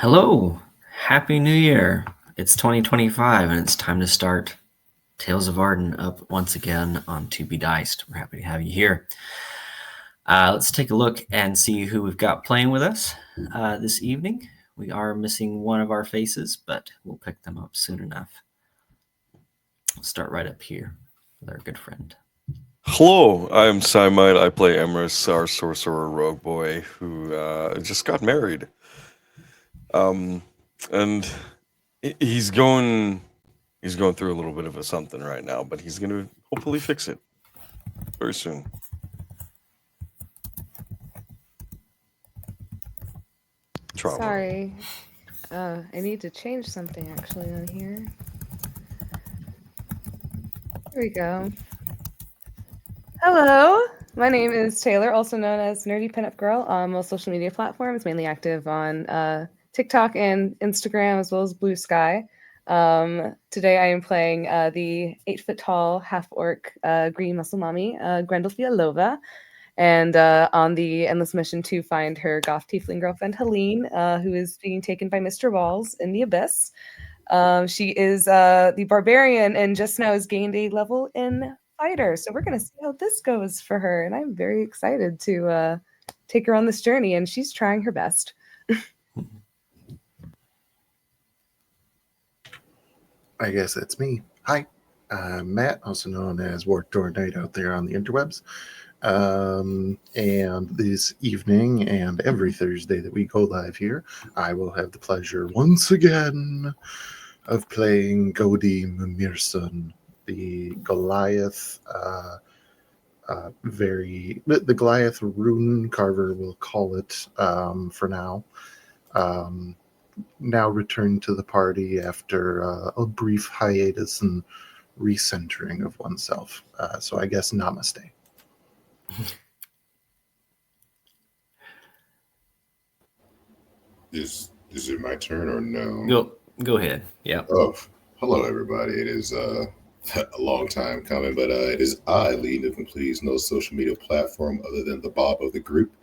Hello, Happy New Year. It's 2025 and it's time to start Tales of Vardin up once again on To Be Diced. We're happy to have you here. Let's take a look and see who we've got playing with us this evening. We are missing one of our faces, but we'll pick them up soon enough. We'll start right up here with our good friend. Hello, I'm Cymite. I play Emrys, our sorcerer rogue boy who just got married. And he's going through a little bit of a something right now, but he's going to hopefully fix it very soon. Trauma. Sorry. I need to change something actually on here. Here we go. Hello, my name is Taylor, also known as Nerdy Pinup Girl on most social media platforms, mainly active on TikTok and Instagram as well as Blue Sky. Today I am playing the 8-foot-tall half-orc green muscle mommy, Grendel Fialova, and on the endless mission to find her goth tiefling girlfriend Helene, who is being taken by Mr. Walls in the Abyss. She is the barbarian and just now has gained a level in fighter. So we're going to see how this goes for her. And I'm very excited to take her on this journey. And she's trying her best. I guess that's me. Hi, I'm Matt, also known as War Knight out there on the interwebs. And this evening and every Thursday that we go live here, I will have the pleasure once again of playing Godim Mirson, the Goliath, the Goliath rune carver, we'll call it for now. Now returned to the party after a brief hiatus and recentering of oneself. So I guess namaste. Is it my turn or no? Go ahead. Yeah. Oh, hello everybody. It is a long time coming, but it is I, Lee Newcomb, please, no social media platform other than the Bob of the group.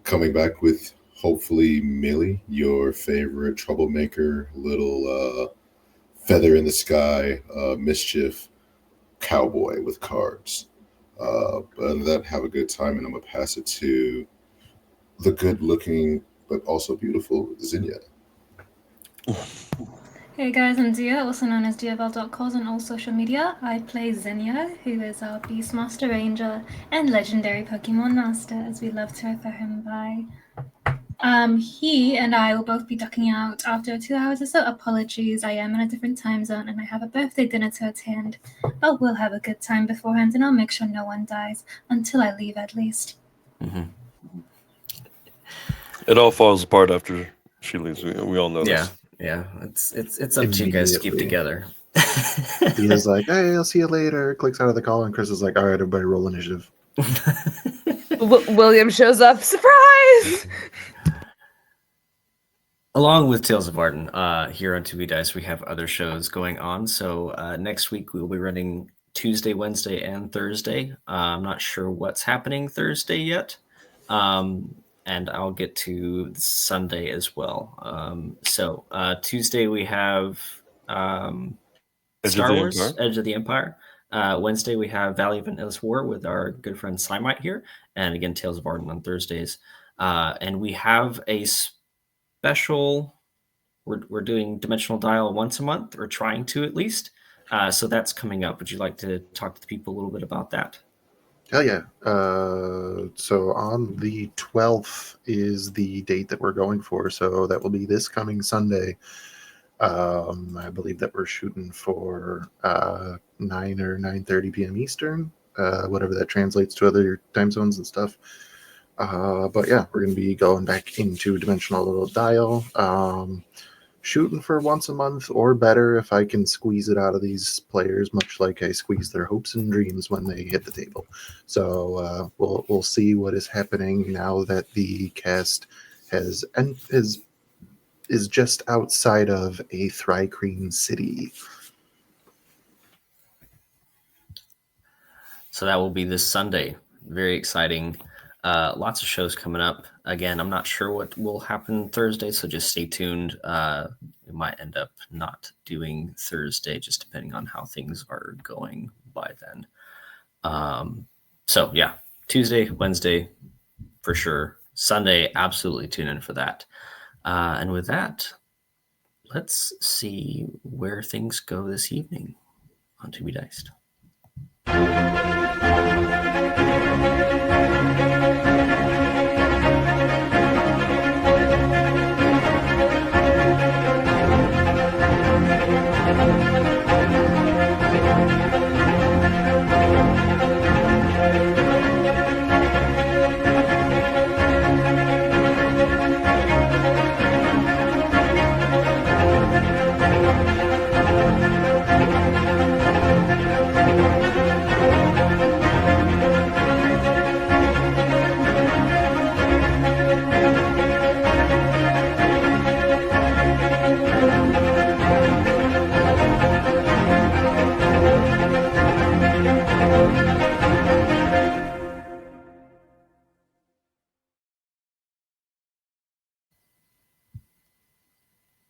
Coming back with hopefully Millie, your favorite troublemaker, little feather in the sky, mischief cowboy with cards. But other than that, have a good time, and I'm gonna pass it to the good-looking but also beautiful Zinnia. Hey guys, I'm Dia, also known as DiaBell.cos on all social media. I play Zinnia, who is our Beastmaster Ranger and legendary Pokemon Master, as we love to refer him by. He and I will both be ducking out after 2 hours or so. Apologies, I am in a different time zone and I have a birthday dinner to attend. But we'll have a good time beforehand and I'll make sure no one dies, until I leave at least. Mm-hmm. It all falls apart after she leaves. We all know this. Yeah. It's up to you guys to keep together. Dia's like, hey, I'll see you later. Clicks out of the call, and Chris is like, all right, everybody roll initiative. William shows up. Surprise! Along with Tales of Vardin, here on 2B Dice, we have other shows going on. So next week we will be running Tuesday, Wednesday, and Thursday. I'm not sure what's happening Thursday yet. And I'll get to Sunday as well. So Tuesday we have Star Wars, Edge of the Empire. Wednesday we have Valley of Endless War with our good friend Slimite here. And again, Tales of Vardin on Thursdays. And we have a special, we're doing Dimensional Dial once a month, or trying to at least. So that's coming up. Would you like to talk to the people a little bit about that? Hell yeah. So on the 12th is the date that we're going for. So that will be this coming Sunday. I believe that we're shooting for 9 or 9:30 p.m. Eastern, whatever that translates to other time zones and stuff. But yeah, we're going to be going back into Dimensional Dial. Shooting for once a month or better if I can squeeze it out of these players, much like I squeeze their hopes and dreams when they hit the table. So we'll see what is happening now that the cast is just outside of a Thrycreen city. So that will be this Sunday. Very exciting. Lots of shows coming up. Again, I'm not sure what will happen Thursday, so just stay tuned. We might end up not doing Thursday, just depending on how things are going by then. So yeah, Tuesday, Wednesday, for sure. Sunday, absolutely tune in for that. And with that, let's see where things go this evening on To Be Diced.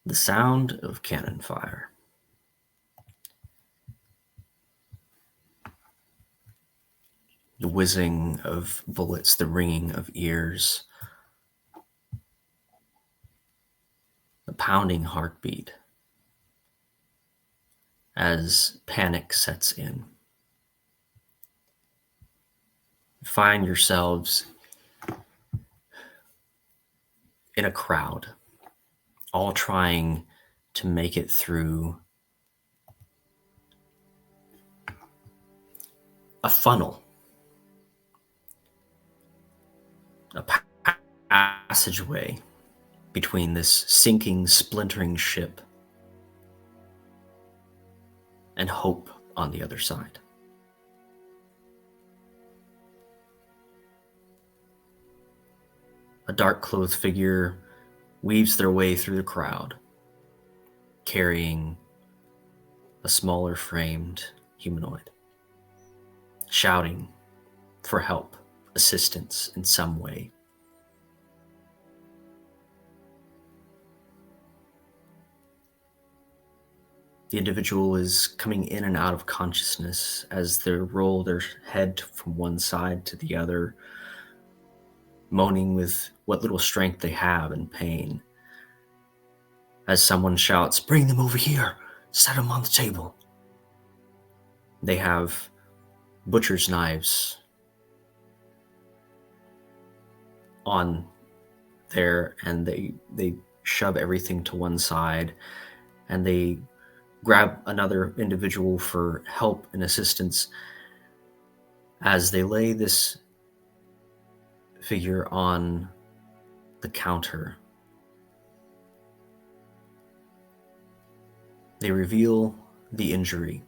The sound of cannon fire. The whizzing of bullets, the ringing of ears, the pounding heartbeat as panic sets in. You find yourselves in a crowd, all trying to make it through a funnel, a passageway between this sinking, splintering ship and hope on the other side. A dark-clothed figure weaves their way through the crowd, carrying a smaller framed humanoid, shouting for help, assistance in some way. The individual is coming in and out of consciousness as they roll their head from one side to the other, moaning with what little strength they have in pain. As someone shouts, "Bring them over here, set them on the table." They have butcher's knives on there, and they shove everything to one side, and they grab another individual for help and assistance as they lay this figure on the counter. They reveal the injury.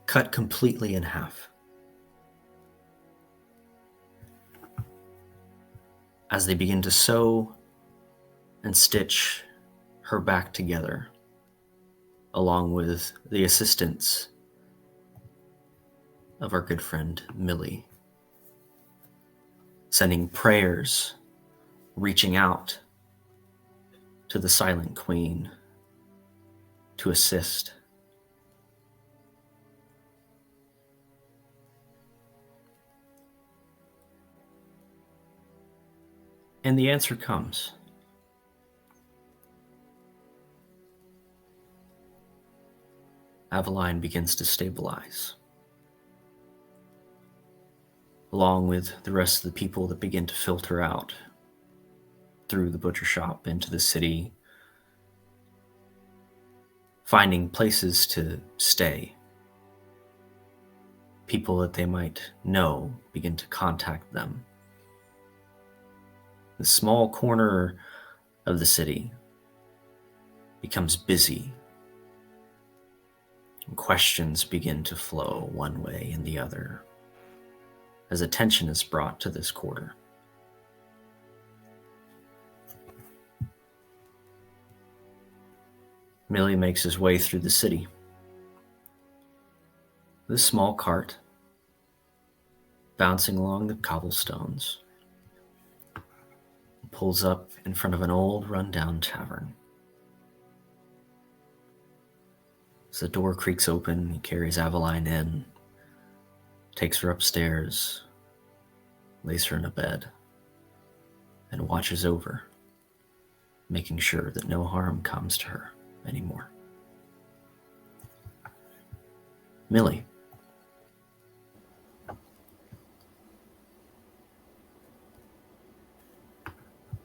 Cut completely in half. As they begin to sew and stitch her back together, along with the assistance of our good friend Millie, sending prayers, reaching out to the Silent Queen to assist. And the answer comes. Aveline begins to stabilize, along with the rest of the people that begin to filter out through the butcher shop into the city, finding places to stay. People that they might know begin to contact them. The small corner of the city becomes busy, and questions begin to flow one way and the other as attention is brought to this quarter. Millie makes his way through the city. This small cart, bouncing along the cobblestones, pulls up in front of an old rundown tavern. As the door creaks open, he carries Aveline in, takes her upstairs, lays her in a bed, and watches over, making sure that no harm comes to her anymore. Millie.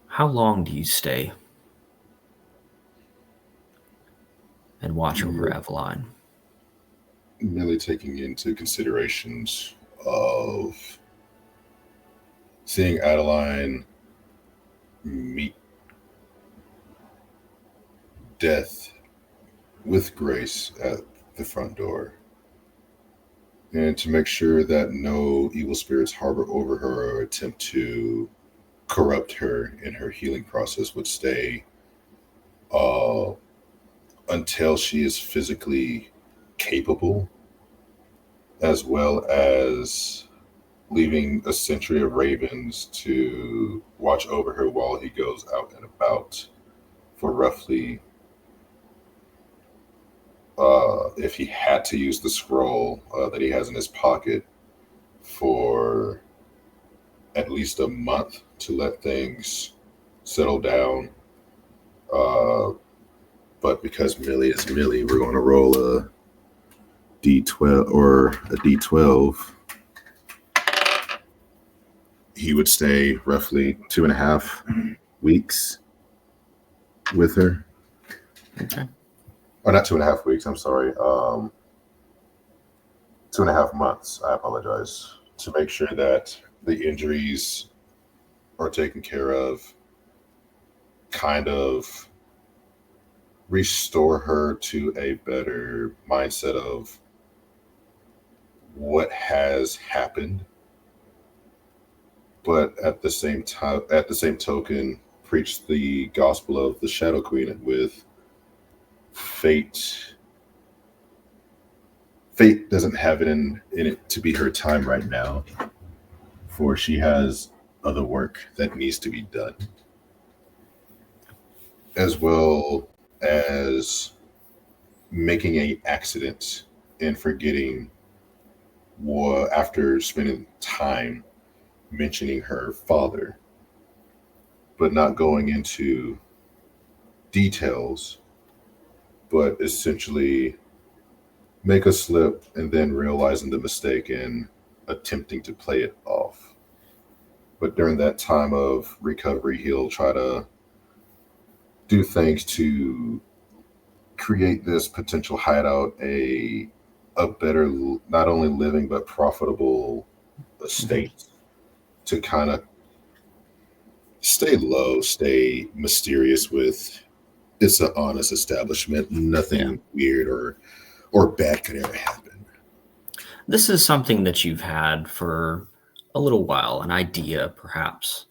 How long do you stay and watch over Aveline? Merely taking into considerations of seeing Adeline meet death with grace at the front door, and to make sure that no evil spirits harbor over her or attempt to corrupt her in her healing process would stay until she is physically capable, as well as leaving a sentry of ravens to watch over her while he goes out and about for roughly, if he had to use the scroll that he has in his pocket, for at least a month to let things settle down. But because Millie is Millie, we're going to roll a D12 or a D12. He would stay roughly 2.5 weeks with her. Okay. Or not 2.5 weeks, I'm sorry. 2.5 months, I apologize. To make sure that the injuries are taken care of, kind of restore her to a better mindset of what has happened, but at the same time, at the same token, preach the gospel of the Shadow Queen with fate. Fate doesn't have it in it to be her time right now, for she has other work that needs to be done, as well as making a accident and forgetting after spending time mentioning her father, but not going into details, but essentially make a slip and then realizing the mistake and attempting to play it off. But during that time of recovery, he'll try to do things to create this potential hideout, a better, not only living but profitable estate, to kind of stay low, stay mysterious with it's an honest establishment. Nothing weird or bad could ever happen. This is something that you've had for a little while, an idea perhaps.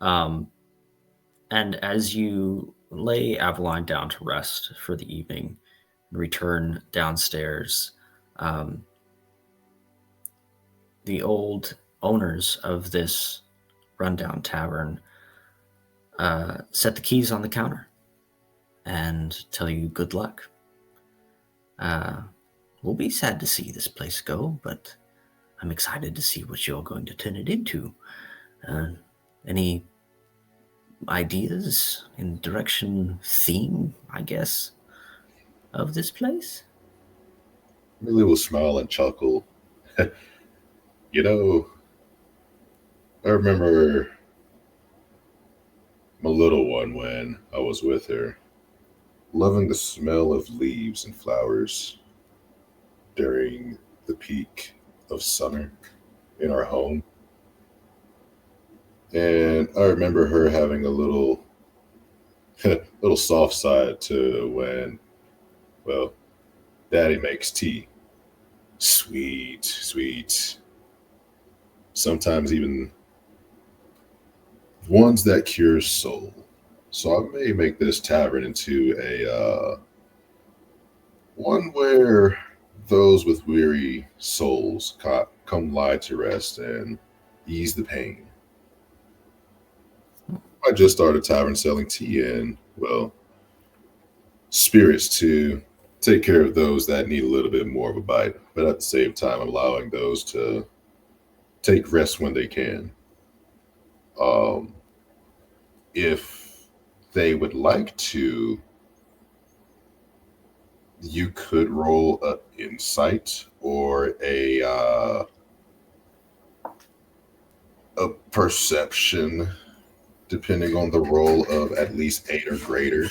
And as you lay Aveline down to rest for the evening and return downstairs, the old owners of this rundown tavern set the keys on the counter and tell you good luck. We'll be sad to see this place go, but I'm excited to see what you're going to turn it into. Any ideas in direction, theme, I guess, of this place? Millie will smile and chuckle. You know, I remember my little one when I was with her, loving the smell of leaves and flowers during the peak of summer in our home. And I remember her having a little little soft side to when, well, Daddy makes tea. Sweet, sweet. Sometimes even ones that cure soul. So I may make this tavern into a one where those with weary souls come lie to rest and ease the pain. I just started a tavern selling tea and, well, spirits to take care of those that need a little bit more of a bite, but at the same time allowing those to take rest when they can. If they would like to, you could roll a insight or a perception, depending on the roll of at least 8 or greater.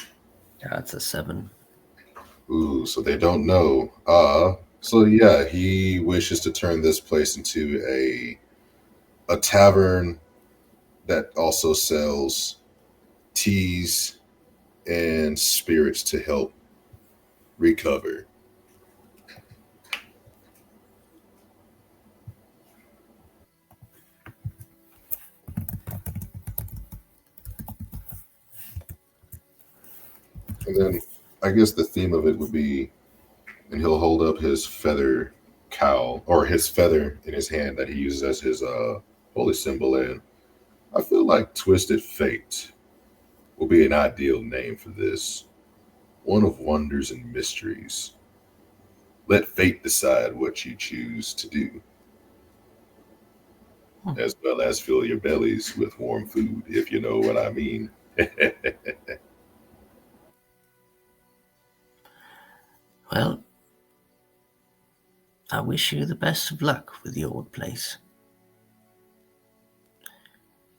Yeah, that's a 7. Ooh, so they don't know. So yeah, he wishes to turn this place into a tavern that also sells teas and spirits to help recover. And then I guess the theme of it would be, and he'll hold up his feather cowl or his feather in his hand that he uses as his holy symbol. And I feel like Twisted Fate will be an ideal name for this. One of wonders and mysteries. Let fate decide what you choose to do, as well as fill your bellies with warm food, if you know what I mean. Well, I wish you the best of luck with the old place.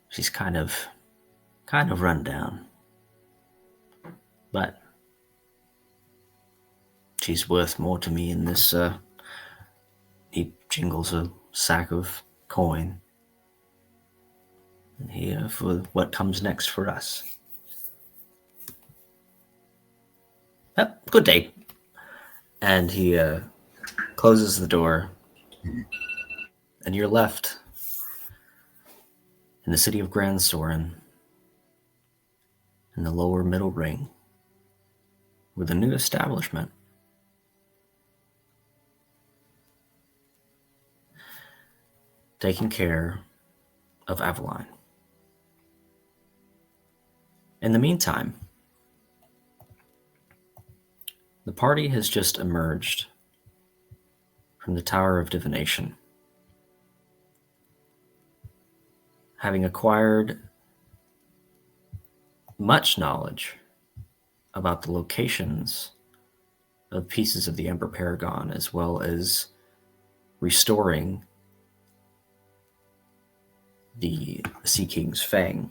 She's kind of run down, but she's worth more to me in this. He jingles a sack of coin here for what comes next for us. Oh, good day. And he closes the door, and you're left in the city of Grand Soren, in the lower middle ring, with a new establishment. Taking care of Aveline. In the meantime, the party has just emerged from the Tower of Divination, having acquired much knowledge about the locations of pieces of the Ember Paragon, as well as restoring the Sea King's Fang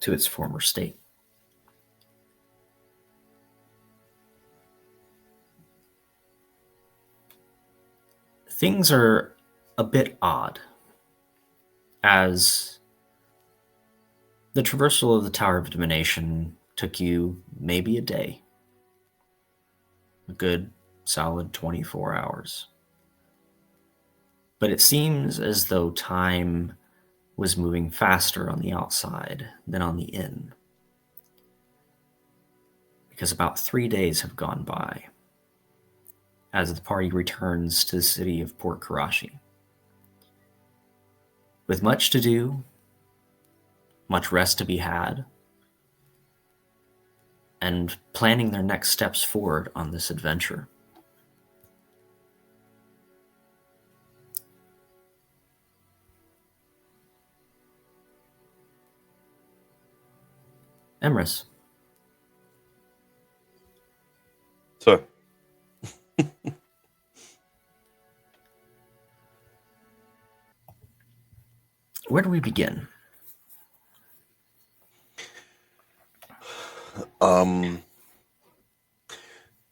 to its former state. Things are a bit odd, as the traversal of the Tower of Divination took you maybe a day, a good solid 24 hours. But it seems as though time was moving faster on the outside than on the in, because about 3 days have gone by as the party returns to the city of Port Karashi. With much to do, much rest to be had, and planning their next steps forward on this adventure. Emrys, So, where do we begin?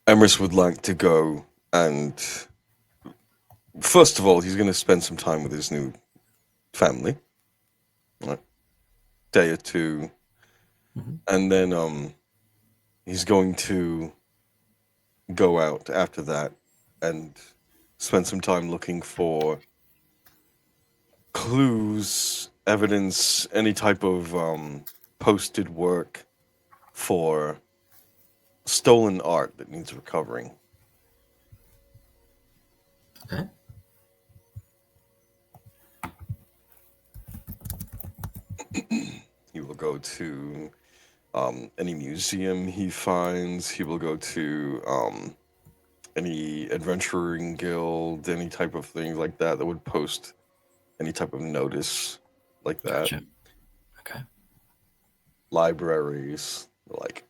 Emrys would like to go and, first of all, he's going to spend some time with his new family, right? Day or two, and then he's going to go out after that and spend some time looking for clues, evidence, any type of posted work for stolen art that needs recovering. Okay. He will go to any museum he finds. He will go to any adventuring guild, any type of thing like that that would post any type of notice like that. Gotcha. Okay. Libraries, like.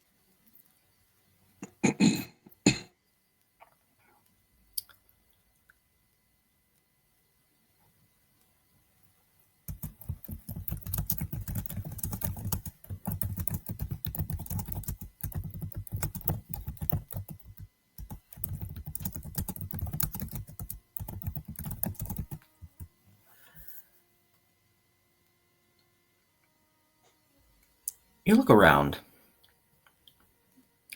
You look around,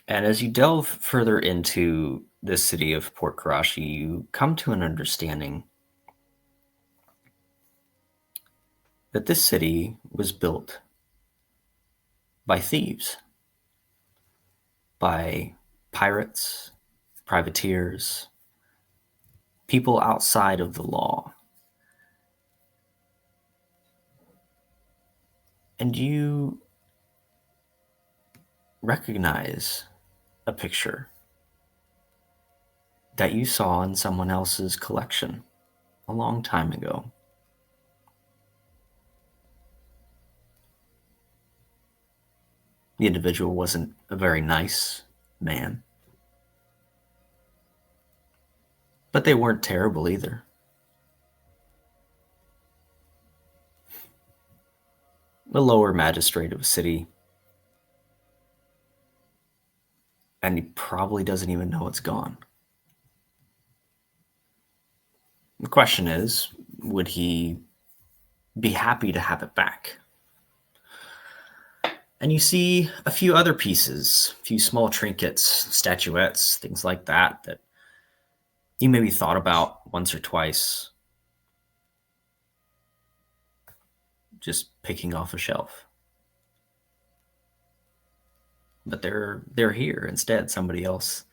and as you delve further into the city of Port Karashi, you come to an understanding that this city was built by thieves, by pirates, privateers, people outside of the law. And you recognize a picture that you saw in someone else's collection a long time ago. The individual wasn't a very nice man, but they weren't terrible either. The lower magistrate of a city, and he probably doesn't even know it's gone. The question is, would he be happy to have it back? And you see a few other pieces, a few small trinkets, statuettes, things like that, that you maybe thought about once or twice, just picking off a shelf. But they're here instead. Somebody else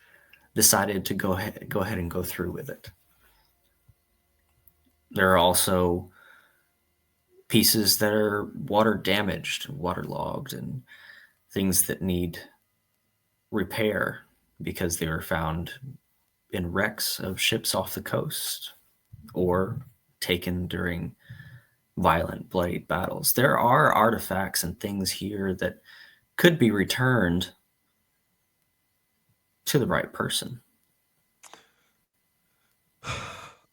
decided to go ahead and go through with it. There are also pieces that are water damaged, waterlogged, and things that need repair because they were found in wrecks of ships off the coast or taken during violent, bloody battles. There are artifacts and things here that could be returned to the right person.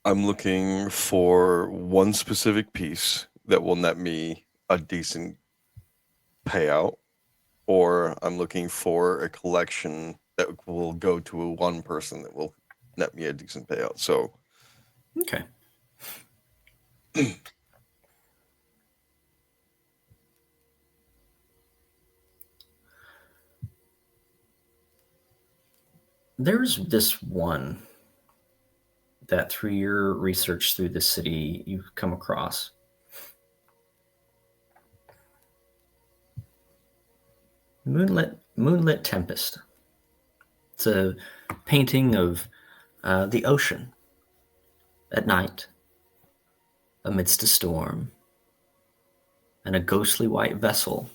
I'm looking for one specific piece that will net me a decent payout, or I'm looking for a collection that will go to one person that will net me a decent payout. So, Okay. There's this one that through your research through the city you've come across. Moonlit Tempest. It's a painting of the ocean at night amidst a storm and a ghostly white vessel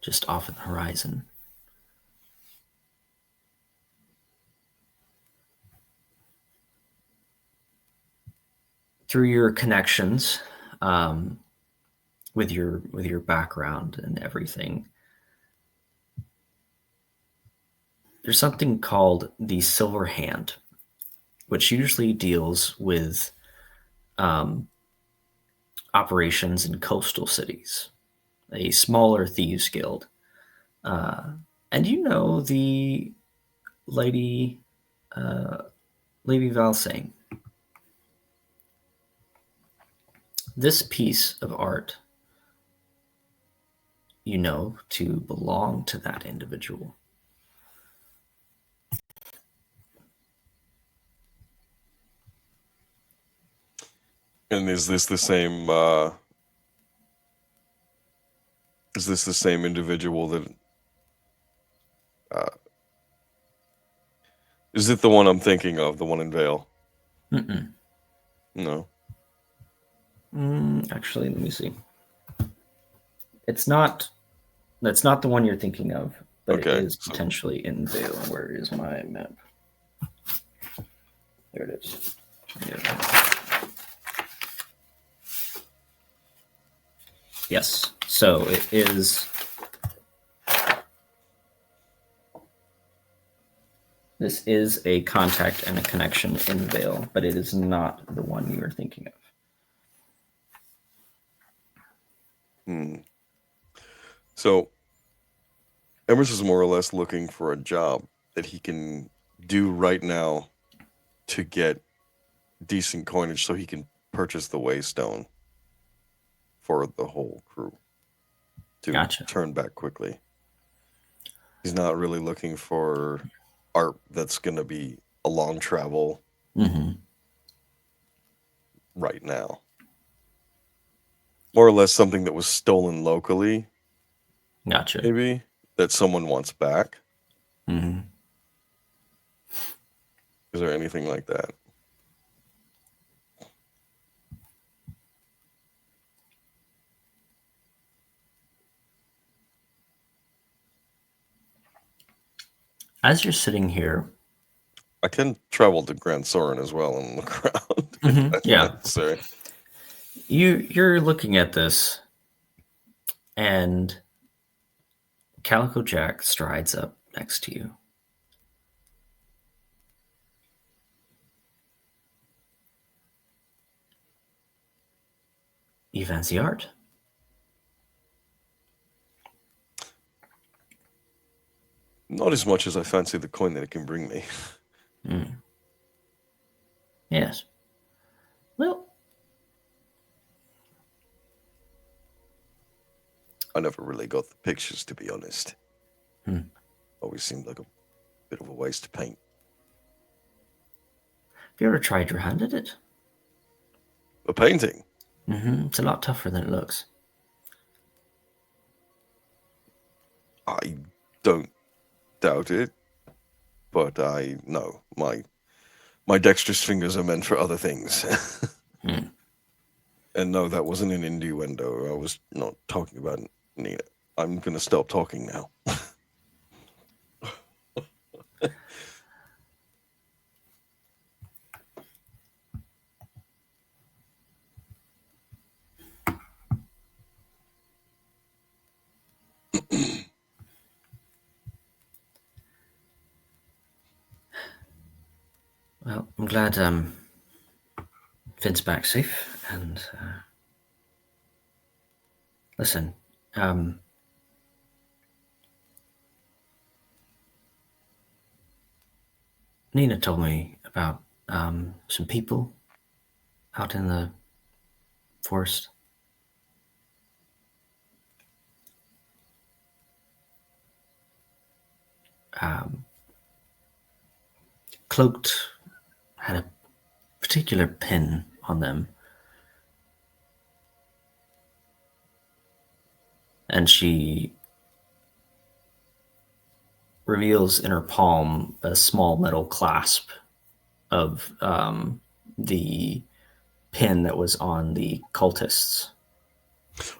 just off in the horizon. Through your connections with your background and everything, there's something called the Silver Hand, which usually deals with operations in coastal cities, a smaller thieves guild. And you know the Lady Valsang. This piece of art, you know, to belong to that individual. and is this the same? Is this the same individual that? Is it the one I'm thinking of? The one in Vale? Mm-mm. No. Actually, let me see. It's not. That's not the one you're thinking of, but Okay, it is so- potentially in Vale. Where is my map? There it is. Yeah. Yes. So it is. This is a contact and a connection in Vale, but it is not the one you are thinking of. So, Emerson is more or less looking for a job that he can do right now to get decent coinage so he can purchase the Waystone for the whole crew to Gotcha. turn back quickly. He's not really looking for art that's going to be a long travel Mm-hmm. right now. More or less something that was stolen locally, Gotcha. maybe, that someone wants back. Mm-hmm. Is there anything like that? As you're sitting here, I can travel to Grand Soren as well and look around if yeah, necessary. you're looking at this, and Calico Jack strides up next to you. You fancy art? Not as much as I fancy the coin that it can bring me. Yes. Well, I never really got the pictures, to be honest. Hmm. Always seemed like a bit of a waste to paint. have you ever tried your hand at it? A painting? It's a lot tougher than it looks. I don't doubt it, but I know my dexterous fingers are meant for other things. And no, that wasn't an innuendo. I was not talking about Nina. I'm gonna stop talking now. Well, I'm glad Finn's back safe. And listen, Nina told me about some people out in the forest. Cloaked, had a particular pin on them. And she reveals in her palm a small metal clasp of the pin that was on the cultists.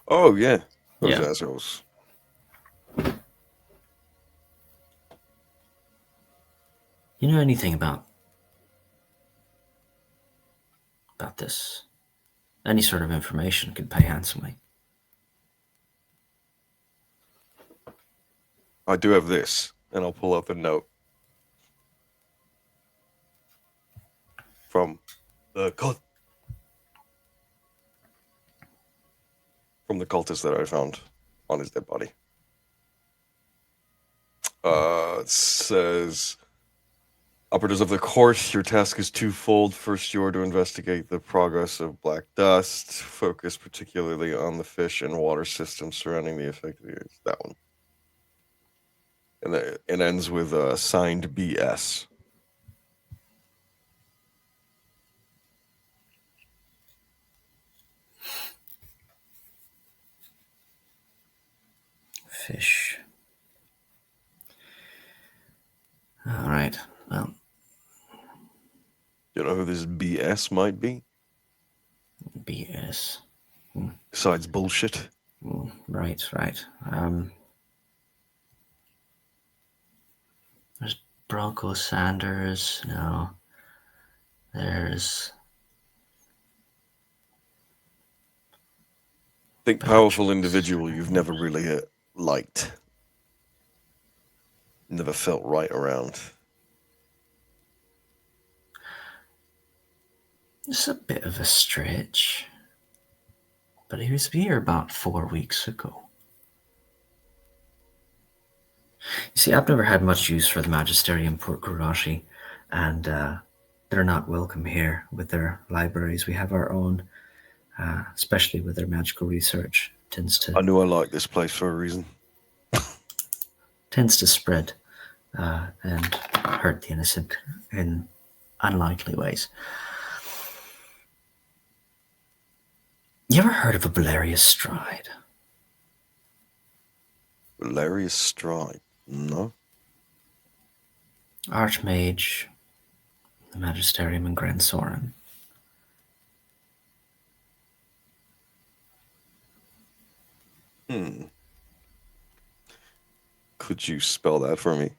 Oh yeah, those Yeah. assholes. You know anything about this? Any sort of information could pay handsomely. I do have this, and I'll pull up a note from the cultist that I found on his dead body. It says, operatives of the court, your task is twofold. First, you are to investigate the progress of black dust, focus particularly on the fish and water systems surrounding the affected areas. That one. And it ends with signed BS. Fish. All right. Well, You know who this BS might be? BS. Besides bullshit. Right. There's Bronco Sanders. No. There's Think powerful individual you've never really liked. Never felt right around. it's a bit of a stretch, but he was here about 4 weeks ago. You see, I've never had much use for the Magistery in Port Kurashi, and they're not welcome here with their libraries. We have our own, especially with their magical research. I knew I liked this place for a reason. Tends to spread and hurt the innocent in unlikely ways. You ever heard of a Valerius Stride? Valerius Stride? No. Archmage, the Magisterium in Grand Soren. Could you spell that for me?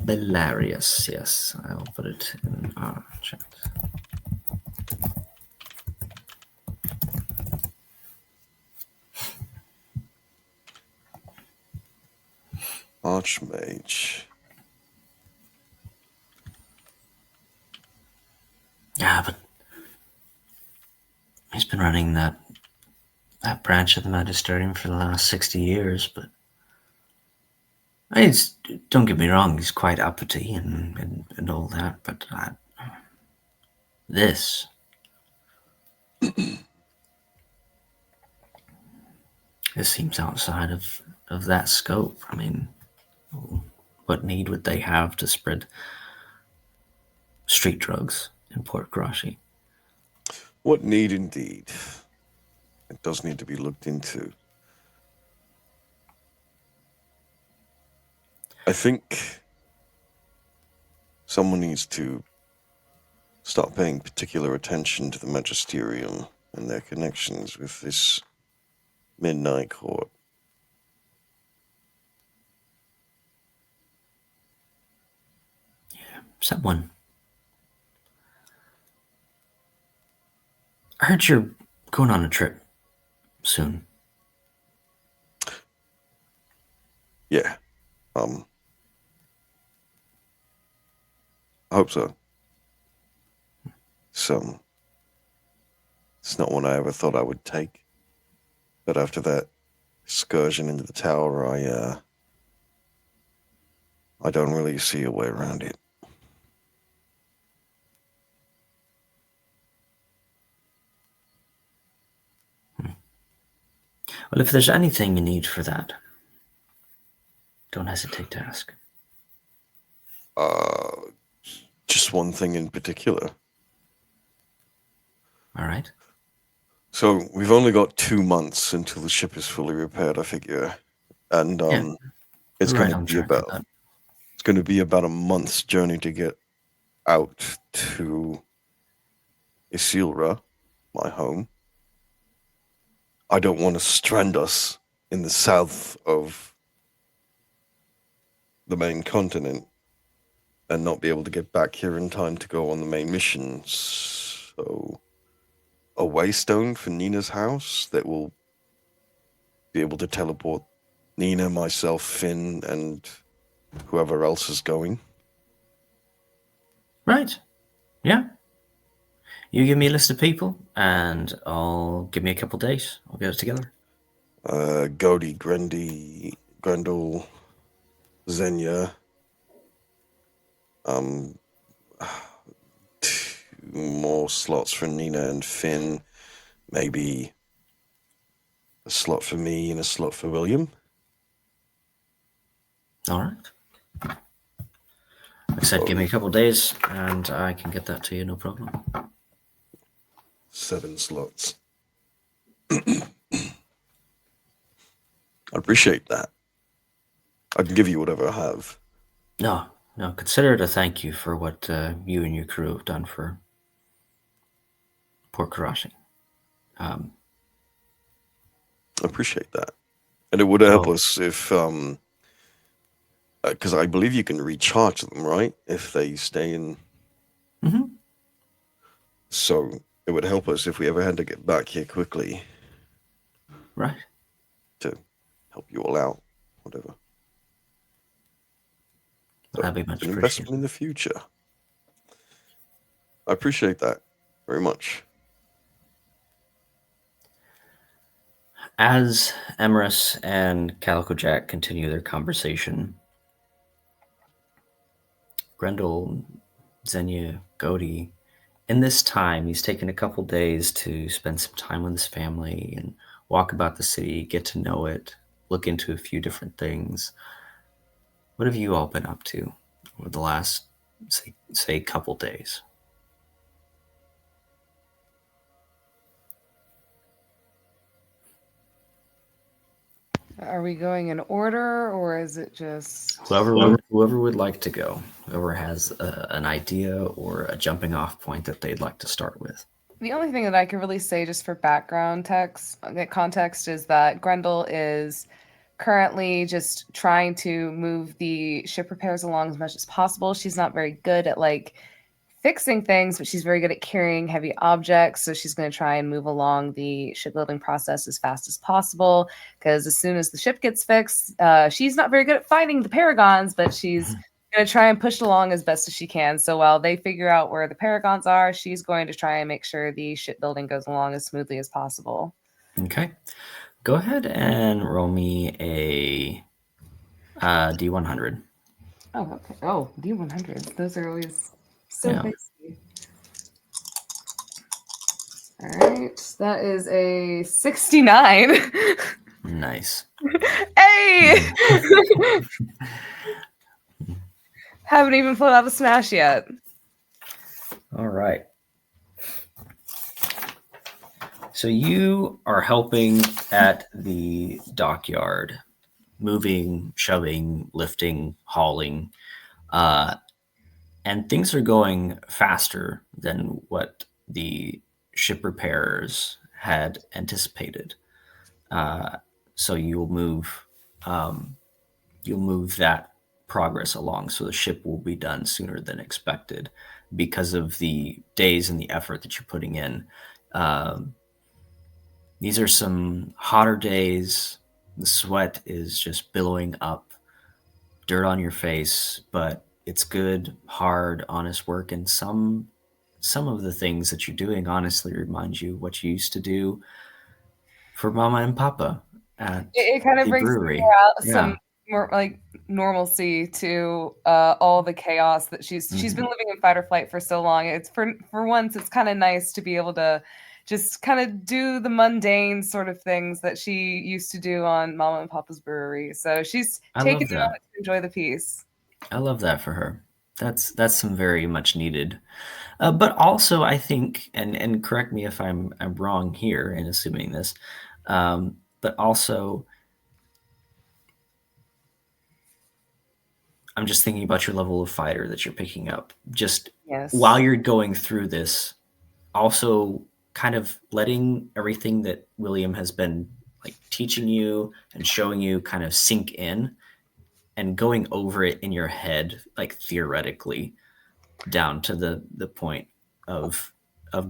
Belarius, yes. I'll put it in our chat. Archmage. Yeah, but he's been running that branch of the Magisterium for the last 60 years, but don't get me wrong, he's quite uppity and all that, but this seems outside of that scope. I mean, what need would they have to spread street drugs in Port Karashi? What need indeed? It does need to be looked into. I think someone needs to start paying particular attention to the Magisterium and their connections with this Midnight Court. Someone. I heard you're going on a trip soon. Yeah. I hope so. It's not one I ever thought I would take. But after that excursion into the tower, I don't really see a way around it. Well, if there's anything you need for that, don't hesitate to ask. Just one thing in particular. All right. So we've only got 2 months until the ship is fully repaired, I figure, and it's Right going on to be track with that. it's going to be about a month's journey to get out to Isilra, my home. I don't want to strand us in the south of the main continent and not be able to get back here in time to go on the main mission. So, a waystone for Nina's house that will be able to teleport Nina, myself, Finn, and whoever else is going. Right. Yeah. You give me a list of people, and I'll give me a couple days. I'll get it together. Godi, Grendy, Grendel, Xenia. 2 more slots for Nina and Finn. Maybe a slot for me and a slot for William. All right. Like I said, give me a couple days, and I can get that to you, no problem. 7 slots. I appreciate that. I can give you whatever I have. No, consider it a thank you for what you and your crew have done for Port Karashi. I appreciate that. And it would help us if, because I believe you can recharge them, right? If they stay in. Mm-hmm. So it would help us if we ever had to get back here quickly. Right. To help you all out, whatever. That'd be much an appreciated. Investment in the future. I appreciate that very much. As Emerus and Calico Jack continue their conversation, Grendel, Xenia, Godi, in this time, he's taken a couple days to spend some time with his family and walk about the city, get to know it, look into a few different things. What have you all been up to over the last, say couple days? Are we going in order, or is it just Whoever would like to go, whoever has an idea or a jumping off point that they'd like to start with. The only thing that I can really say, just for background context, is that Grendel is currently just trying to move the ship repairs along as much as possible. She's not very good at like fixing things, but she's very good at carrying heavy objects. So she's going to try and move along the shipbuilding process as fast as possible. Because as soon as the ship gets fixed, she's not very good at fighting the paragons, but she's going to try and push it along as best as she can. So while they figure out where the paragons are, she's going to try and make sure the shipbuilding goes along as smoothly as possible. Okay. Go ahead and roll me a D100. Oh, okay. Oh, D100s. Those are always so Yeah. fancy. All right. That is a 69. Nice. Hey! Haven't even pulled out a smash yet. All right. So you are helping at the dockyard, moving, shoving, lifting, hauling, and things are going faster than what the ship repairers had anticipated. So you'll move that progress along, so the ship will be done sooner than expected because of the days and the effort that you're putting in. These are some hotter days. The sweat is just billowing up, dirt on your face, but it's good, hard, honest work. And some of the things that you're doing honestly remind you what you used to do for Mama and Papa at It kind of the brings brewery. some more like normalcy to all the chaos that she's been living in fight or flight for so long. It's for once, it's kind of nice to be able to just kind of do the mundane sort of things that she used to do on Mama and Papa's brewery. So she's taking a moment to enjoy the peace. I love that for her. That's some very much needed. But also, I think, and correct me if I'm wrong here in assuming this, but also, I'm just thinking about your level of fighter that you're picking up. Just while you're going through this, also kind of letting everything that William has been like teaching you and showing you kind of sink in and going over it in your head, like theoretically, down to the point of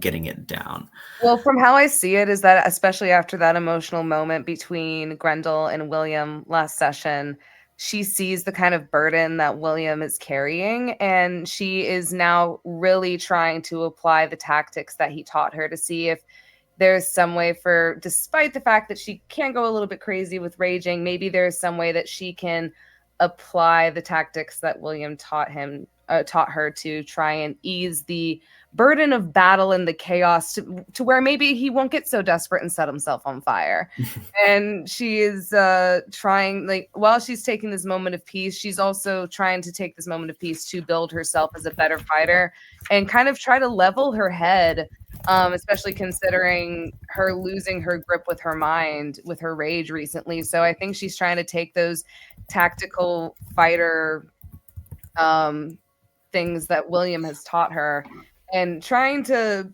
getting it down. Well, from how I see it is that especially after that emotional moment between Grendel and William last session, she sees the kind of burden that William is carrying, and she is now really trying to apply the tactics that he taught her to see if there's some way for, despite the fact that she can go a little bit crazy with raging, maybe there's some way that she can apply the tactics that William taught her to try and ease the burden of battle and the chaos to where maybe he won't get so desperate and set himself on fire. And she is trying, like, while she's taking this moment of peace, she's also trying to take this moment of peace to build herself as a better fighter and kind of try to level her head, especially considering her losing her grip with her mind with her rage recently. So I think she's trying to take those tactical fighter things that William has taught her and trying to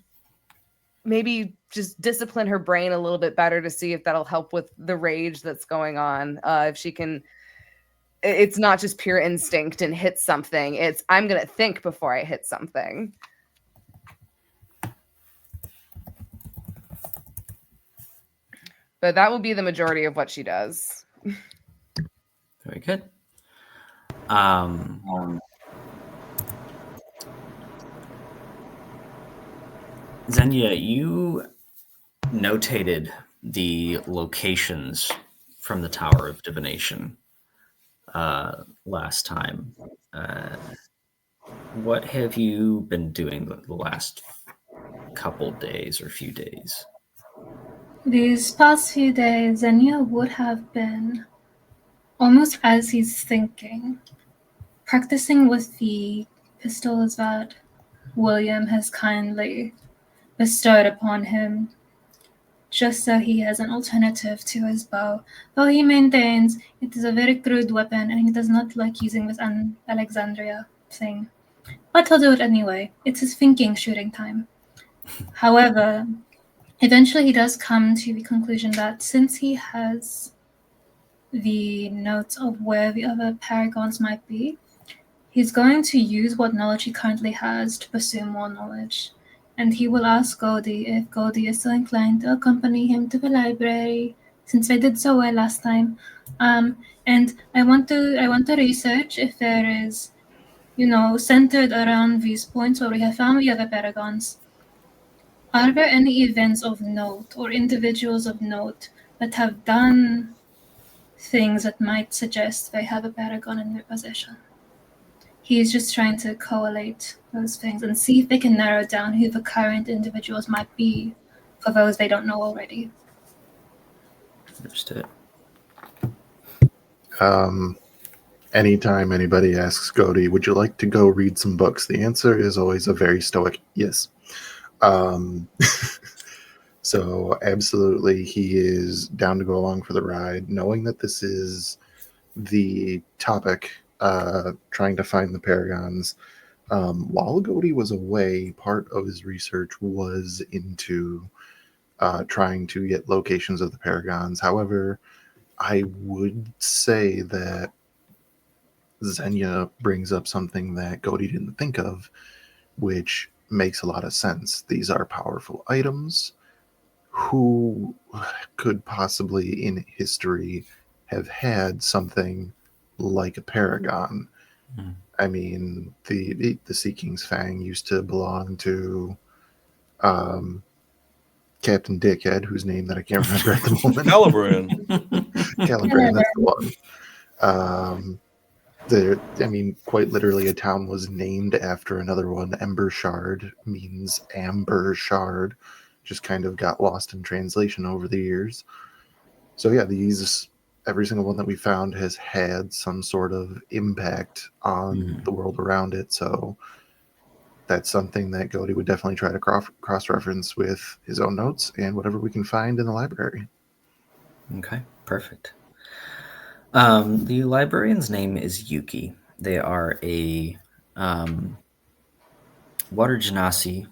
maybe just discipline her brain a little bit better to see if that'll help with the rage that's going on. If she can, it's not just pure instinct and hit something. It's, I'm going to think before I hit something. But that will be the majority of what she does. Very good. Xenia, you notated the locations from the Tower of Divination last time. What have you been doing the last couple days or few days? These past few days, Xenia would have been, almost as he's thinking, practicing with the pistols that William has kindly bestowed upon him, just so he has an alternative to his bow, though he maintains it is a very crude weapon and he does not like using this Alexandria thing. But he'll do it anyway. It's his thinking shooting time. However, eventually he does come to the conclusion that since he has the notes of where the other paragons might be, he's going to use what knowledge he currently has to pursue more knowledge. And he will ask Goldie if Goldie is still inclined to accompany him to the library, since they did so well last time. And I want to research if there is, centered around these points where we have found the other paragons. Are there any events of note or individuals of note that have done things that might suggest they have a paragon in their possession? He's just trying to collate those things and see if they can narrow down who the current individuals might be for those they don't know already. Understood. Anytime anybody asks Cody, would you like to go read some books? The answer is always a very stoic yes. So absolutely, he is down to go along for the ride, knowing that this is the topic, trying to find the paragons. While Cody was away, part of his research was into trying to get locations of the paragons. However, I would say that Xenia brings up something that Cody didn't think of, which makes a lot of sense. These are powerful items. Who could possibly in history have had something like a paragon? Mm. I mean, the Sea King's Fang used to belong to Captain Dickhead, whose name that I can't remember at the moment. Calibran. Calibran, that's the one. Quite literally, a town was named after another one. Ember Shard means amber shard. Just kind of got lost in translation over the years. So yeah, every single one that we found has had some sort of impact on the world around it. So that's something that Cody would definitely try to cross-reference with his own notes and whatever we can find in the library. Okay, perfect. The librarian's name is Yuki. They are a water genasi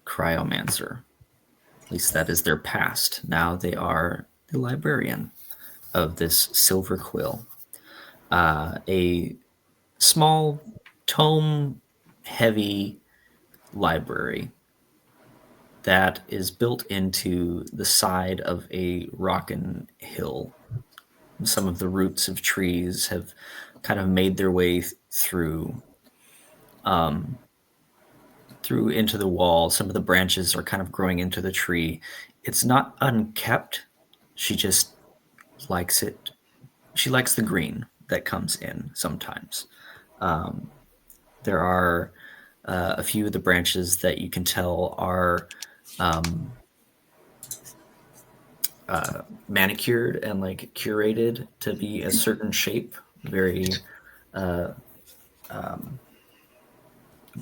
cryomancer. At least that is their past. Now they are the librarian of this Silver Quill. A small tome-heavy library that is built into the side of a rockin' hill. Some of the roots of trees have kind of made their way through into the wall. Some of the branches are kind of growing into the tree. It's not unkept. She just likes it. She likes the green that comes in sometimes. There are a few of the branches that you can tell are manicured and like curated to be a certain shape, very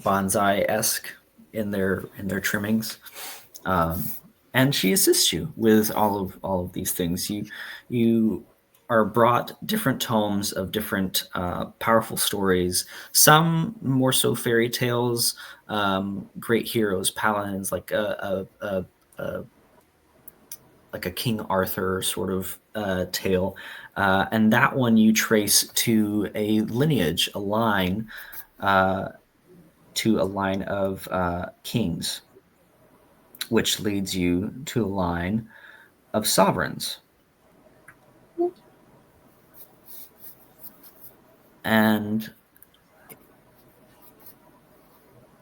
bonsai-esque in their trimmings. And she assists you with all of these things. You are brought different tomes of different powerful stories. Some more so fairy tales, great heroes, paladins, like a King Arthur sort of tale, and that one you trace to a lineage, a line of kings, which leads you to a line of sovereigns. And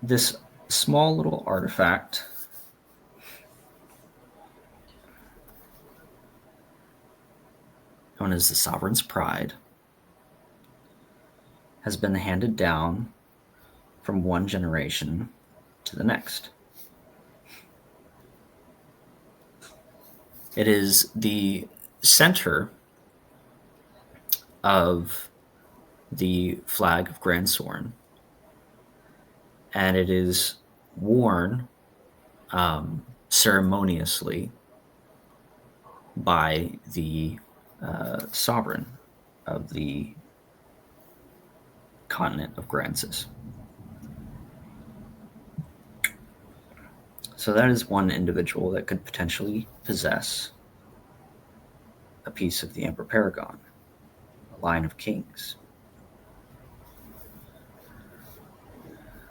this small little artifact known as the Sovereign's Pride has been handed down from one generation to the next. It is the center of the flag of Grand Sorn, and it is worn ceremoniously by the sovereign of the continent of Grancis. So that is one individual that could potentially possess a piece of the Emperor Paragon. line of kings.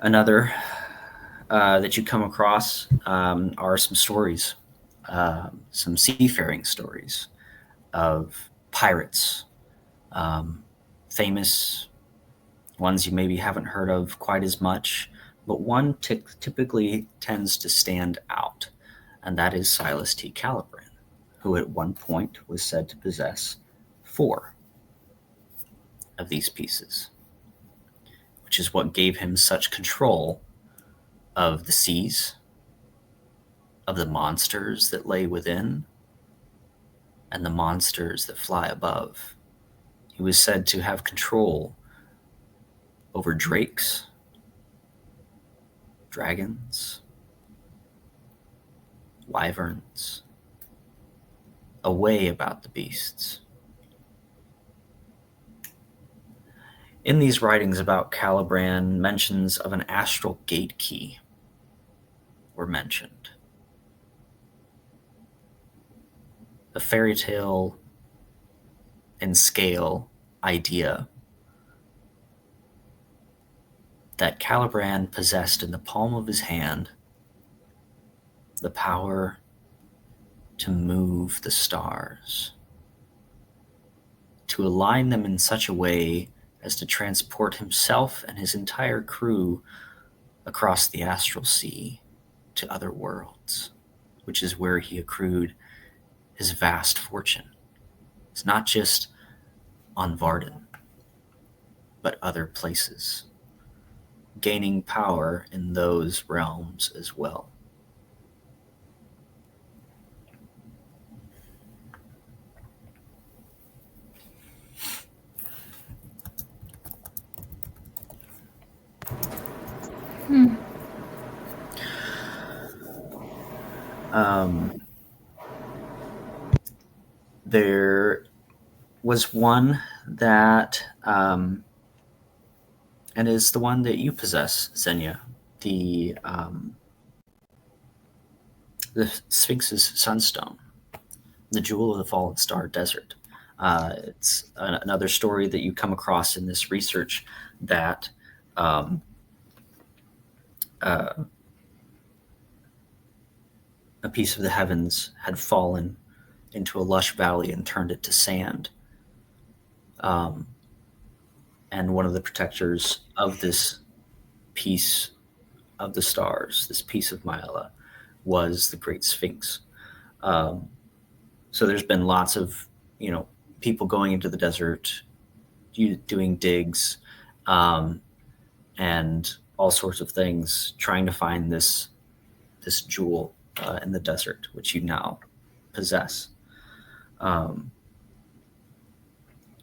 Another that you come across are some stories, some seafaring stories of pirates, famous ones you maybe haven't heard of quite as much, but one typically tends to stand out, and that is Silas T. Calibran, who at one point was said to possess 4 of these pieces, which is what gave him such control of the seas, of the monsters that lay within, and the monsters that fly above. He was said to have control over drakes, dragons, wyverns, a way about the beasts. In these writings about Calibran, mentions of an astral gate key were mentioned. A fairy tale in scale idea that Calibran possessed in the palm of his hand the power to move the stars, to align them in such a way as to transport himself and his entire crew across the astral sea to other worlds, which is where he accrued his vast fortune. It's not just on Vardin, but other places, gaining power in those realms as well. There was one that, and is the one that you possess, Xenia, the Sphinx's Sunstone, the Jewel of the Fallen Star Desert. It's another story that you come across in this research that a piece of the heavens had fallen into a lush valley and turned it to sand. And one of the protectors of this piece of the stars, this piece of Maela, was the Great Sphinx. So there's been lots of, people going into the desert, doing digs, and all sorts of things, trying to find this jewel in the desert, which you now possess.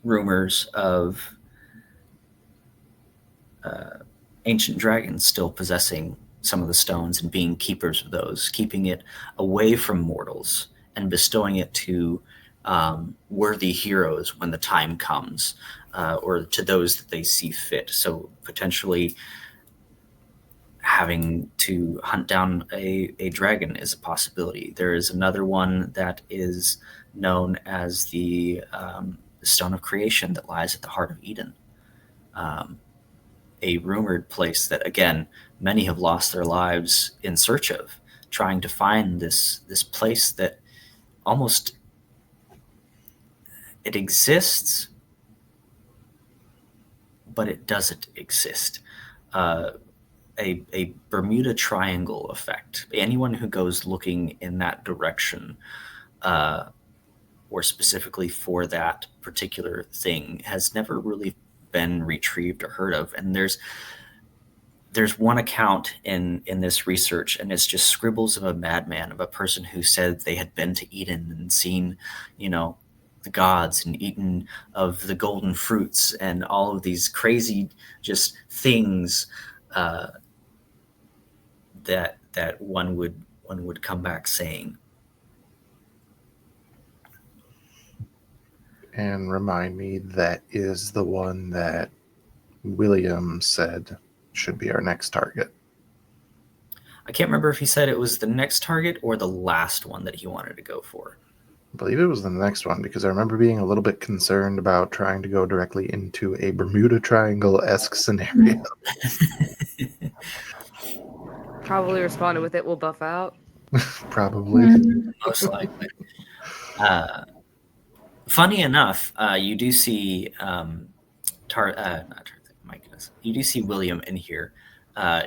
Rumors of ancient dragons still possessing some of the stones and being keepers of those, keeping it away from mortals and bestowing it to worthy heroes when the time comes, or to those that they see fit. So potentially having to hunt down a dragon is a possibility. There is another one that is known as the Stone of Creation that lies at the heart of Eden. A rumored place that, again, many have lost their lives in search of, trying to find this place that almost, it exists, but it doesn't exist. A Bermuda Triangle effect. Anyone who goes looking in that direction, or specifically for that particular thing, has never really been retrieved or heard of. And there's one account in this research, and it's just scribbles of a madman, of a person who said they had been to Eden and seen, the gods and eaten of the golden fruits and all of these crazy just things that one would come back saying. And remind me, that is the one that William said should be our next target. I can't remember if he said it was the next target or the last one that he wanted to go for. I believe it was the next one because I remember being a little bit concerned about trying to go directly into a Bermuda Triangle-esque scenario. Probably responded with it will buff out. Probably. Most likely. Funny enough, you do see not Tar. My goodness, you do see William in here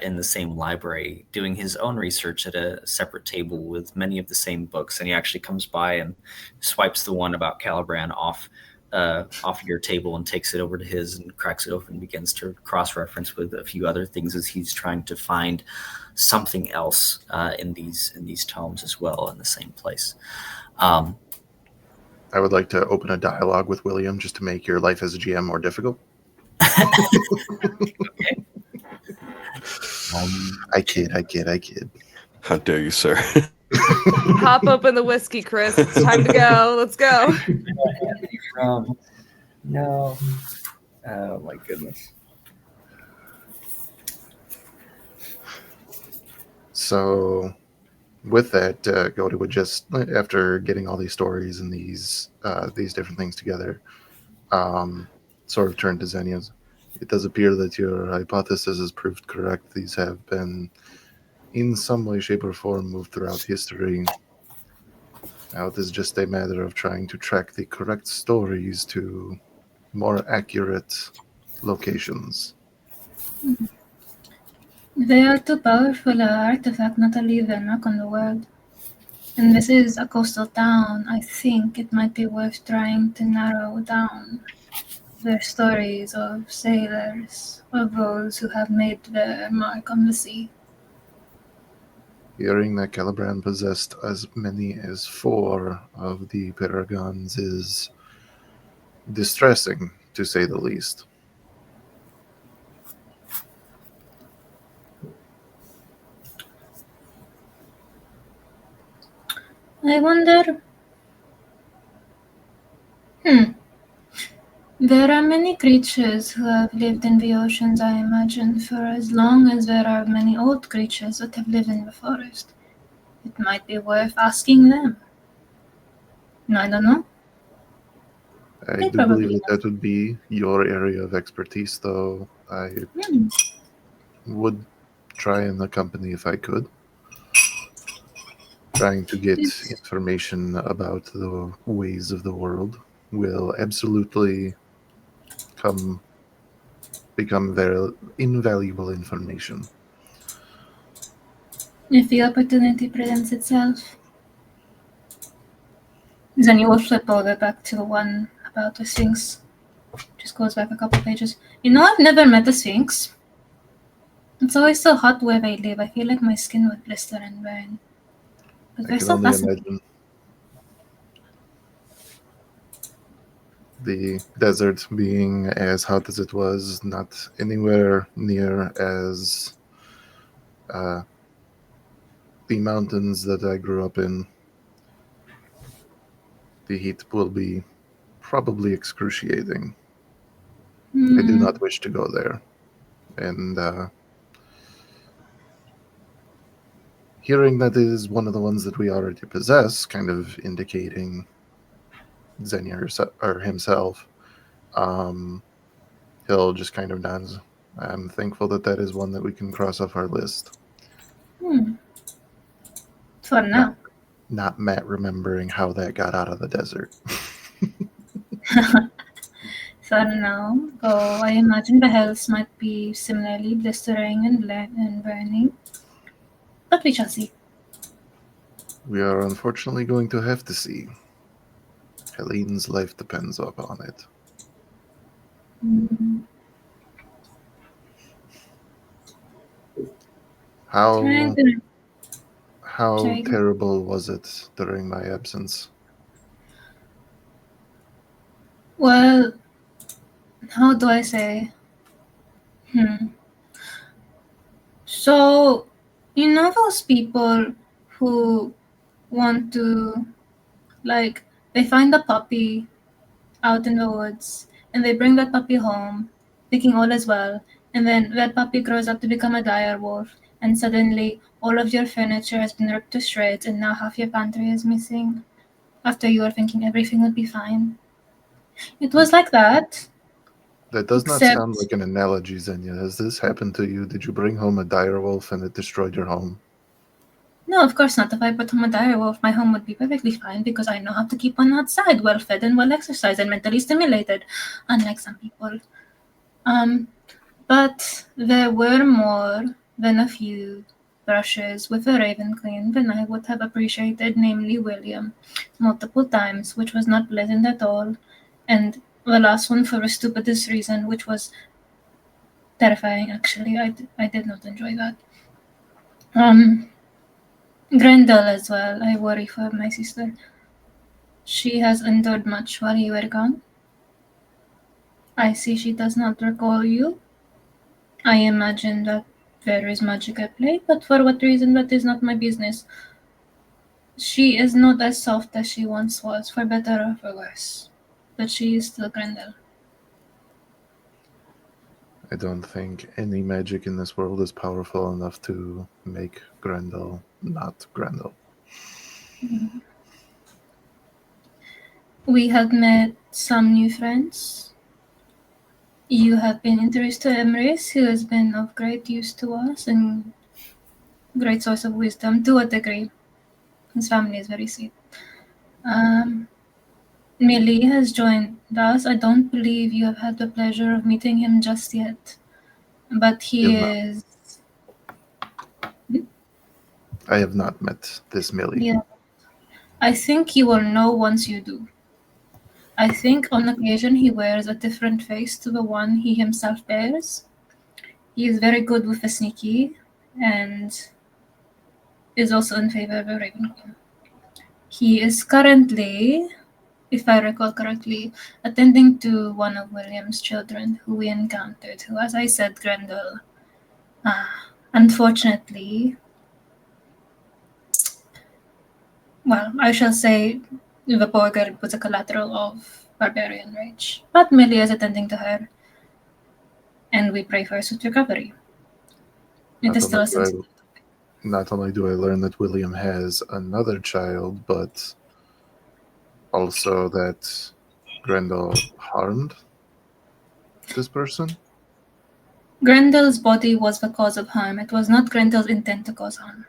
in the same library doing his own research at a separate table with many of the same books, and he actually comes by and swipes the one about Caliban off your table and takes it over to his and cracks it open and begins to cross-reference with a few other things as he's trying to find something else in these tomes as well in the same place. I would like to open a dialogue with William just to make your life as a GM more difficult. Okay. I kid. How dare you, sir? Pop open the whiskey, Chris. It's time to go. Let's go. No. Oh my goodness. So, with that, Goldie would just, after getting all these stories and these different things together, sort of turn to Xenia's. It does appear that your hypothesis is proved correct. These have been, in some way, shape, or form, moved throughout history. Now it is just a matter of trying to track the correct stories to more accurate locations. They are too powerful an artifact not to leave their mark on the world. And this is a coastal town. I think it might be worth trying to narrow down their stories of sailors, of those who have made their mark on the sea. Hearing that Caliban possessed as many as 4 of the paragons is distressing, to say the least. I wonder. There are many creatures who have lived in the oceans, I imagine, for as long as there are many old creatures that have lived in the forest. It might be worth asking them. I don't know. I They do probably believe that would be your area of expertise, though I would try and accompany if I could. Trying to get information about the ways of the world will absolutely become very invaluable information. If the opportunity presents itself, then you will flip over back to the one about the Sphinx. Just goes back a couple pages. I've never met a Sphinx. It's always so hot where they live. I feel like my skin would blister and burn. But I they're can so only fascinating. imagine the desert being as hot as it was, not anywhere near as the mountains that I grew up in. The heat will be probably excruciating. I do not wish to go there. And hearing that it is one of the ones that we already possess, kind of indicating Xenia or himself, he'll just kind of nods. I'm thankful that that is one that we can cross off our list. For now. Not Matt remembering how that got out of the desert. For now, though I imagine the hells might be similarly blistering and burning. But we shall see. We are unfortunately going to have to see. Helene's life depends upon it. How terrible was it during my absence? Well, how do I say? So, those people who want to, they find a puppy out in the woods and they bring that puppy home, thinking all is well, and then that puppy grows up to become a dire wolf, and suddenly all of your furniture has been ripped to shreds, and now half your pantry is missing. after you were thinking everything would be fine. It was like that. That does not Except, sound like an analogy, Xenia. Has this happened to you? Did you bring home a direwolf and it destroyed your home? no, of course not. If I brought home a direwolf, my home would be perfectly fine because I know how to keep one outside, well fed and well exercised and mentally stimulated, unlike some people. But there were more than a few brushes with the Raven Queen than I would have appreciated, namely William, multiple times, which was not pleasant at all, and the last one for the stupidest reason, which was terrifying, actually. I did not enjoy that. Grendel as well, I worry for my sister. She has endured much while you were gone. I see she does not recall you. I imagine that there is magic at play, but for what reason, that is not my business. She is not as soft as she once was, for better or for worse. But she is still Grendel. I don't think any magic in this world is powerful enough to make Grendel not Grendel. We have met some new friends. You have been introduced to Emrys, who has been of great use to us and great source of wisdom to a degree. His family is very sweet. Millie has joined us. I don't believe you have had the pleasure of meeting him just yet, but he You've not. is. I have not met this Millie. Yeah, I think you will know once you do. I think on occasion he wears a different face to the one he himself bears. He is very good with the sneaky, and is also in favor of the Raven Queen. He is currently, if I recall correctly, attending to one of William's children who we encountered, who, as I said, Grendel, unfortunately, well, I shall say the poor girl was a collateral of barbarian rage. But Millie is attending to her, and we pray for her swift recovery. It is still a sensitive. Not only do I learn that William has another child, but also that Grendel harmed this person. Grendel's body was the cause of harm. It was not Grendel's intent to cause harm.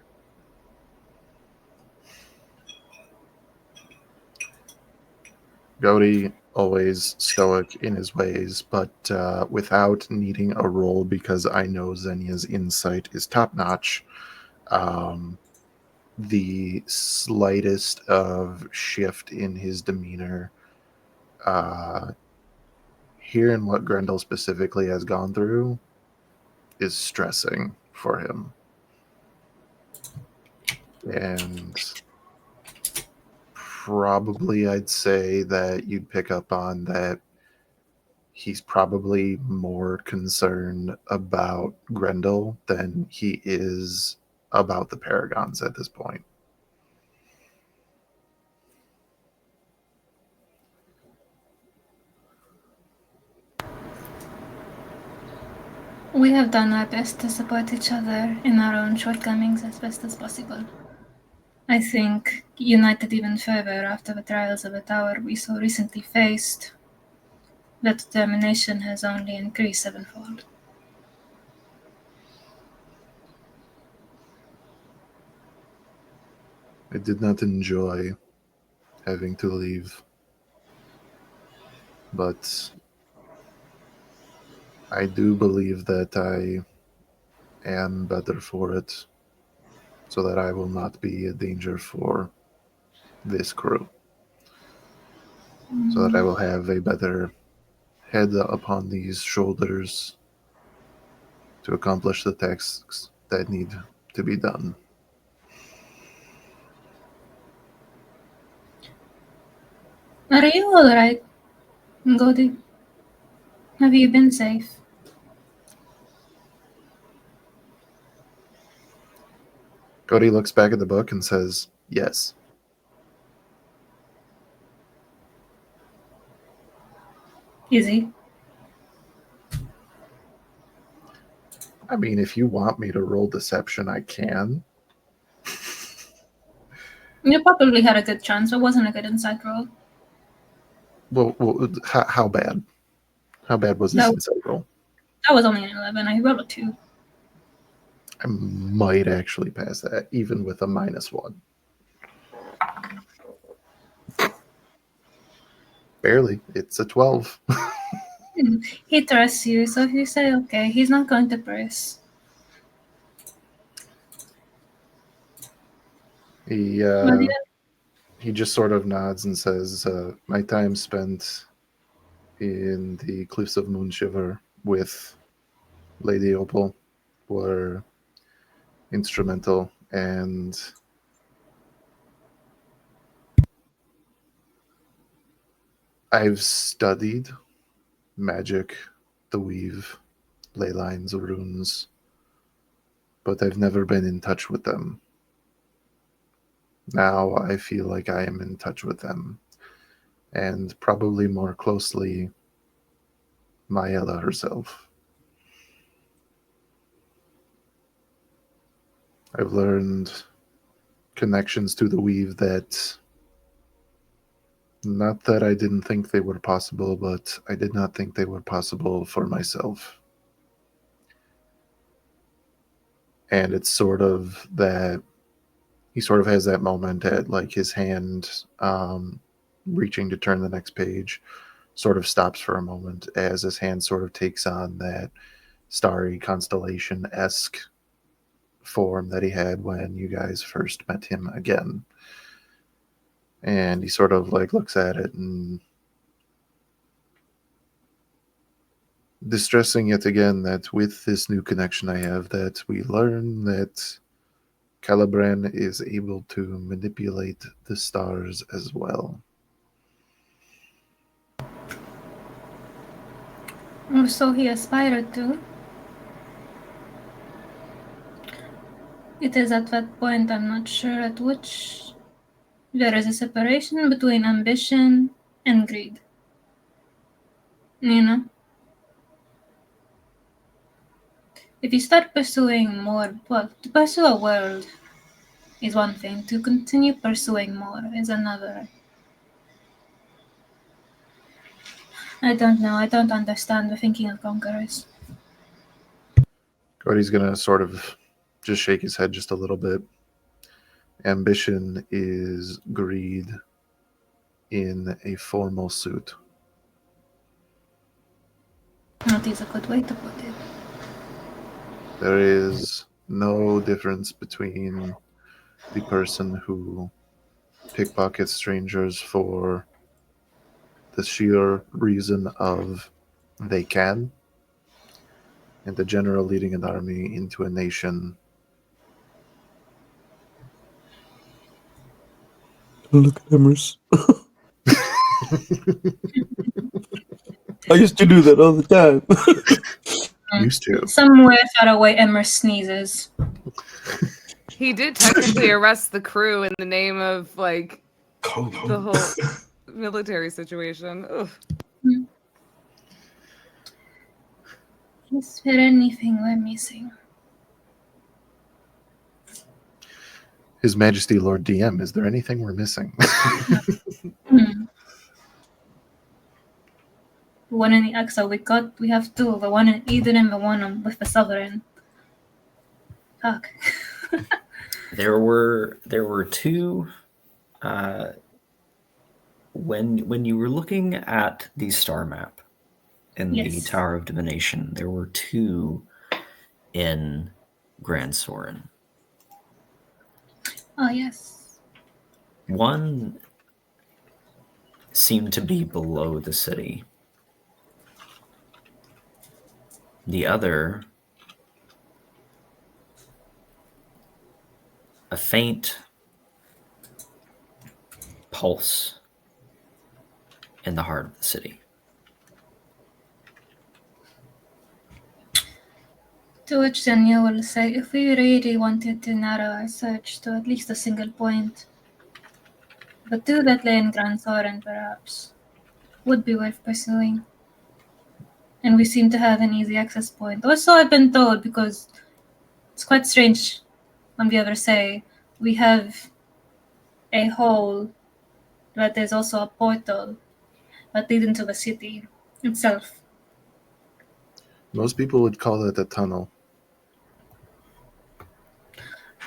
Gaudi, always stoic in his ways, but without needing a role because I know Xenia's insight is top notch. The slightest of shift in his demeanor, hearing what Grendel specifically has gone through, is stressing for him. And probably I'd say that you'd pick up on that he's probably more concerned about Grendel than he is about the Paragons at this point. We have done our best to support each other in our own shortcomings as best as possible. I think, united even further after the trials of the tower we so recently faced, that determination has only increased sevenfold. I did not enjoy having to leave, but I do believe that I am better for it, so that I will not be a danger for this crew, so that I will have a better head upon these shoulders to accomplish the tasks that need to be done. Are you alright, Godi? Have you been safe? Cody looks back at the book and says, "Yes." Is he? I mean, if you want me to roll deception, I can. You probably had a good chance, but wasn't a good insight roll. Well, how bad? How bad was this No. insight roll? That was only an 11. I rolled a 2. I might actually pass that, even with a -1. Barely. It's a 12. He trusts you, so if you say okay, he's not going to press. He just sort of nods and says, "My time spent in the Cliffs of Moonshiver with Lady Opal were instrumental, and I've studied magic, the weave, ley lines, runes, but I've never been in touch with them. Now I feel like I am in touch with them, and probably more closely, Maella herself. I've learned connections to the weave that, not that I didn't think they were possible, but I did not think they were possible for myself. And it's sort of that he sort of has that moment at like his hand reaching to turn the next page, sort of stops for a moment as his hand sort of takes on that starry constellation-esque form that he had when you guys first met him again. And he sort of like looks at it and, distressing yet again that with this new connection I have, that we learn that Calibran is able to manipulate the stars as well. Or so he aspired to. It is at that point I'm not sure at which there is a separation between ambition and greed. You know? If you start pursuing more, well, to pursue a world is one thing, to continue pursuing more is another. I don't know, I don't understand the thinking of conquerors. Cody's gonna sort of just shake his head just a little bit. Ambition is greed in a formal suit. That is a good way to put it. There is no difference between the person who pickpockets strangers for the sheer reason of they can, and the general leading an army into a nation. Look at Emrys. I used to do that all the time. Used to. Somewhere far away, Emmer sneezes. He did technically arrest the crew in the name of like the whole military situation. Ugh. Is there anything we're missing? His Majesty Lord DM, is there anything we're missing? The one in the Exo we have two. The one in Eden and the one with the Sovereign. Fuck. There were two. When you were looking at the star map in the Yes. Tower of Divination, there were two in Grand Soren. Oh, yes. One seemed to be below the city. The other, a faint pulse in the heart of the city. To which then you will say, if we really wanted to narrow our search to at least a single point, the two that lay in Grand Soren perhaps would be worth pursuing. And we seem to have an easy access point. Or so I've been told, because it's quite strange when we ever say we have a hole, but there's also a portal that leads into the city itself. Most people would call it a tunnel.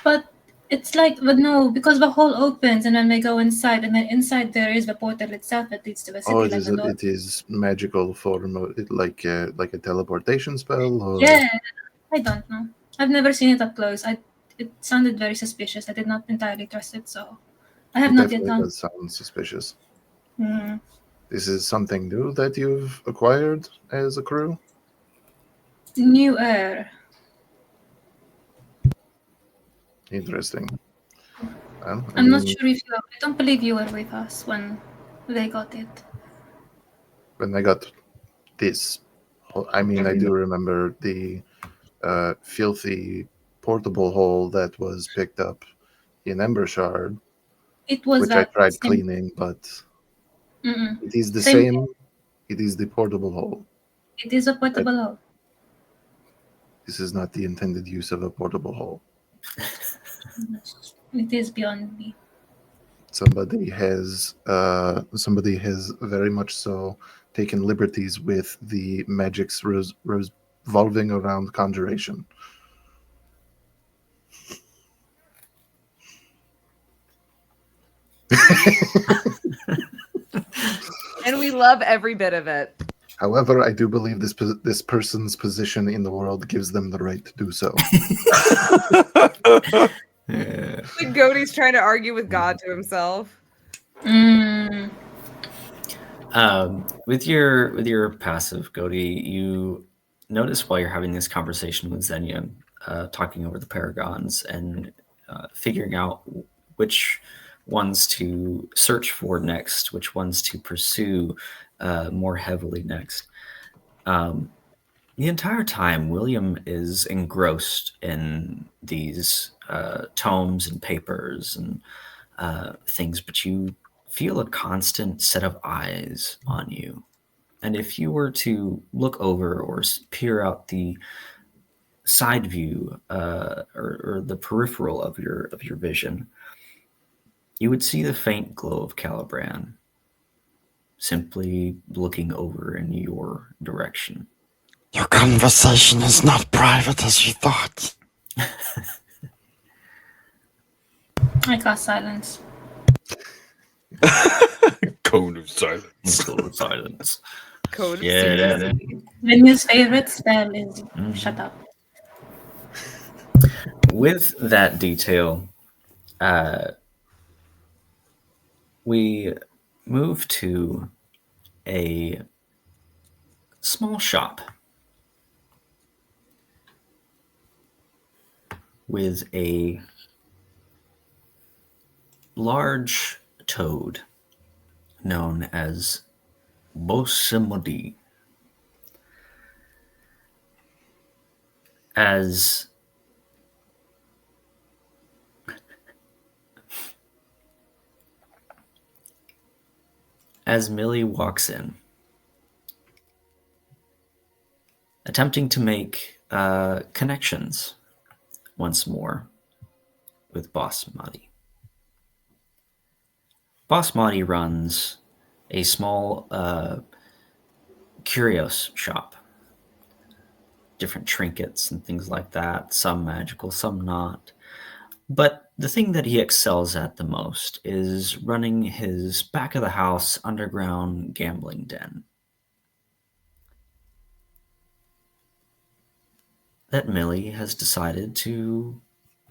But it's like, but no, because the hole opens and then they go inside, and then inside there is the portal itself that leads to the city. Oh, like the door. it is magical form, like a teleportation spell, or Yeah, I don't know. I've never seen it up close. It sounded very suspicious. I did not entirely trust it, so I have it not yet definitely done. does sound suspicious. Mm. This is something new that you've acquired as a crew? New air. Interesting. Well, I I'm not mean, sure if you. I don't believe you were with us when they got it. when I got this, I mean, I do remember the filthy portable hole that was picked up in Embershard, It was which I that tried same. cleaning, but Mm-mm. it is the Same. same. It is the portable hole. It is a portable hole. This is not the intended use of a portable hole. It is beyond me. Somebody has very much so taken liberties with the magics revolving around conjuration. And we love every bit of it. However, I do believe this person's position in the world gives them the right to do so. Yeah. Like Godey's trying to argue with God to himself. Mm. With your passive, Godi, you notice while you're having this conversation with Xenia, talking over the paragons and figuring out which ones to search for next, which ones to pursue more heavily next. The entire time, William is engrossed in these tomes and papers and things, but you feel a constant set of eyes on you. And if you were to look over or peer out the side view or the peripheral of your vision, you would see the faint glow of Calibran simply looking over in your direction. Your conversation is not private as you thought. I cast silence. Cone of silence. Code of silence. Code of Yeah. secrecy. Venu's favorite spell is shut up. With that detail, we move to a small shop with a large toad known as Bosimodi. As Millie walks in, attempting to make connections once more with Boss Madi. Boss Madi runs a small curios shop. Different trinkets and things like that, some magical, some not. But the thing that he excels at the most is running his back of the house underground gambling den. That Millie has decided to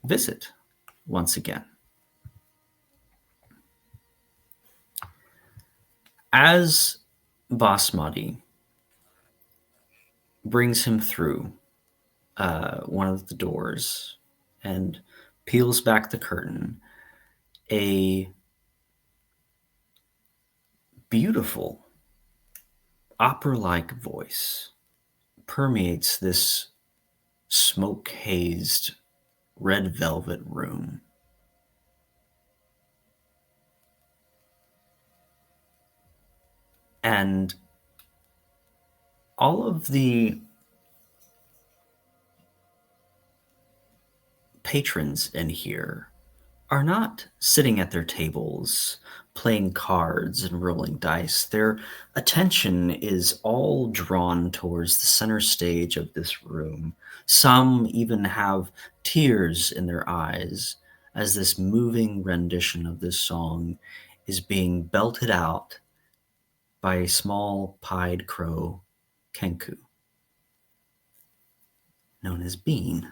visit once again. As Basmati brings him through one of the doors and peels back the curtain, a beautiful opera-like voice permeates this smoke-hazed red velvet room. And all of the patrons in here are not sitting at their tables playing cards and rolling dice. Their attention is all drawn towards the center stage of this room. Some even have tears in their eyes as this moving rendition of this song is being belted out by a small pied crow, Kenku, known as Bean.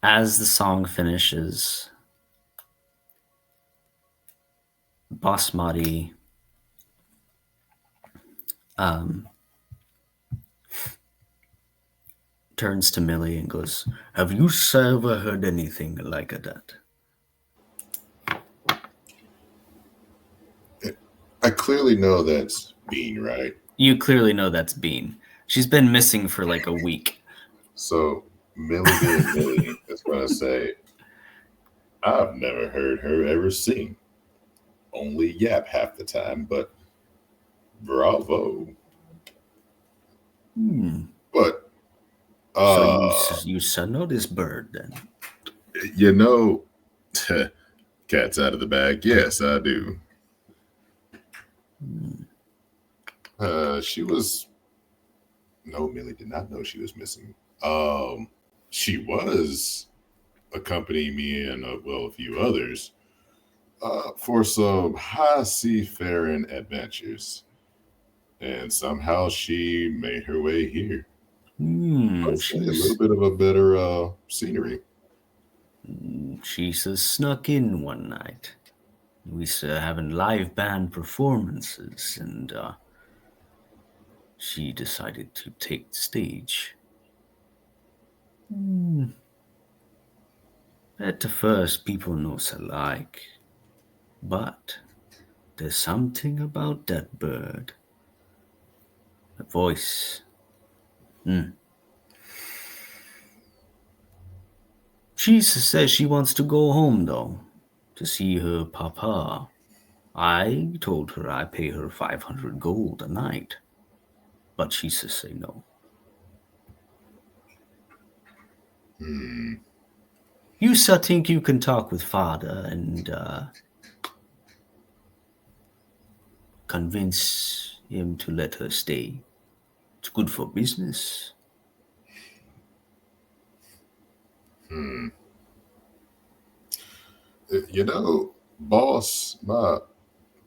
As the song finishes, Basmati turns to Millie and goes, "Have you ever heard anything like that?" I clearly know that's Bean, right? You clearly know that's Bean. She's been missing for like a week. So Millie being Millie is going to say, I've never heard her ever sing. Only yap half the time, but bravo. But So you know this bird then? you know, cat's out of the bag. Yes, I do. She was. No, Millie did not know she was missing. She was accompanying me and a few others for some high seafaring adventures, and somehow she made her way here. Let's say a little bit of a better scenery. She snuck in one night. We were having live band performances, and she decided to take the stage. At the first, people knows alike, but there's something about that bird. The voice. She says she wants to go home, though, to see her papa. I told her I pay her 500 gold a night, but she says say no. You think you can talk with father and convince him to let her stay. It's good for business. You know, boss, my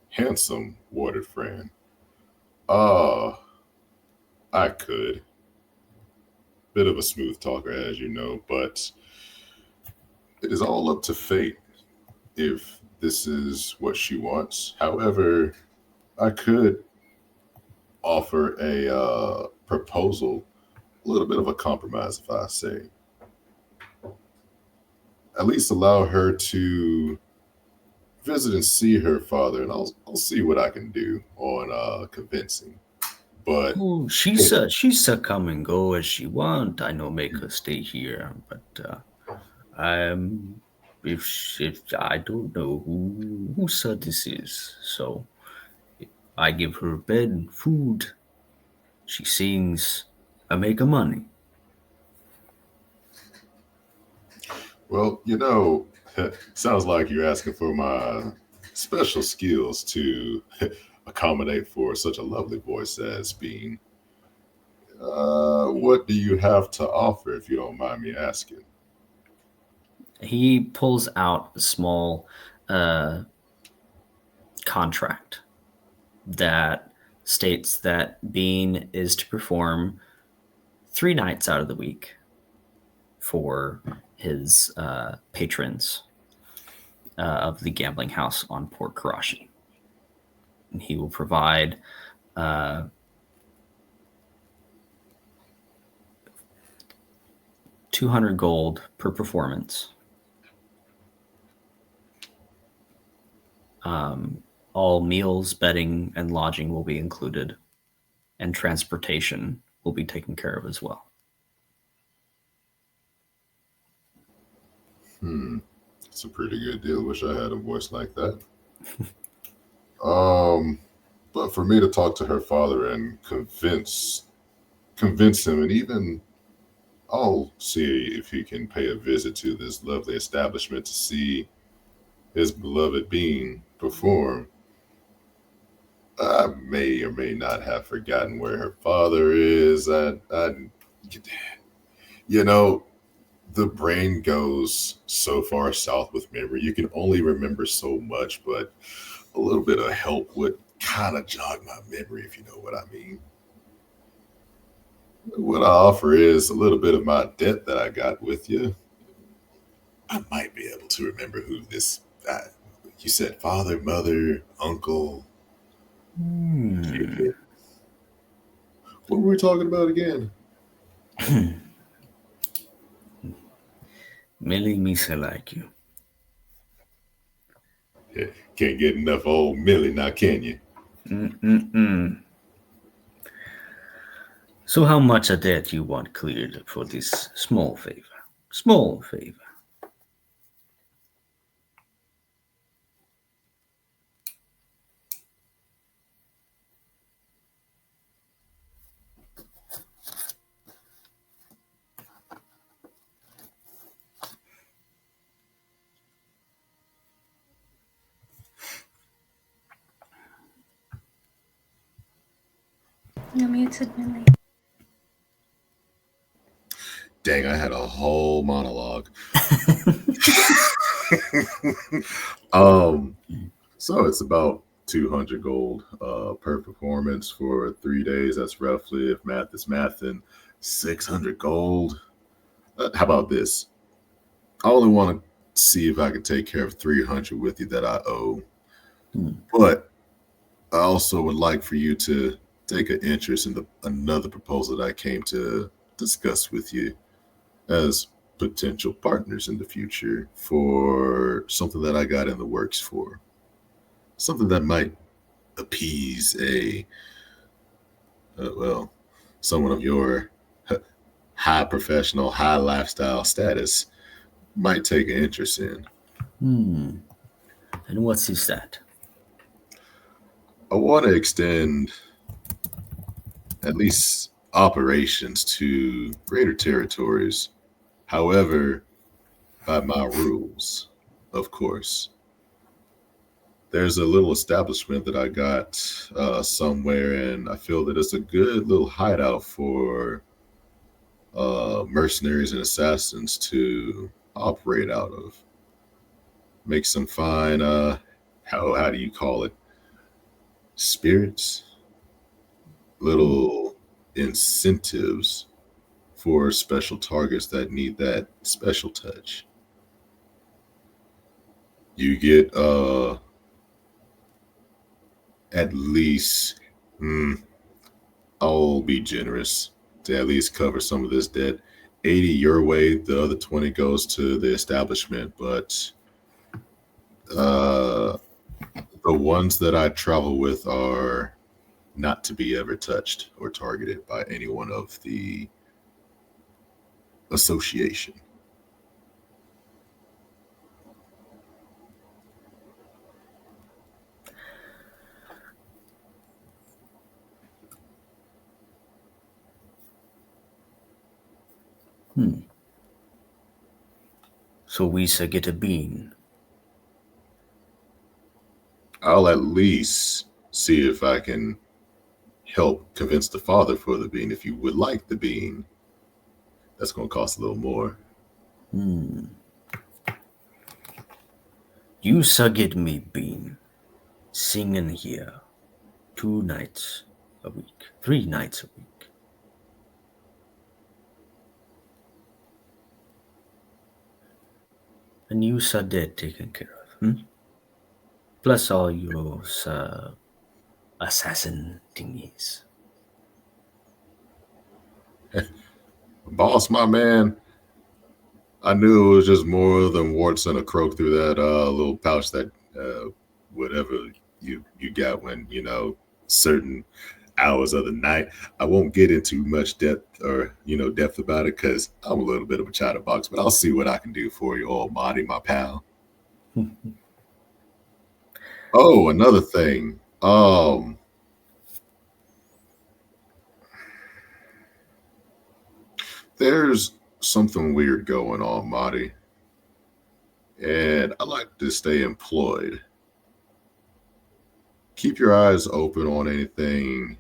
handsome watered friend. I could. Bit of a smooth talker, as you know, but it is all up to fate if this is what she wants. However, I could offer a proposal, a little bit of a compromise, if I say. At least allow her to visit and see her father, and I'll see what I can do on convincing. But She's come and go as she want. I know make her stay here, but if I don't know who said this is, so I give her bed, food. She sings. I make her money. Well, you know, sounds like you're asking for my special skills to accommodate for such a lovely voice as Bean. What do you have to offer, if you don't mind me asking? He pulls out a small contract that states that Bean is to perform 3 nights out of the week for his patrons of the gambling house on Port Karashi. And he will provide 200 gold per performance. All meals, bedding, and lodging will be included, and transportation will be taken care of as well. It's a pretty good deal. Wish I had a voice like that. But for me to talk to her father and convince convince him, and even I'll see if he can pay a visit to this lovely establishment to see his beloved being perform. I may or may not have forgotten where her father is. You know, the brain goes so far south with memory. You can only remember so much, but a little bit of help would kind of jog my memory, if you know what I mean. What I offer is a little bit of my debt that I got with you. I might be able to remember who this. You said father, mother, uncle. Hmm. What were we talking about again? Millie Misa like you. Yeah, can't get enough old Millie now, can you? Mm-mm-mm. So how much a debt you want cleared for this small favor? Small favor. You're muted, Millie. Dang, I had a whole monologue. um, so it's about 200 gold per performance for 3 days. That's roughly, if math is math, and 600 gold. How about this? I only want to see if I can take care of 300 with you that I owe. Hmm. But I also would like for you to take an interest in another proposal that I came to discuss with you as potential partners in the future for something that I got in the works for. Something that might appease well, someone of your high professional, high lifestyle status might take an interest in. And what is that? I want to extend at least operations to greater territories. However, by my rules, of course. There's a little establishment that I got somewhere, and I feel that it's a good little hideout for mercenaries and assassins to operate out of. Make some fine, how do you call it? Spirits, little incentives for special targets that need that special touch. You get at least, I'll be generous to at least cover some of this debt. 80 your way, the other 20 goes to the establishment. But uh, the ones that I travel with are not to be ever touched or targeted by anyone of the association. So we shall get a bean. I'll at least see if I can help convince the father for the bean. If you would like the bean, that's going to cost a little more. You shall get me bean. Singing here 2 nights a week, 3 nights a week. And you shall dead taken care of. Plus all your assassin thingies. Boss, my man, I knew it was just more than warts and a croak through that little pouch that whatever you got when certain hours of the night. I won't get into much depth about it because I'm a little bit of a chatterbox, but I'll see what I can do for you, Almighty, my pal. Oh, another thing. There's something weird going on, Marty, and I like to stay employed. Keep your eyes open on anything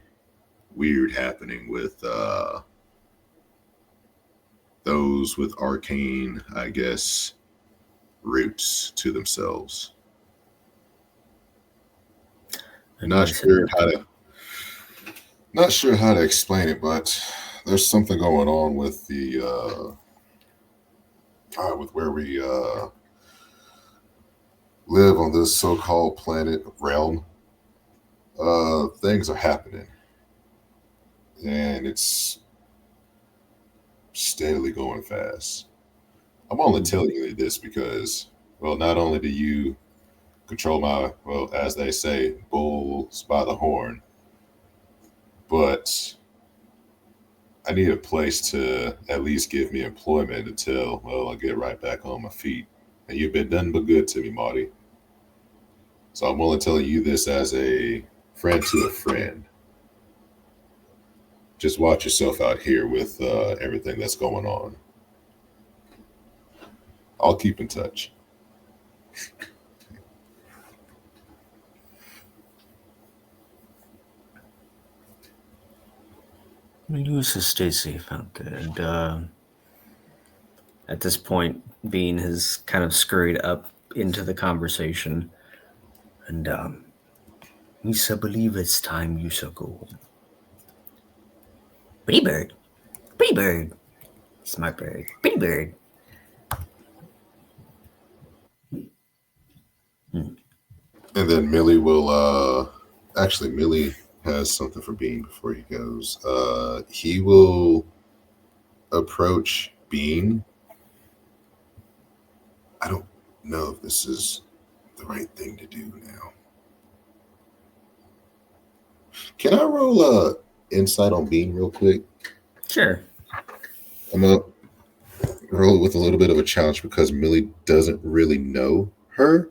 weird happening with those with arcane, I guess, roots to themselves. Not sure how to not sure how to explain it, but there's something going on with the with where we live on this so-called planet realm. Things are happening, and it's steadily going fast. I'm only telling you this because, well, not only do you control my, well, as they say, bulls by the horn, but I need a place to at least give me employment until, well, I get right back on my feet. And you've been nothing but good to me, Marty. So I'm only telling you this as a friend to a friend. Just watch yourself out here with everything that's going on. I'll keep in touch. Louis is stay safe out there. And at this point, Bean has kind of scurried up into the conversation. And Misa believe it's time you shall go home. Pretty bird. Pretty bird. Smart bird. Pretty bird. And then Millie will actually Millie has something for Bean before he goes. He will approach Bean. I don't know if this is the right thing to do now. Can I roll insight on Bean real quick? Sure. I'm gonna roll it with a little bit of a challenge because Millie doesn't really know her,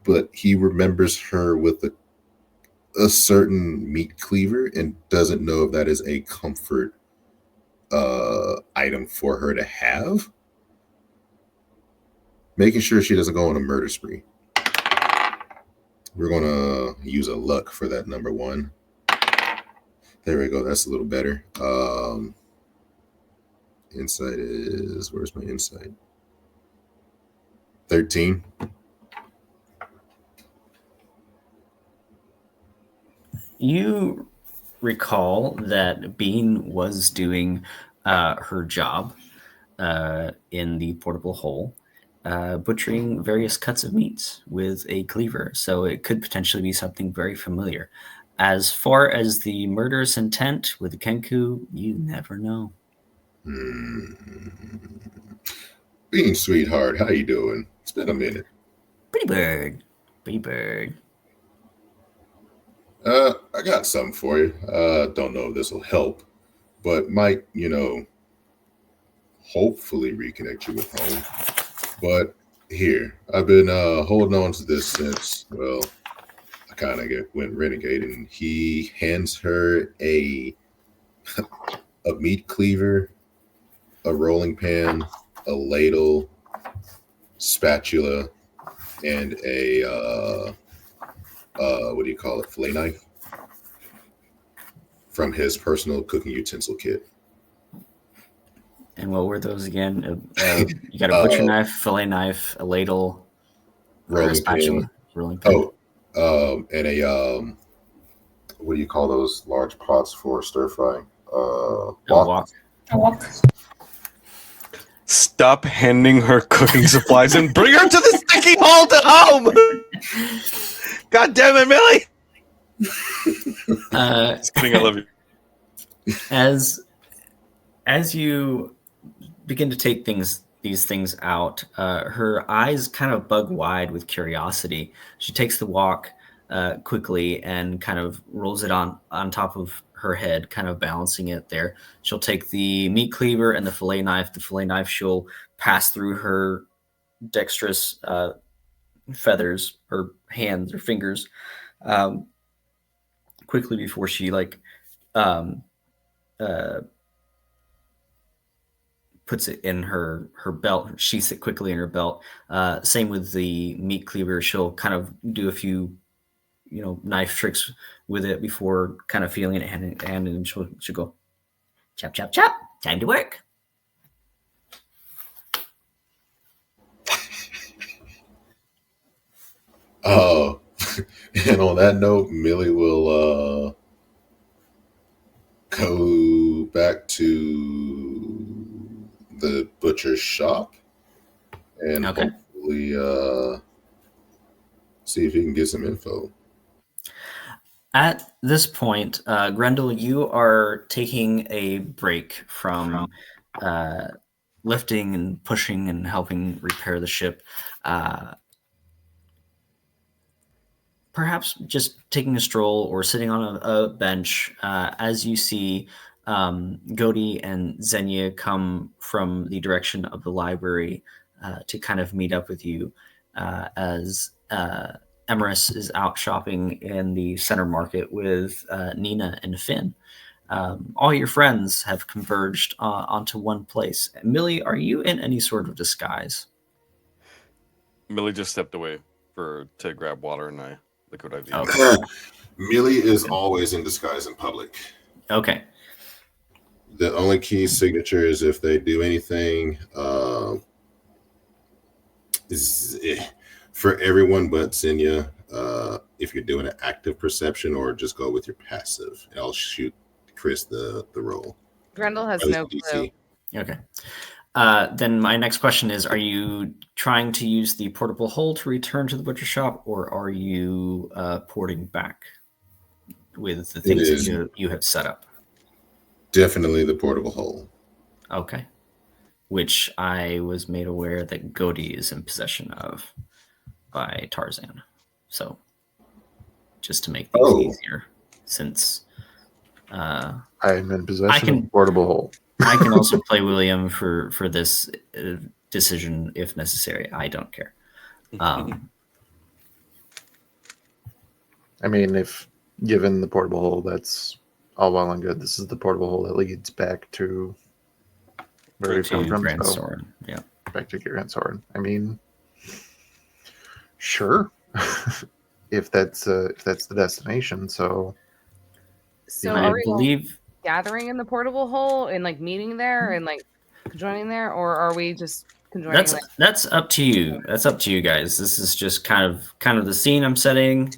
but he remembers her with a certain meat cleaver and doesn't know if that is a comfort item for her to have. Making sure she doesn't go on a murder spree. We're gonna use a luck for that number one. There we go. That's a little better. Insight is, where's my insight? 13. You recall that Bean was doing her job in the portable hole, butchering various cuts of meats with a cleaver. So it could potentially be something very familiar. As far as the murderous intent with the Kenku, you never know. Bean, sweetheart, how you doing? It's been a minute. Pretty bird. Pretty bird. I got something for you. Don't know if this will help, but might, hopefully reconnect you with home. But here, I've been holding on to this since, well, I kind of went renegade, and he hands her a meat cleaver, a rolling pan, a ladle, spatula, and a what do you call it, fillet knife from his personal cooking utensil kit. And what were those again? You got a butcher knife, fillet knife, a ladle, or a spatula, rolling pin. And a what do you call those large pots for stir frying? Wok. A wok. Stop handing her cooking supplies and bring her to the sticky hole to home. God damn it, Millie! Just kidding, I love you. As you begin to take these things out, her eyes kind of bug wide with curiosity. She takes the wok quickly and kind of rolls it on top of her head, kind of balancing it there. She'll take the meat cleaver and the fillet knife. The fillet knife she'll pass through her dexterous feathers, her hands, her fingers, quickly before she puts it in her belt, sheaths it quickly in her belt. Same with the meat cleaver. She'll kind of do a few, knife tricks with it before kind of feeling it and she'll go, chop, chop, chop, time to work. Oh, and on that note, Millie will go back to the butcher's shop and Okay. hopefully see if he can get some info. At this point, Grendel, you are taking a break from lifting and pushing and helping repair the ship. Perhaps just taking a stroll or sitting on a bench as you see Godi and Xenia come from the direction of the library to kind of meet up with you as Emerus is out shopping in the center market with Nina and Finn. All your friends have converged onto one place. Millie, are you in any sort of disguise? Millie just stepped away to grab water and liquid IV. Okay. Millie is always in disguise in public. Okay. The only key signature is if they do anything for everyone but Xenia. If you're doing an active perception or just go with your passive, and I'll shoot Chris the roll. Grendel has At least no clue. DC. Okay. Then my next question is, are you trying to use the portable hole to return to the butcher shop, or are you porting back with the things that you have set up? Definitely the portable hole. Okay. Which I was made aware that Godi is in possession of by Tarzan. So just to make things easier, since I'm in possession can- of the portable hole. I can also play William for this decision if necessary. I don't care. I mean, if given the portable hole, that's all well and good. This is the portable hole that leads back to where we've come from. Grand So Sword. Yeah. back to Grand Sword. I mean, sure, if that's the destination. So So I are we all believe gathering in the portable hole and like meeting there and like conjoining there, or are we just conjoining? that's up to you. That's up to you guys. This is just kind of the scene I'm setting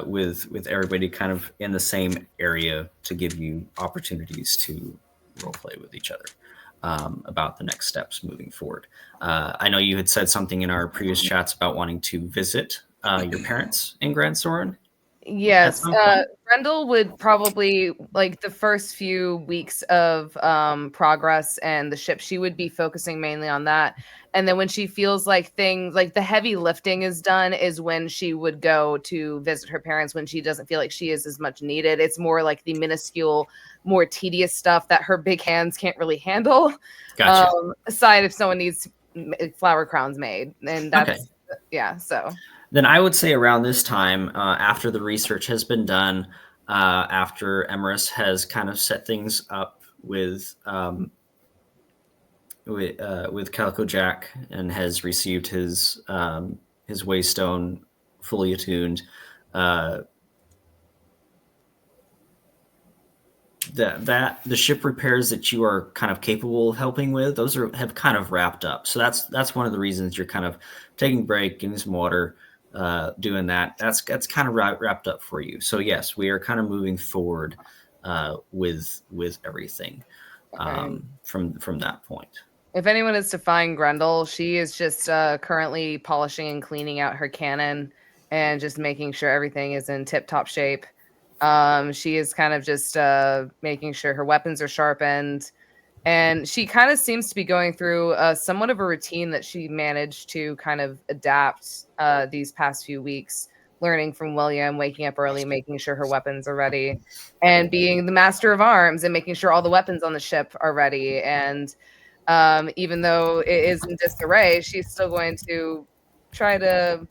with everybody kind of in the same area to give you opportunities to role play with each other about the next steps moving forward. I know you had said something in our previous chats about wanting to visit your parents in Grand Soren. Yes, Grendel would probably like the first few weeks of progress and the ship. She would be focusing mainly on that, and then when she feels like things like the heavy lifting is done, is when she would go to visit her parents. When she doesn't feel like she is as much needed, it's more like the minuscule, more tedious stuff that her big hands can't really handle. Gotcha. Aside if someone needs flower crowns made, and that's Okay. Yeah. So. Then I would say around this time, after the research has been done, after Emerus has kind of set things up with Calico Jack and has received his Waystone fully attuned, that the ship repairs that you are kind of capable of helping with, those have kind of wrapped up. So that's one of the reasons you're kind of taking a break, getting some water. Doing that, that's kind of wrapped up for you. So yes, we are kind of moving forward with everything from that point. If anyone is to find Grendel, she is just currently polishing and cleaning out her cannon and just making sure everything is in tip-top shape. She is kind of just making sure her weapons are sharpened. And she kind of seems to be going through somewhat of a routine that she managed to kind of adapt these past few weeks, learning from William, waking up early, making sure her weapons are ready, and being the master of arms and making sure all the weapons on the ship are ready. And even though it is in disarray, she's still going to try to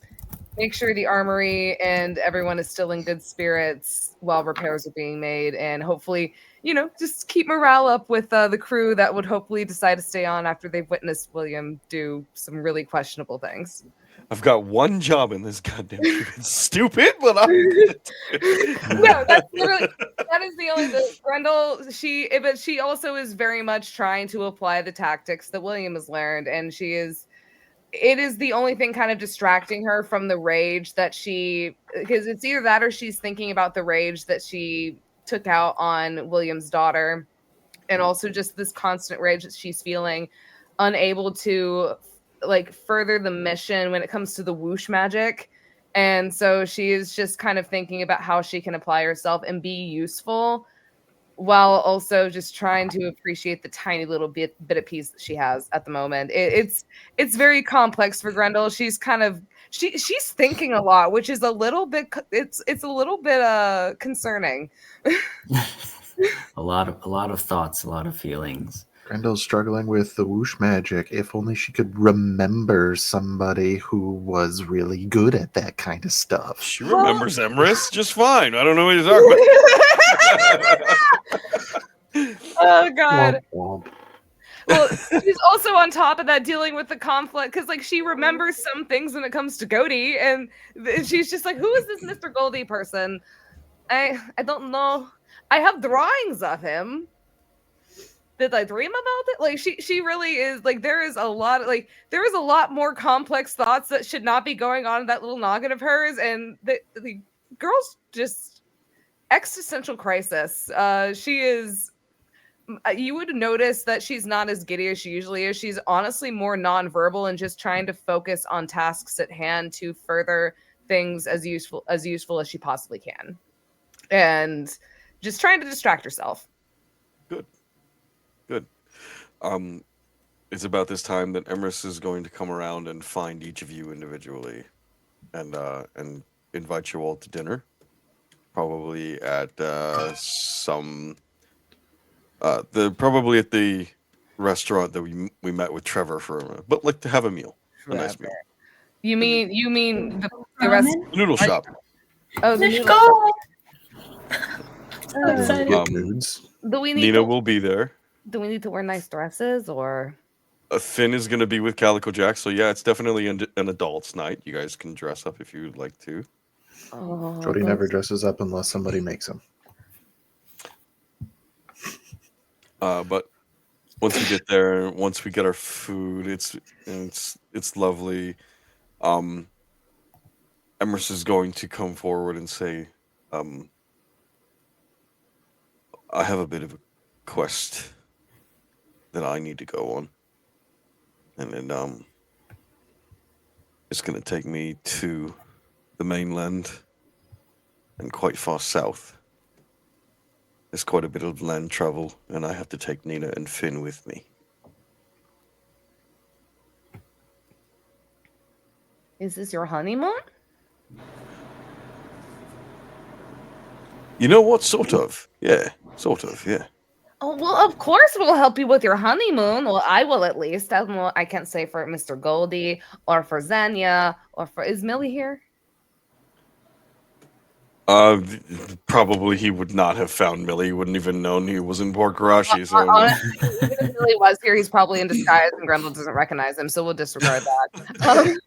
make sure the armory and everyone is still in good spirits while repairs are being made. And hopefully, just keep morale up with the crew that would hopefully decide to stay on after they've witnessed William do some really questionable things. I've got one job in this goddamn ship. It's stupid, but I'm gonna do it. No, that is the only Grendel. But she also is very much trying to apply the tactics that William has learned, and it is the only thing kind of distracting her from the rage because it's either that or she's thinking about the rage that she took out on William's daughter, and also just this constant rage that she's feeling, unable to further the mission when it comes to the whoosh magic. And so she is just kind of thinking about how she can apply herself and be useful while also just trying to appreciate the tiny little bit of peace that she has at the moment. It's very complex for Grendel. She's kind of she's thinking a lot, which is a little bit it's a little bit concerning. A lot of thoughts, a lot of feelings. Grendel's struggling with the whoosh magic. If only she could remember somebody who was really good at that kind of stuff. She remembers Emrys just fine. I don't know what you're talking about. Oh God. Womp womp. Well, she's also on top of that dealing with the conflict because she remembers some things when it comes to Goldie, and she's just like, who is this Mr. Goldie person? I don't know. I have drawings of him. Did I dream about it? She really is there is a lot more complex thoughts that should not be going on in that little noggin of hers, and the girl's just existential crisis. She is. You would notice that she's not as giddy as she usually is. She's honestly more nonverbal and just trying to focus on tasks at hand to further things as useful as she possibly can, and just trying to distract herself. Good. It's about this time that Emrys is going to come around and find each of you individually, and invite you all to dinner, probably at probably at the restaurant that we met with Trevor for, but to have a meal, a nice meal. You mean the rest? Ramen? Noodle shop. Oh, the Let's noodle. go! Excited. Nudes. Do we need Nina to, will be there. do we need to wear nice dresses or? Finn is going to be with Calico Jack, so yeah, it's definitely an adults' night. You guys can dress up if you'd like to. Oh, Jody never dresses up unless somebody makes him. But once we get there, once we get our food, it's lovely. Emrys is going to come forward and say, I have a bit of a quest that I need to go on. And then it's going to take me to the mainland and quite far south. There's quite a bit of land travel, and I have to take Nina and Finn with me. Is this your honeymoon? You know what? Sort of. Yeah. Sort of, yeah. Oh, well, of course we'll help you with your honeymoon. Well, I will at least. I can't say for Mr. Goldie or for Xenia or for... Is Millie here? Probably he would not have found Millie. He wouldn't even known he was in Port Karashi. So Honestly, even if Millie was here, he's probably in disguise and Grendel doesn't recognize him, so we'll disregard that.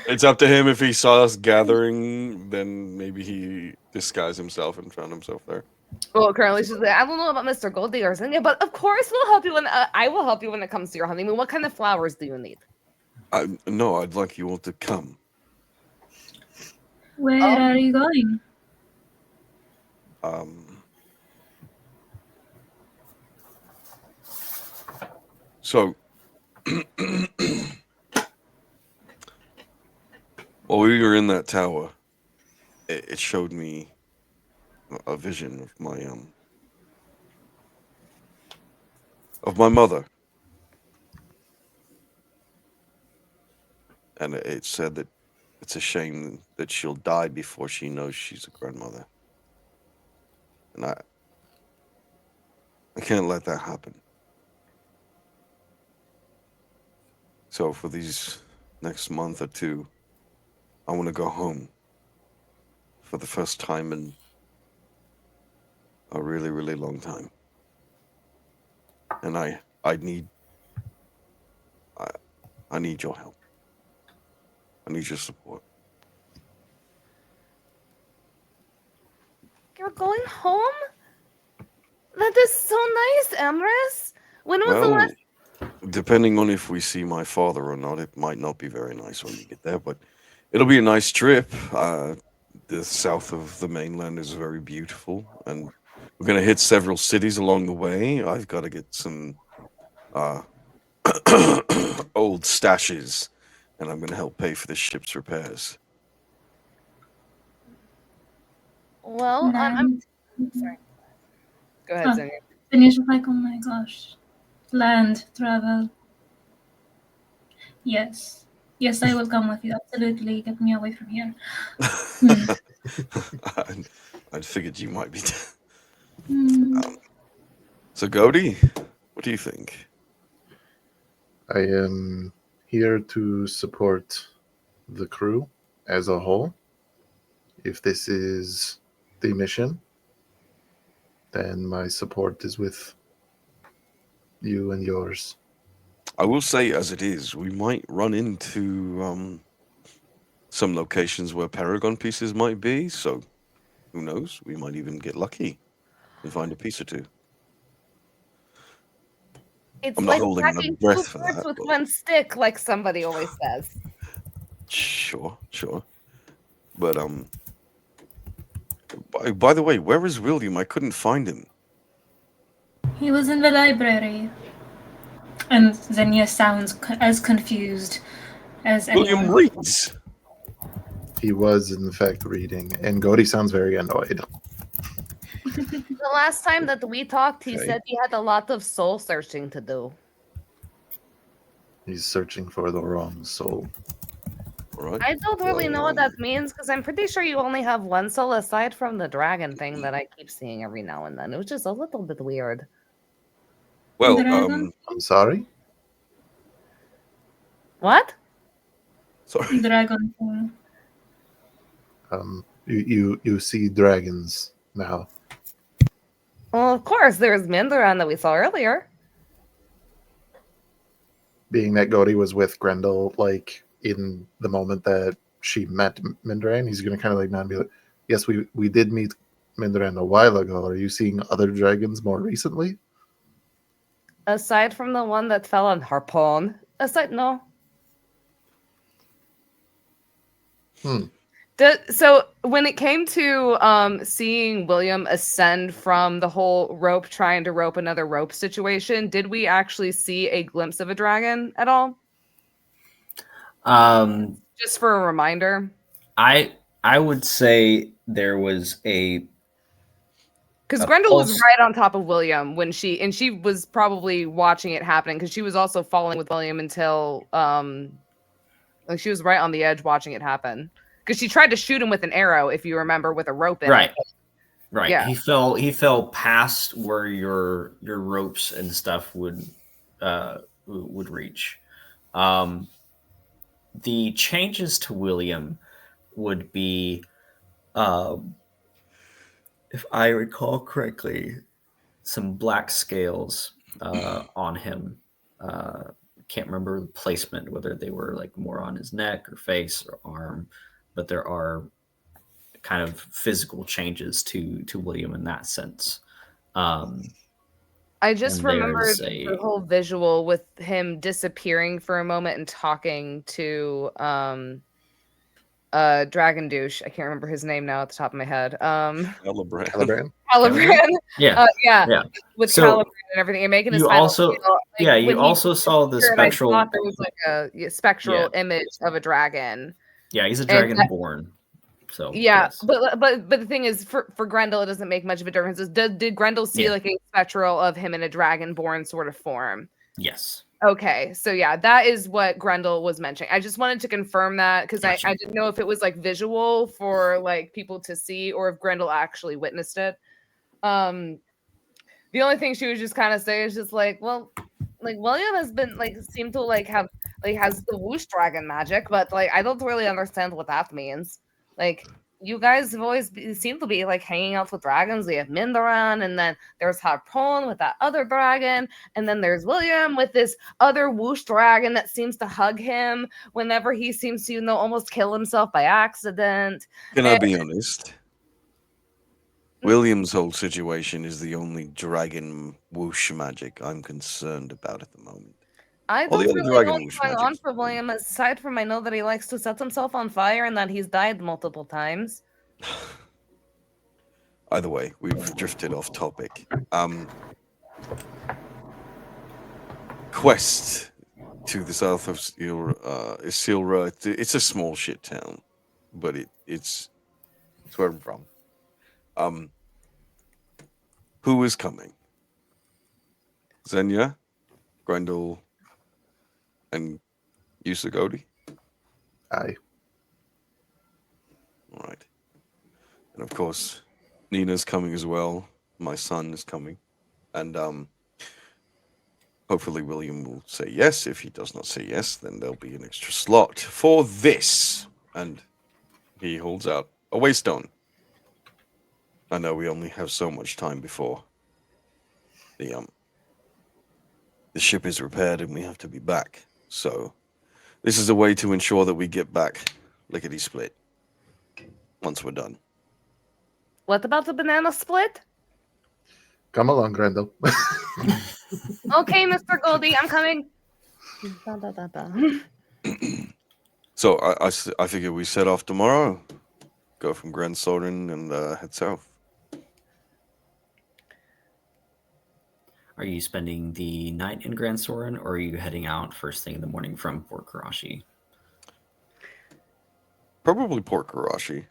it's up to him. If he saw us gathering, then maybe he disguised himself and found himself there. Well, currently she's like, I don't know about Mr. Goldie or Xenia, but of course we'll help you when I will help you when it comes to your honeymoon. What kind of flowers do you need? No, I'd like you all to come. Where are you going? So, while we were in that tower, it showed me a vision of my mother, and it said that it's a shame that she'll die before she knows she's a grandmother, and I can't let that happen. So for these next month or two, I want to go home for the first time in a really, really long time. and I need I need your help. I need your support. You're going home? That is so nice, Emrys. When was the Well, last? depending on if we see my father or not, it might not be very nice when we get there, but it'll be a nice trip. The south of the mainland is very beautiful, and we're gonna hit several cities along the way. I've got to get some uh, old stashes, and I'm gonna help pay for the ship's repairs. Well, Land. sorry. Go ahead, Oh, Zenia. finish like, oh my gosh. Land, travel. Yes. Yes, I will come with you. Absolutely. Get me away from here. Hmm. I figured you might be. Hmm. So, Godi, what do you think? I am here to support the crew as a whole. If this is the mission, then my support is with you and yours. I will say, as it is, we might run into some locations where Paragon pieces might be. So, who knows? We might even get lucky and find a piece or two. It's I'm not like holding my cracking two breath for birds that, with but one stick, like somebody always says. sure, sure. But by the way, where is William? I couldn't find him. He was in the library. And Xenia sounds as confused as William anyone. reads. He was, in fact, reading, and Godi sounds very annoyed. The last time that we talked, he Okay. said he had a lot of soul searching to do. He's searching for the wrong soul. All right. I don't really know what Well, that means because I'm pretty sure you only have one soul aside from the dragon thing that I keep seeing every now and then. It was just a little bit weird. well, Dragon? I'm sorry? What? sorry. Dragon thing. You see dragons now. Well, of course, there's Mindaran that we saw earlier. Being that Godi was with Grendel, like in the moment that she met Mindaran, he's gonna kind of like nod and be like, "Yes, we did meet Mindaran a while ago. Are you seeing other dragons more recently?" Aside from the one that fell on Harpoon. No. So when it came to seeing William ascend from the whole rope trying to rope another rope situation, did we actually see a glimpse of a dragon at all? Just for a reminder. I would say there was Because a Grendel was pulse. right on top of William when she was probably watching it happening because she was also following with William until like she was right on the edge watching it happen. Because she tried to shoot him with an arrow, if you remember, with a rope in Right. it. Right. Yeah. He fell past where your ropes and stuff would reach. The changes to William would be, if I recall correctly, some black scales on him. Can't remember the placement, whether they were like more on his neck or face or arm, but there are kind of physical changes to William in that sense. I just And remembered there's a the whole visual with him disappearing for a moment and talking to Dragon Douche. I can't remember his name now at the top of my head. Calibrand. Caliban? Caliban. yeah. Yeah. Yeah. With So Caliban and everything, and making his you final also feel, like, yeah, you when he also saw the disappeared, I spectral thought there was like a spectral image of a dragon. yeah, he's a And dragonborn. So yeah, yes. but the thing is, for Grendel, it doesn't make much of a difference. Did Grendel see Yeah. like a spectral of him in a dragonborn sort of form? Yes. Okay, so yeah, that is what Grendel was mentioning. I just wanted to confirm that because Gotcha. I didn't know if it was like visual for like people to see or if Grendel actually witnessed it. The only thing she was just kind of saying is just like, well, like William has been like seemed to like have like has the whoosh dragon magic, but like I don't really understand what that means. Like you guys have always seem to be like hanging out with dragons. We have Mindaran, and then there's Harpon with that other dragon, and then there's William with this other whoosh dragon that seems to hug him whenever he seems to, almost kill himself by accident. Can I be honest? William's whole situation is the only dragon whoosh magic I'm concerned about at the moment. I All the don't other really know dragon what's whoosh going on magics. for William, aside from I know that he likes to set himself on fire and that he's died multiple times. Either way, we've drifted off topic. Quest to the south of Isilra. It's a small shit town, but it's where I'm from. Who is coming? Xenia, Grendel, and Usagodi? Aye. All right. And of course, Nina's coming as well. My son is coming. And hopefully William will say yes. If he does not say yes, then there'll be an extra slot for this. And he holds out a waystone. I know we only have so much time before the ship is repaired and we have to be back. So this is a way to ensure that we get back lickety split once we're done. What about the banana split? Come along, Grendel. Okay, Mr. Goldie, I'm coming. So I figure we set off tomorrow, go from Grand Soren and head south. Are you spending the night in Grand Soren, or are you heading out first thing in the morning from Port Karashi? Probably Port Karashi.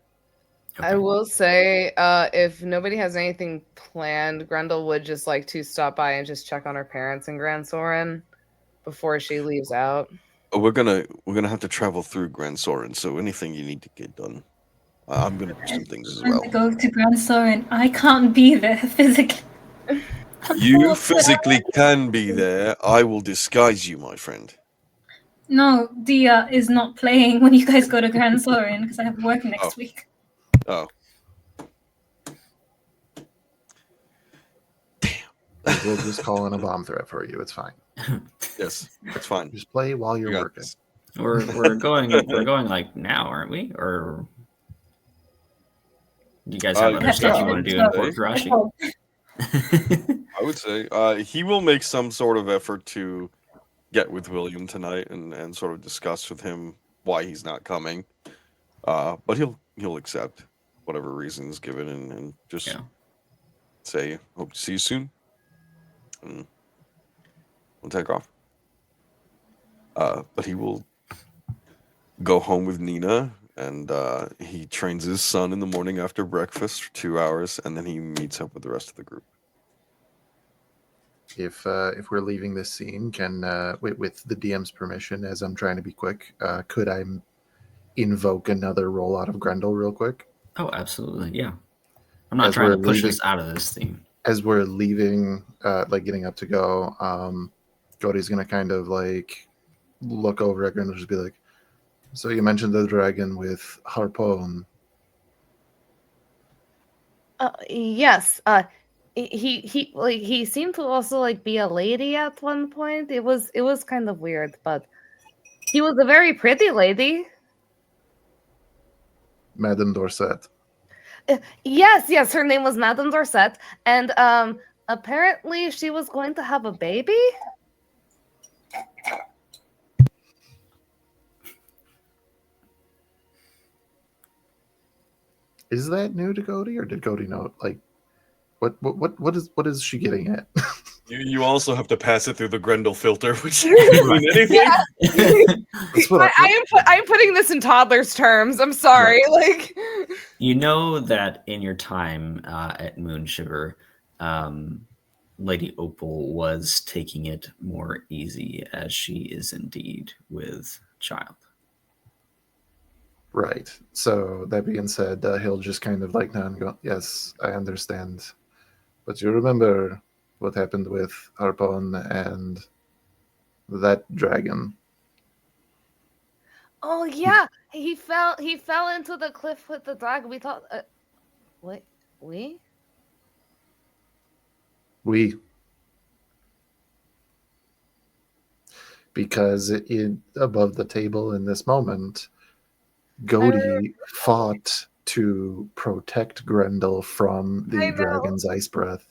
I will say, if nobody has anything planned, Grendel would just like to stop by and just check on her parents in Grand Soren before she leaves out. We're gonna have to travel through Grand Soren, so anything you need to get done, I'm gonna do some things as I'm well. to go to Grand Soren. I can't be there physically. You physically can be there. I will disguise you, my friend. No, Dia is not playing when you guys go to Grand Soren because I have work next week. Oh. We'll just call in a bomb threat for you. It's fine. Yes, it's fine. Just play while you're working. This. We're going like now, aren't we? Or do you guys have other stuff you want to do in Port Karashi? I would say he will make some sort of effort to get with William tonight and sort of discuss with him why he's not coming. But he'll accept whatever reasons given and just say hope to see you soon. And we'll take off. But he will go home with Nina, and he trains his son in the morning after breakfast for 2 hours, and then he meets up with the rest of the group. If we're leaving this scene, can with the DM's permission, as I'm trying to be quick, could I invoke another roll out of Grendel real quick? Oh, absolutely, yeah. I'm not trying to push us out of this theme. As we're leaving, getting up to go, Cody's gonna kind of like look over at Grendel and just be like, "So you mentioned the dragon with Harpon." Yes. He seemed to also be a lady at one point. It was kind of weird, but he was a very pretty lady. Madame Dorset. Yes, her name was Madame Dorset, and apparently she was going to have a baby. Is that new to Cody, or did Cody know? Like, what is she getting at? You also have to pass it through the Grendel filter, which doesn't mean anything. Yeah. I'm putting this in toddler's terms. I'm sorry. Right. You know that in your time at Moon Shiver, Lady Opal was taking it more easy, as she is indeed with child. Right. So that being said, he'll just kind of nod and go, "Yes, I understand. But you remember what happened with Harpon and that dragon?" Oh yeah, he fell into the cliff with the dragon. We thought what we? Because above the table in this moment, Godi fought to protect Grendel from the dragon's ice breath.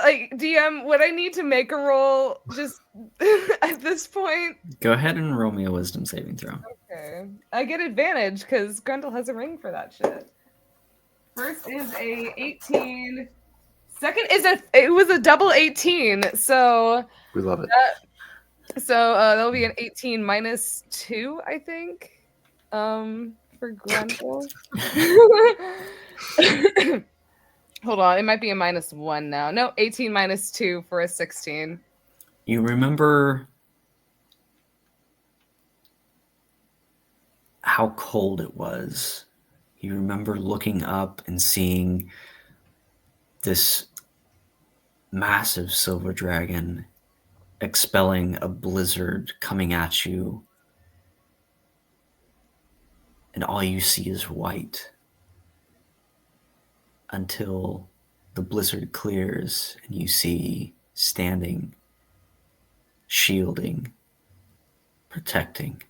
Like, DM, would I need to make a roll just at this point? Go ahead and roll me a wisdom saving throw. Okay. I get advantage because Grendel has a ring for that shit. First is a 18. Second is it was a double 18. So We love it. That'll be an 18 minus 2, I think. For Grendel. Hold on, it might be a minus 1 now. No, 18 minus 2 for a 16. You remember how cold it was. You remember looking up and seeing this massive silver dragon expelling a blizzard coming at you, and all you see is white until the blizzard clears and you see standing, shielding, protecting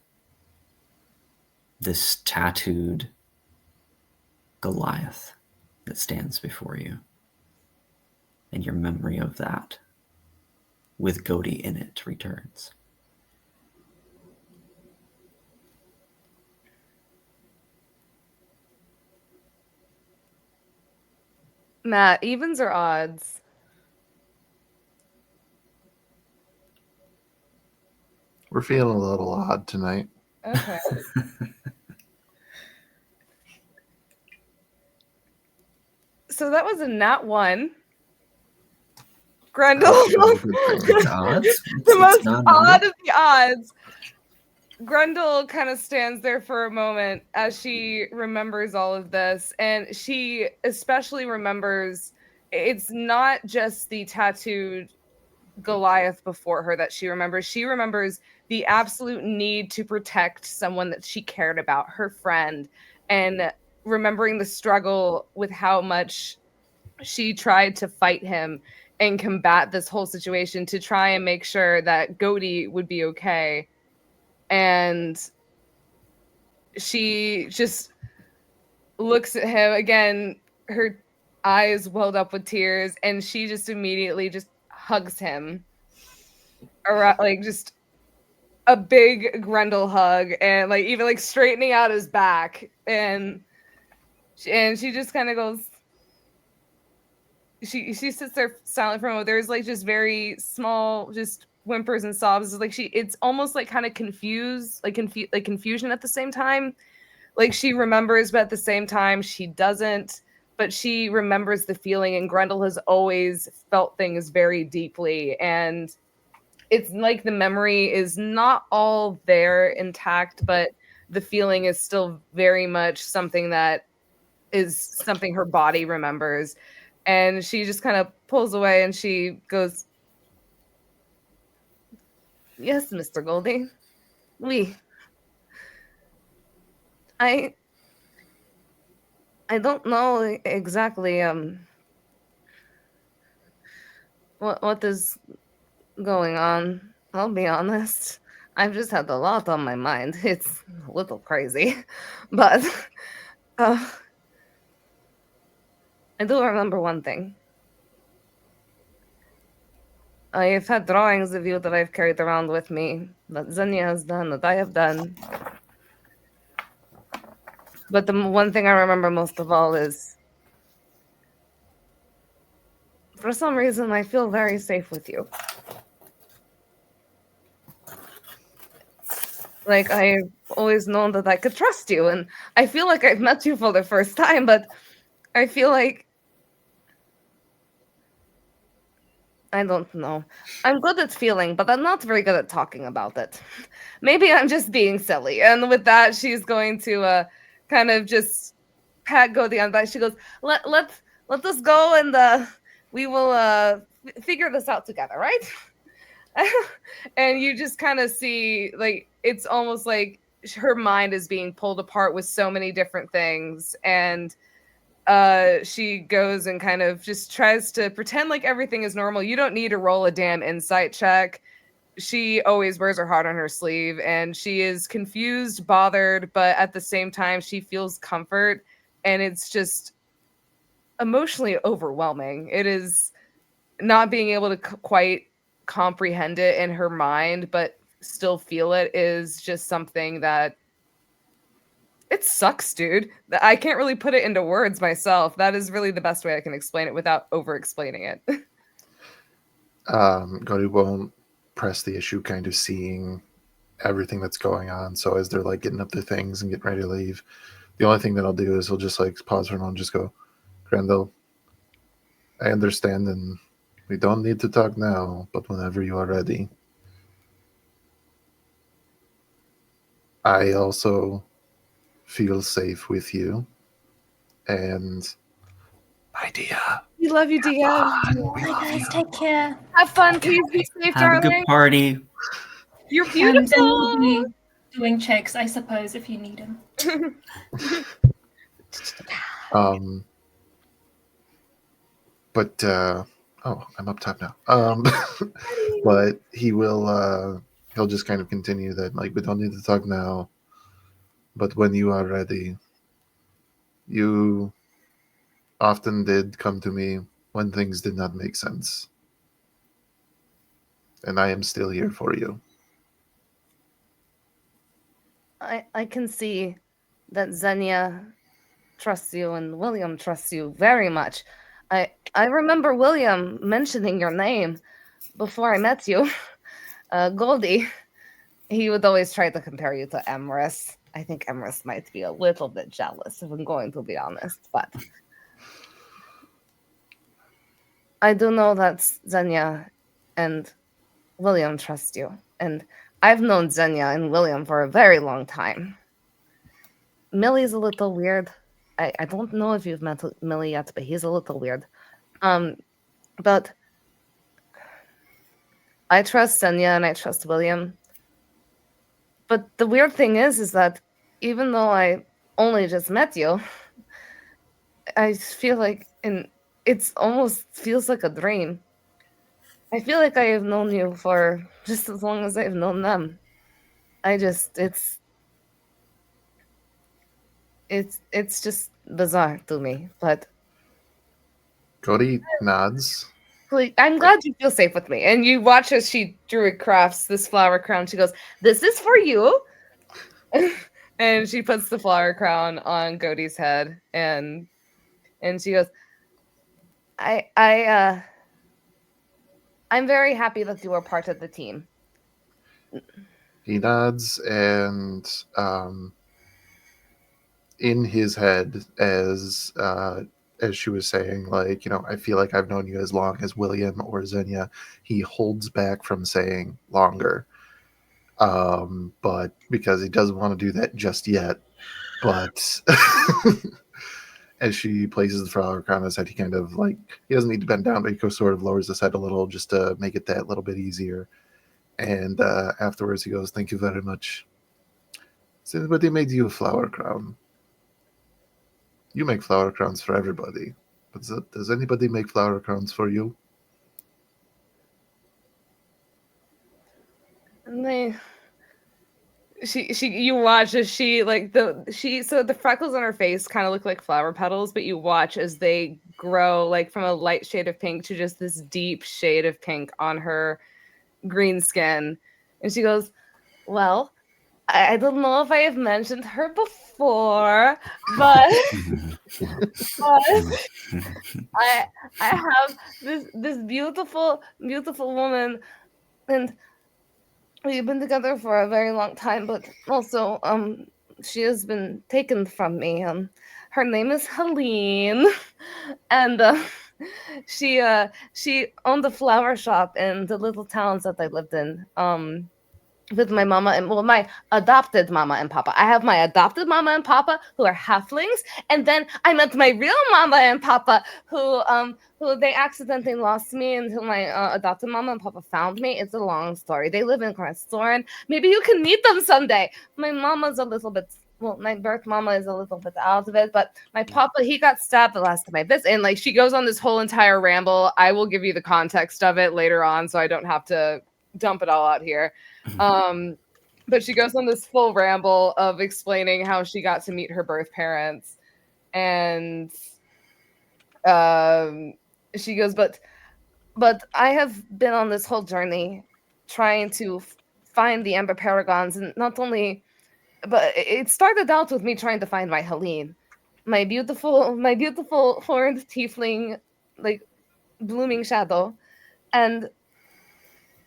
this tattooed Goliath that stands before you, and your memory of that with Godi in it returns. Matt, evens or odds? We're feeling a little odd tonight. Okay. So that was a nat 1. Grendel. The most odd of the odds. Grendel kind of stands there for a moment as she remembers all of this, and she especially remembers it's not just the tattooed Goliath before her that she remembers. She remembers the absolute need to protect someone that she cared about, her friend, and remembering the struggle with how much she tried to fight him and combat this whole situation to try and make sure that Godi would be okay. And she just looks at him again, her eyes welled up with tears, and she just immediately just hugs him around, like just a big Grendel hug, and like even like straightening out his back, and she just kind of goes. She sits there silent for a moment. There's like just very small, just whimpers and sobs. It's like it's almost like kind of confused, like confusion at the same time. Like she remembers, but at the same time she doesn't. But she remembers the feeling, and Grendel has always felt things very deeply, and it's like the memory is not all there intact, but the feeling is still very much something that is something her body remembers. And she just kind of pulls away and she goes, "Yes, Mr. Goldie. I don't know exactly what is going on. I'll be honest. I've just had a lot on my mind. It's a little crazy. But I do remember one thing. I've had drawings of you that I've carried around with me, that Xenia has done, that I have done. But the one thing I remember most of all is, for some reason, I feel very safe with you. Like, I've always known that I could trust you, and I feel like I've met you for the first time, but I feel like I don't know. I'm good at feeling, but I'm not very good at talking about it. Maybe I'm just being silly. And with that, she's going to kind of just pat Godi on the back. She goes, let us go, and we will figure this out together, right? And you just kind of see, like, it's almost like her mind is being pulled apart with so many different things. And she goes and kind of just tries to pretend like everything is normal. You don't need to roll a damn insight check. She always wears her heart on her sleeve, and she is confused, bothered, but at the same time she feels comfort, and it's just emotionally overwhelming. It is not being able to quite comprehend it in her mind, but still feel it is just something that it sucks, dude. I can't really put it into words myself. That is really the best way I can explain it without over explaining it. Godu won't press the issue, kind of seeing everything that's going on. So as they're like getting up their things and getting ready to leave, the only thing that I'll do is he'll just like pause for a moment and just go, Grendel, I understand, and we don't need to talk now, but whenever you are ready. I also feel safe with you. And my dear. We love you, Dia. Bye, guys. Take care. Have fun. Please be safe, Have a good darling. party. You're And then we'll beautiful. be doing checks, I suppose, if you need them. But I'm up top now. But he'll just kind of continue that, like, we don't need to talk now, but when you are ready. You often did come to me when things did not make sense, and I am still here for you. I can see that Xenia trusts you and William trusts you very much. I remember William mentioning your name before I met you. Goldie. He would always try to compare you to Emrys. I think Emrys might be a little bit jealous, if I'm going to be honest, but I do know that Xenia and William trust you, and I've known Xenia and William for a very long time. Millie's a little weird. I don't know if you've met Millie yet, but he's a little weird. But I trust Xenia and I trust William. But the weird thing is that even though I only just met you, I feel like, and it's almost feels like a dream. I feel like I have known you for just as long as I've known them. It's just bizarre to me, but Cody nods. like, I'm glad you feel safe with me. And you watch as she druid crafts this flower crown. She goes, "This is for you." And she puts the flower crown on Godie's head, and she goes, I'm very happy that you are part of the team. He nods, and in his head, as she was saying, like, I feel like I've known you as long as William or Xenia, he holds back from saying longer. But because he doesn't want to do that just yet. But as she places the flower crown on his head, he kind of, like, he doesn't need to bend down, but he sort of lowers his head a little just to make it that little bit easier. And afterwards he goes, "Thank you very much. Has anybody made you a flower crown? You make flower crowns for everybody, but does anybody make flower crowns for you?" And you watch as she, like, so the freckles on her face kind of look like flower petals, but you watch as they grow, like, from a light shade of pink to just this deep shade of pink on her green skin. And she goes, "Well, I don't know if I have mentioned her before, but I have this beautiful woman, and we've been together for a very long time, but also she has been taken from me. Her name is Helene, and she owned a flower shop in the little towns that I lived in. with my mama and my adopted mama and papa. I have my adopted mama and papa who are halflings, and then I met my real mama and papa who they accidentally lost me until my adopted mama and papa found me. It's a long story. They live in Crestthorne. Maybe you can meet them someday. My mama's a little bit. Well, my birth mama is a little bit out of it, but my papa, he got stabbed the last time I visited. And like she goes on this whole entire ramble. I will give you the context of it later on so I don't have to dump it all out here. But she goes on this full ramble of explaining how she got to meet her birth parents. And she goes, but I have been on this whole journey trying to find the Ember Paragons, and not only, but it started out with me trying to find my Helene, my beautiful horned tiefling, like blooming shadow, and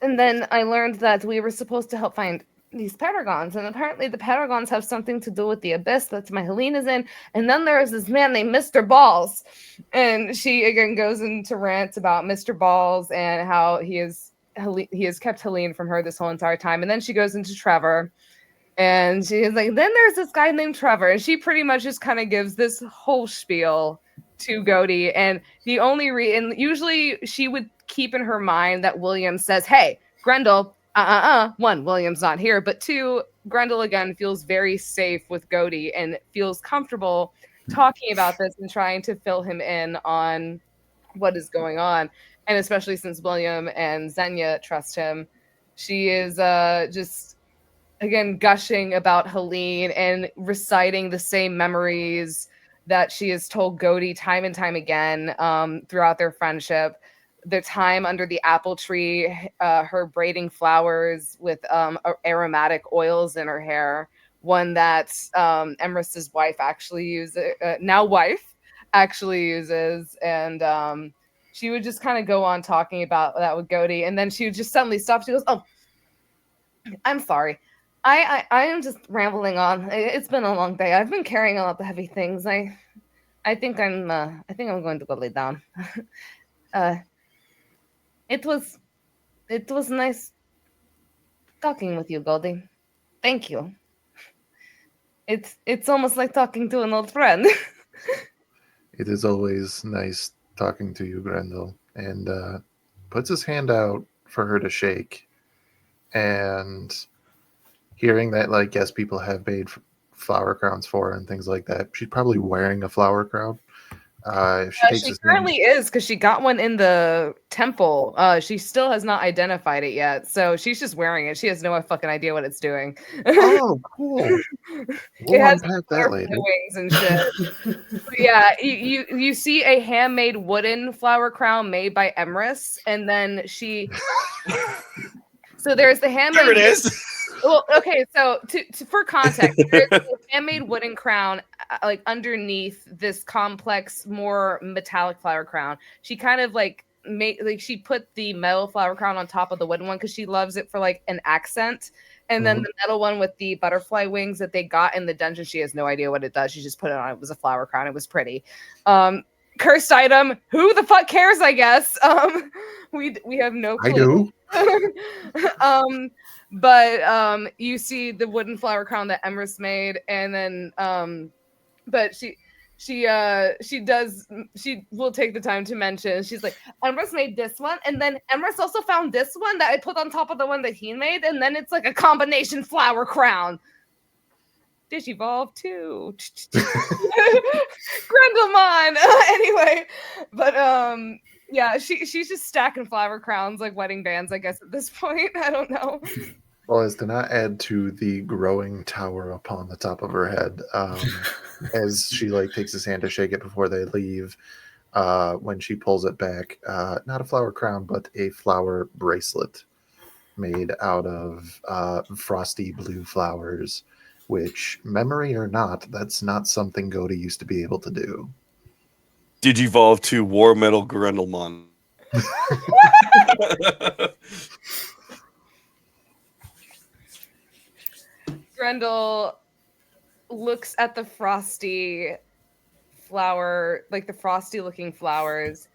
then I learned that we were supposed to help find these paragons, and apparently the paragons have something to do with the abyss that my Helene is in. And then there is this man named Mr. Balls, and she again goes into rants about Mr. Balls and how he has kept Helene from her this whole entire time. And then she goes into Trevor, and she is like, then there's this guy named Trevor, and she pretty much just kind of gives this whole spiel to Godey. And the only and usually she would keep in her mind that William says, hey, Grendel, one, William's not here, but two, Grendel again feels very safe with Godey and feels comfortable talking about this and trying to fill him in on what is going on. And especially since William and Xenia trust him, she is just again gushing about Helene and reciting the same memories that she has told Godey time and time again throughout their friendship. The time under the apple tree, her braiding flowers with aromatic oils in her hair, one that Emrys's wife actually uses, now wife actually uses. And she would just kind of go on talking about that with Godey, and then she would just suddenly stop. She goes, oh, I'm sorry. I am just rambling on. It's been a long day. I've been carrying a lot of heavy things. I think I'm going to go lay down. It was nice talking with you, Goldie. Thank you. It's almost like talking to an old friend. It is always nice talking to you, Grendel. And puts his hand out for her to shake. And hearing that, like, yes, people have made flower crowns for her and things like that. She's probably wearing a flower crown. If she takes She his currently hand, is, because she got one in the temple. She still has not identified it yet, so she's just wearing it. She has no fucking idea what it's doing. oh, cool. It We'll has unpack that later. wings and shit. But yeah, you see a handmade wooden flower crown made by Emrys, and then she. So there's the handmade. There it is. Well, okay, so for context, there's a handmade wooden crown like underneath this complex, more metallic flower crown. She kind of like she put the metal flower crown on top of the wooden one because she loves it for like an accent. And then the metal one with the butterfly wings that they got in the dungeon, she has no idea what it does. She just put it on. It was a flower crown. It was pretty. Cursed item. Who the fuck cares? I guess. We have no clue. I do. But you see the wooden flower crown that Emrys made, and then but she will take the time to mention, she's like, Emrys made this one, and then Emrys also found this one that I put on top of the one that he made, and then it's like a combination flower crown. Digivolve too. Grendelmon. Anyway, but yeah, she's just stacking flower crowns like wedding bands, I guess, at this point. I don't know. Well, as to not add to the growing tower upon the top of her head, as she like takes his hand to shake it before they leave, when she pulls it back, not a flower crown, but a flower bracelet made out of frosty blue flowers, which, memory or not, that's not something Godey used to be able to do. Digivolve to War Metal Grendelmon. Grendel looks at the frosty flower, like the frosty looking flowers,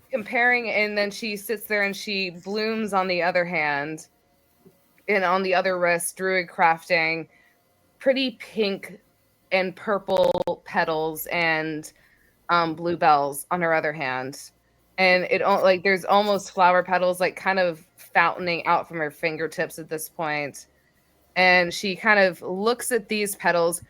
comparing, and then she sits there and she blooms on the other hand. and on the other wrist, druid crafting pretty pink and purple petals and bluebells on her other hand. And like there's almost flower petals like kind of fountaining out from her fingertips at this point. And she kind of looks at these petals.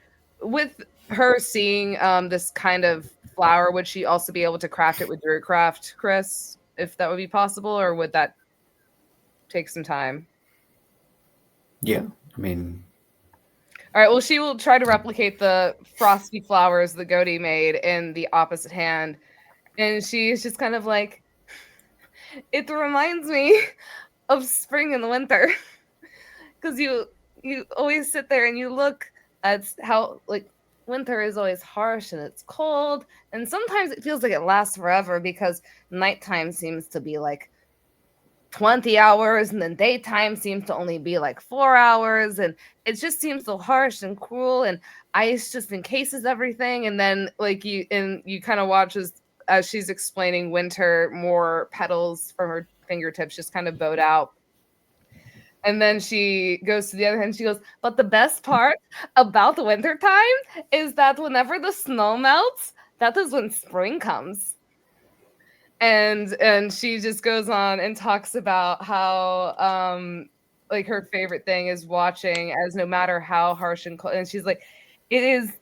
With her seeing this kind of flower, would she also be able to craft it with Druidcraft, Chris, if that would be possible, or would that take some time? Yeah, I mean, all right, well, she will try to replicate the frosty flowers that Godi made in the opposite hand. And she's just kind of like, it reminds me of spring and winter. Because you always sit there and you look at how, like, winter is always harsh and it's cold. And sometimes it feels like it lasts forever because nighttime seems to be like 20 hours and then daytime seems to only be like 4 hours, and it just seems so harsh and cruel, and ice just encases everything. And then like you kind of watch as she's explaining winter, more petals from her fingertips just kind of bowed out. And then she goes to the other hand, she goes, but the best part about the winter time is that whenever the snow melts, that is when spring comes. And she just goes on and talks about how like her favorite thing is watching, as no matter how harsh and cold, and she's like, it is,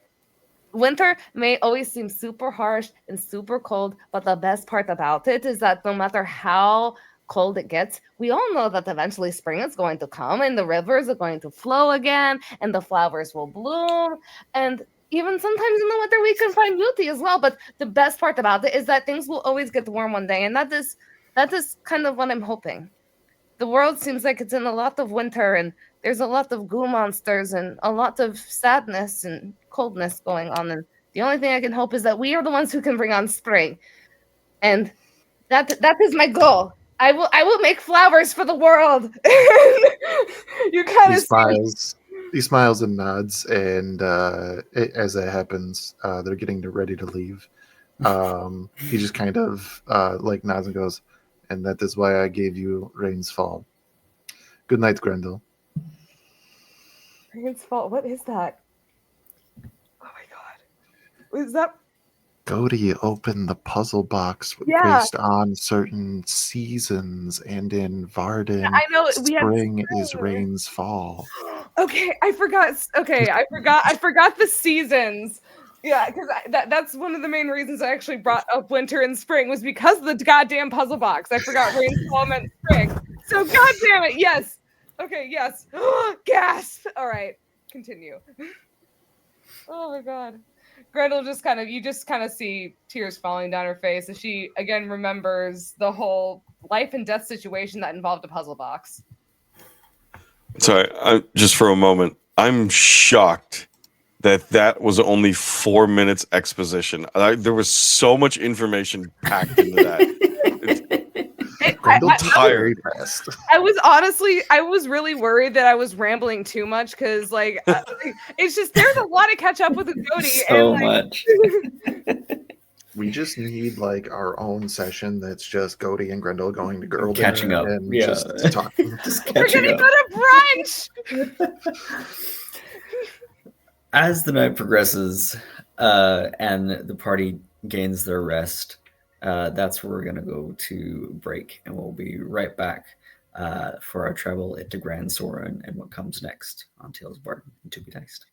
winter may always seem super harsh and super cold, but the best part about it is that no matter how cold it gets, we all know that eventually spring is going to come and the rivers are going to flow again and the flowers will bloom. And even sometimes in the winter we can find beauty as well, but the best part about it is that things will always get warm one day, and that is kind of what I'm hoping. The world seems like it's in a lot of winter, and there's a lot of goo monsters and a lot of sadness and coldness going on, and the only thing I can hope is that we are the ones who can bring on spring. And that is my goal. I will make flowers for the world. You kind of he smiles and nods, and as that happens, they're getting ready to leave. He just kind of like nods and goes, and that is why I gave you Rain's Fall. Good night, Grendel. Rain's Fall. What is that? Oh my god. Is that Godi opened the puzzle box based on certain seasons, and in Vardin, I know spring is Rain's Fall. Okay, I forgot. Okay, I forgot the seasons. Yeah, because that's one of the main reasons I actually brought up winter and spring was because of the goddamn puzzle box. I forgot Rain's Fall meant spring. So goddamn it, yes. Okay, yes. Gasp. All right, continue. Oh my god. Grendel you just kind of see tears falling down her face as she again remembers the whole life and death situation that involved a puzzle box. Sorry, just for a moment, I'm shocked that was only 4 minutes exposition. There was so much information packed into that. Grendel's tired. I was really worried that I was rambling too much because, like, it's just there's a lot to catch up with Godi. So much. We just need like our own session that's just Godi and Grendel going to girl Catching dinner up. and Yeah. just talking. We're gonna go to brunch. As the night progresses and the party gains their rest, that's where we're going to go to break, and we'll be right back for our travel into Grand Soren and what comes next on Tales of Vardin and To Be Diced.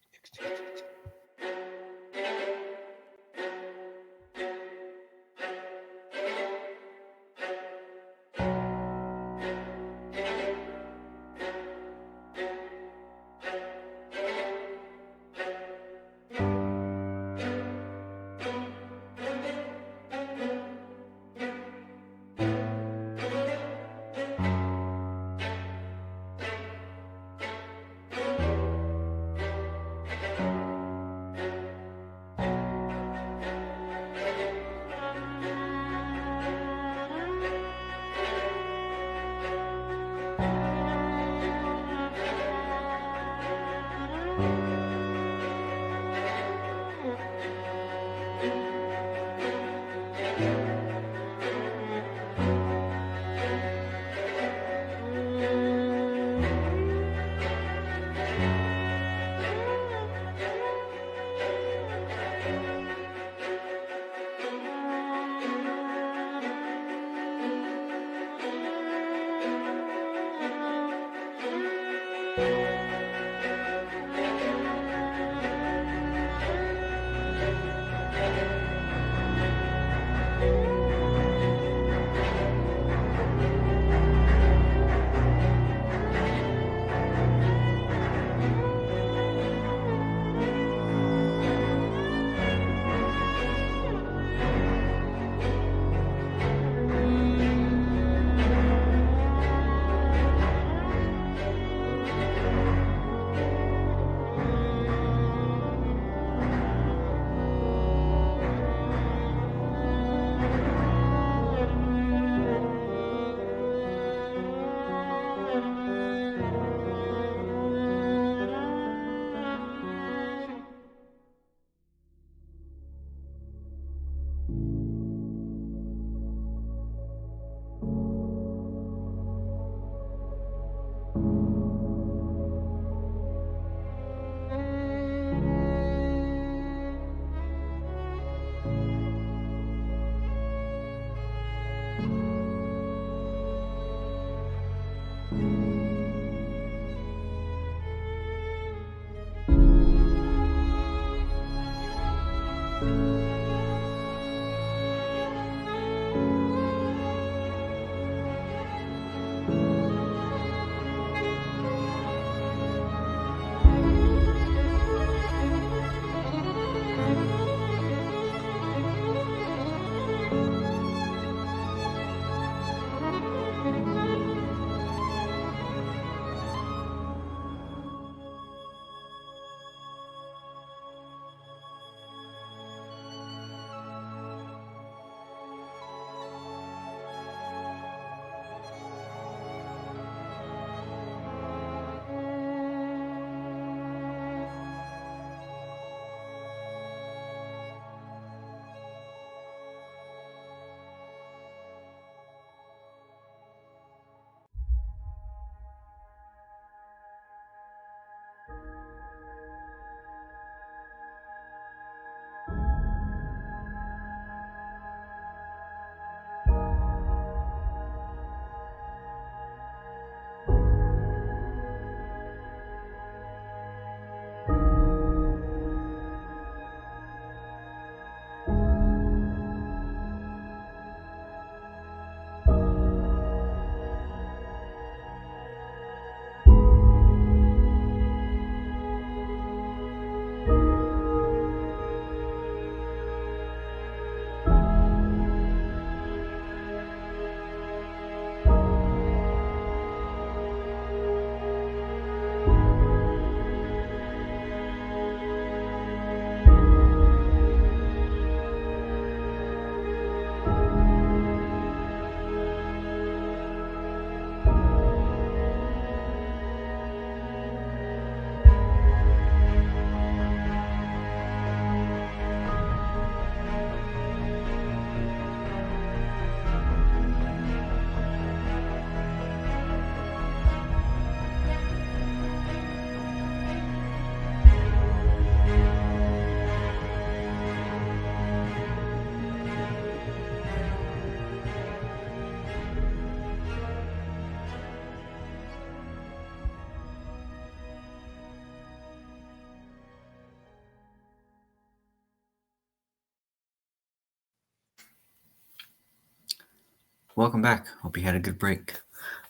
Welcome back. Hope you had a good break.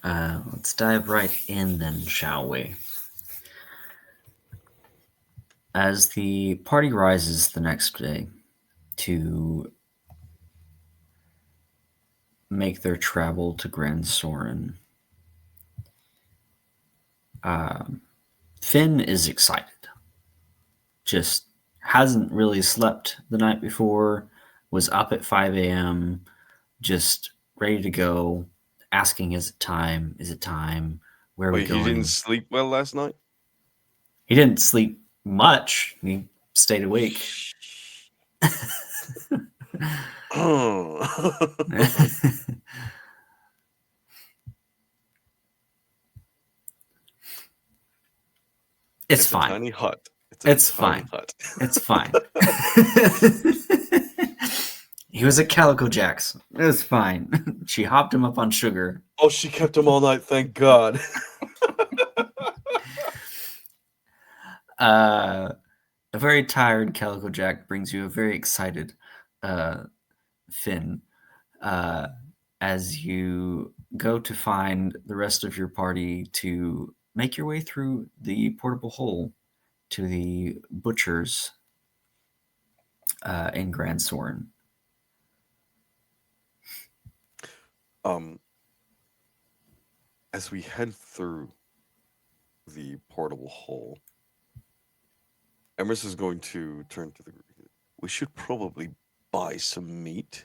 Let's dive right in then, shall we? As the party rises the next day to make their travel to Grand Soren, Finn is excited. Just hasn't really slept the night before, was up at 5 a.m., just ready to go, asking, is it time? Is it time? Where are we Wait, going? you didn't sleep well last night? He didn't sleep much. He stayed awake. Oh. It's A fine. tiny hut. It's tiny fine. hut. It's fine. He was at Calico Jack's. It was fine. She hopped him up on sugar. Oh, she kept him all night, thank God. A very tired Calico Jack brings you a very excited Finn as you go to find the rest of your party to make your way through the portable hole to the butchers in Grand Soren. As we head through the portable hole, Emerson is going to turn to the group. We should probably buy some meat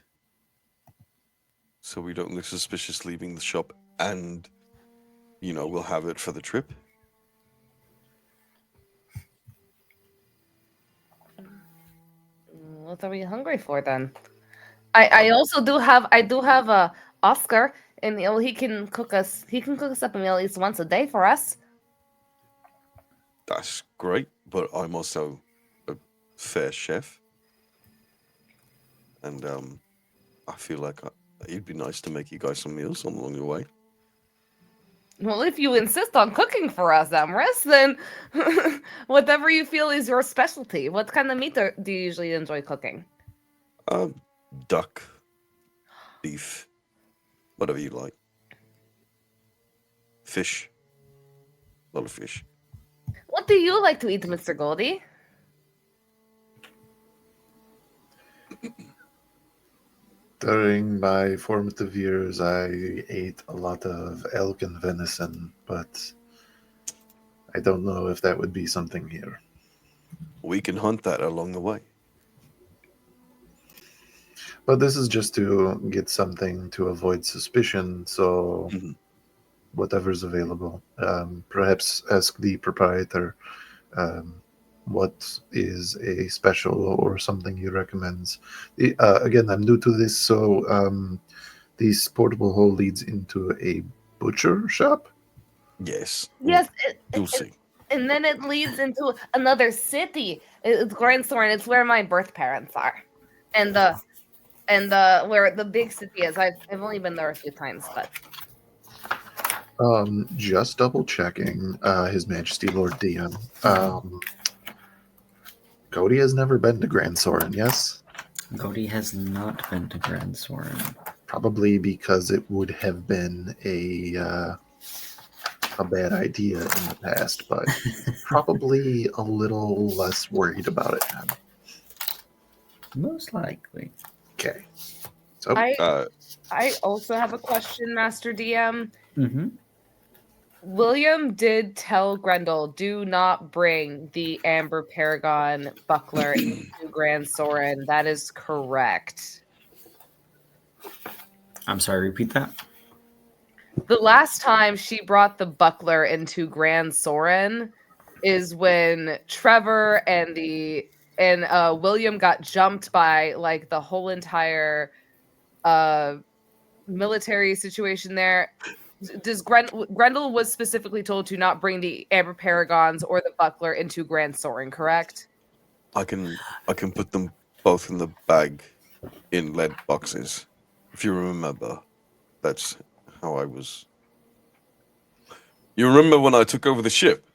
so we don't look suspicious leaving the shop, and we'll have it for the trip. What are we hungry for then? I also do have a Oscar, and he can cook us up a meal at least once a day for us. That's great, but I'm also a fair chef, and I feel like it'd be nice to make you guys some meals along the way. Well, if you insist on cooking for us, Emrys, then whatever you feel is your specialty. What kind of meat do you usually enjoy cooking? Duck, beef, whatever you like. Fish, a lot of fish. What do you like to eat, Mr. Goldie? During my formative years, I ate a lot of elk and venison, but I don't know if that would be something here. We can hunt that along the way. But this is just to get something to avoid suspicion, so whatever's available. Perhaps ask the proprietor what is a special or something he recommends. Again, I'm new to this, so this portable hole leads into a butcher shop? Yes. Yes, You'll see. and then it leads into another city. It's Grand Soren. It's where my birth parents are, and where the big city is. I've only been there a few times, but Just double checking, His Majesty Lord DM. Cody has never been to Grand Soren, yes? Cody has not been to Grand Soren. Probably because it would have been a bad idea in the past, but probably a little less worried about it now. Most likely. Okay. So I also have a question, Master DM. Mm-hmm. William did tell Grendel, do not bring the Amber Paragon buckler into Grand Soren. That is correct. I'm sorry, repeat that. The last time she brought the buckler into Grand Soren is when Trevor and William got jumped by like the whole entire military situation there. Does Grendel was specifically told to not bring the Amber Paragons or the buckler into Grand Soren, correct? I can put them both in the bag in lead boxes. If you remember, that's how I was. You remember when I took over the ship?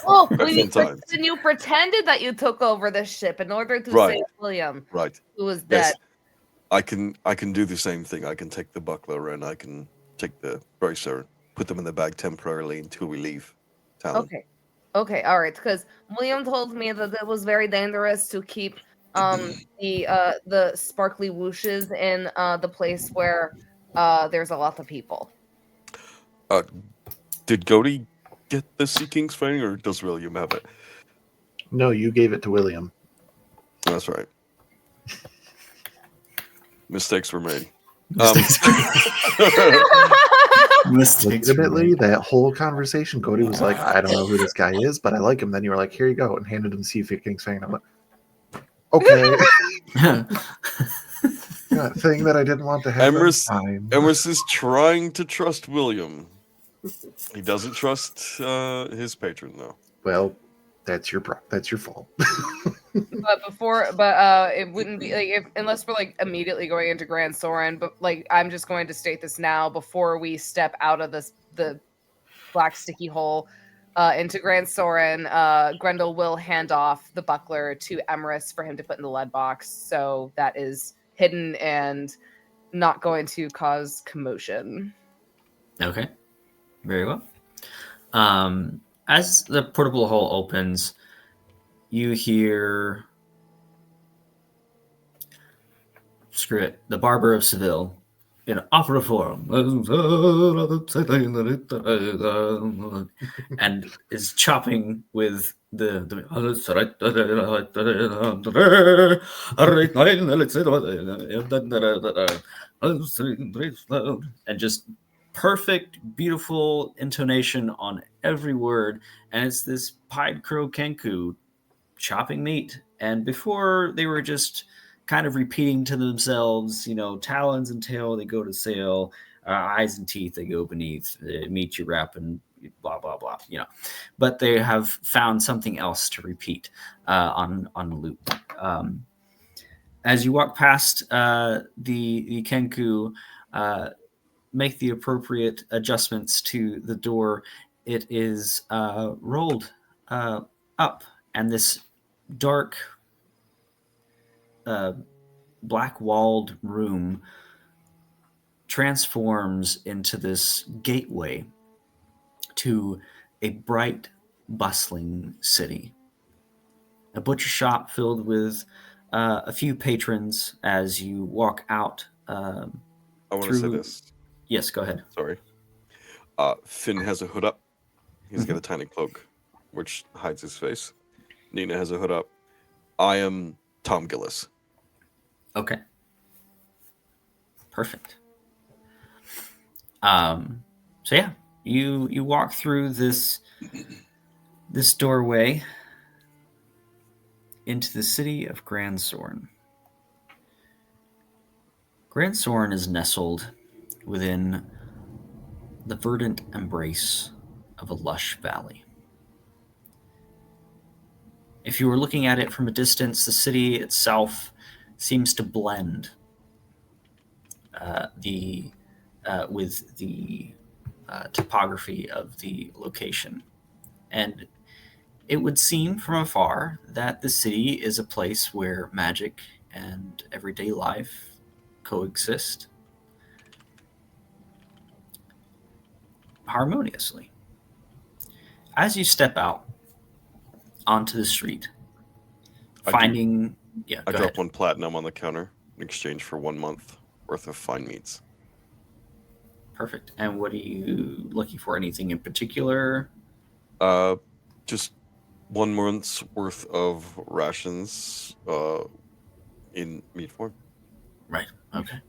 Oh, Sometimes. when you pretended that you took over the ship in order to Right. save William, Right. who was dead. I can do the same thing. I can take the buckler and I can take the bracer, put them in the bag temporarily until we leave town. Okay. Okay, all right. Because William told me that it was very dangerous to keep the sparkly whooshes in the place where there's a lot of people. Did Cody get the Sea King's thing, or does William have it? No, you gave it to William. That's right. Mistakes were made. Mistakes were Legitimately, made. that whole conversation, Cody was like, I don't know who this guy is, but I like him. Then you were like, here you go, and handed him Sea King's thing. And I'm like, okay. That thing that I didn't want to have. Emrys is trying to trust William. He doesn't trust his patron, though. Well, that's your fault. But it wouldn't be like unless we're like immediately going into Grand Soren. But like I'm just going to state this now before we step out of the black sticky hole into Grand Soren. Grendel will hand off the buckler to Emrys for him to put in the lead box, so that is hidden and not going to cause commotion. Okay, very well. As the portable hole opens, you hear, screw it, the Barber of Seville in opera form, and is chopping with and just perfect, beautiful intonation on every word. And it's this pied crow kenku chopping meat. And before they were just kind of repeating to themselves, talons and tail, they go to sail, eyes and teeth, they go beneath, meat you wrap and blah, blah, blah, But they have found something else to repeat on loop. As you walk past the kenku, make the appropriate adjustments to the door. It is rolled up, and this dark, black-walled room transforms into this gateway to a bright, bustling city. A butcher shop filled with a few patrons as you walk out. I want to say this. Yes, go ahead. Sorry. Finn has a hood up. He's got a tiny cloak, which hides his face. Nina has a hood up. I am Tom Gillis. Okay. Perfect. So yeah, you walk through this doorway into the city of Grand Soren. Grand Soren is nestled within the verdant embrace of a lush valley. If you were looking at it from a distance, the city itself seems to blend with the topography of the location. And it would seem from afar that the city is a place where magic and everyday life coexist harmoniously. As you step out onto the street, I drop 1 platinum on the counter in exchange for 1 month worth of fine meats. Perfect. And what are you looking for? Anything in particular? Just 1 month's worth of rations in meat form. Right. Okay.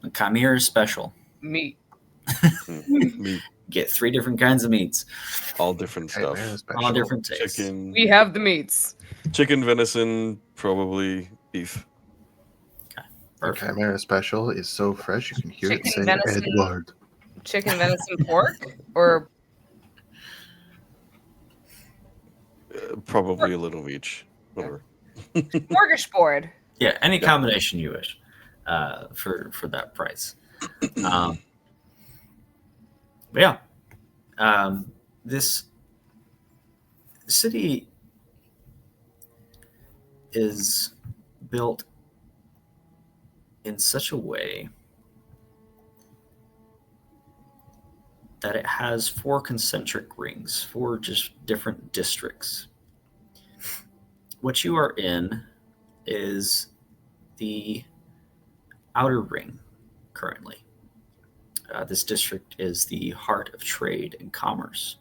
The Chimera special. Meat. Meat. Get 3 different kinds of meats. All different stuff. All different tastes. Chicken. We have the meats. Chicken, venison, probably beef. The Chimera special is so fresh you can hear it say Edward. Chicken, venison, pork, or probably a little of each. Whatever. smorgasbord. Yeah, any combination you wish for that price. But yeah, this city is built in such a way that it has 4 concentric rings, 4 just different districts. What you are in is the outer ring currently. This district is the heart of trade and commerce.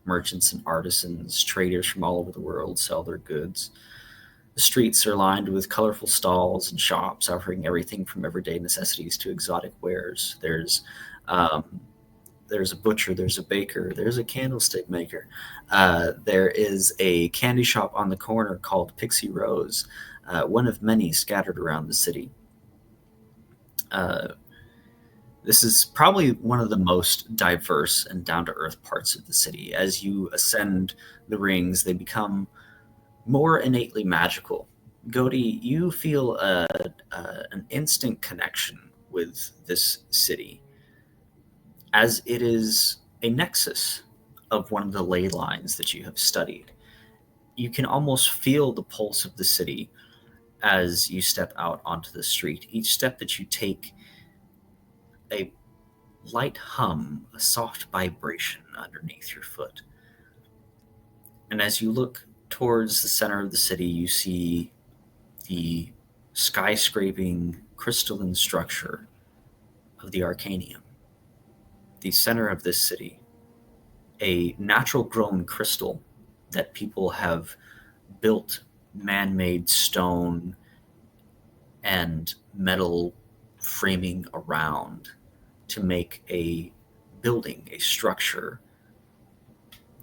Merchants and artisans, traders from all over the world sell their goods. The streets are lined with colorful stalls and shops offering everything from everyday necessities to exotic wares. There's a butcher, there's a baker, there's a candlestick maker. There is a candy shop on the corner called Pixie Rose, one of many scattered around the city. This is probably one of the most diverse and down to earth parts of the city. As you ascend the rings, they become more innately magical. Godi, you feel an instant connection with this city, as it is a nexus of one of the ley lines that you have studied. You can almost feel the pulse of the city as you step out onto the street. Each step that you take, a light hum, a soft vibration underneath your foot. And as you look towards the center of the city, you see the skyscraping crystalline structure of the Arcanium, the center of this city, a natural grown crystal that people have built man-made stone and metal framing around to make a building, a structure.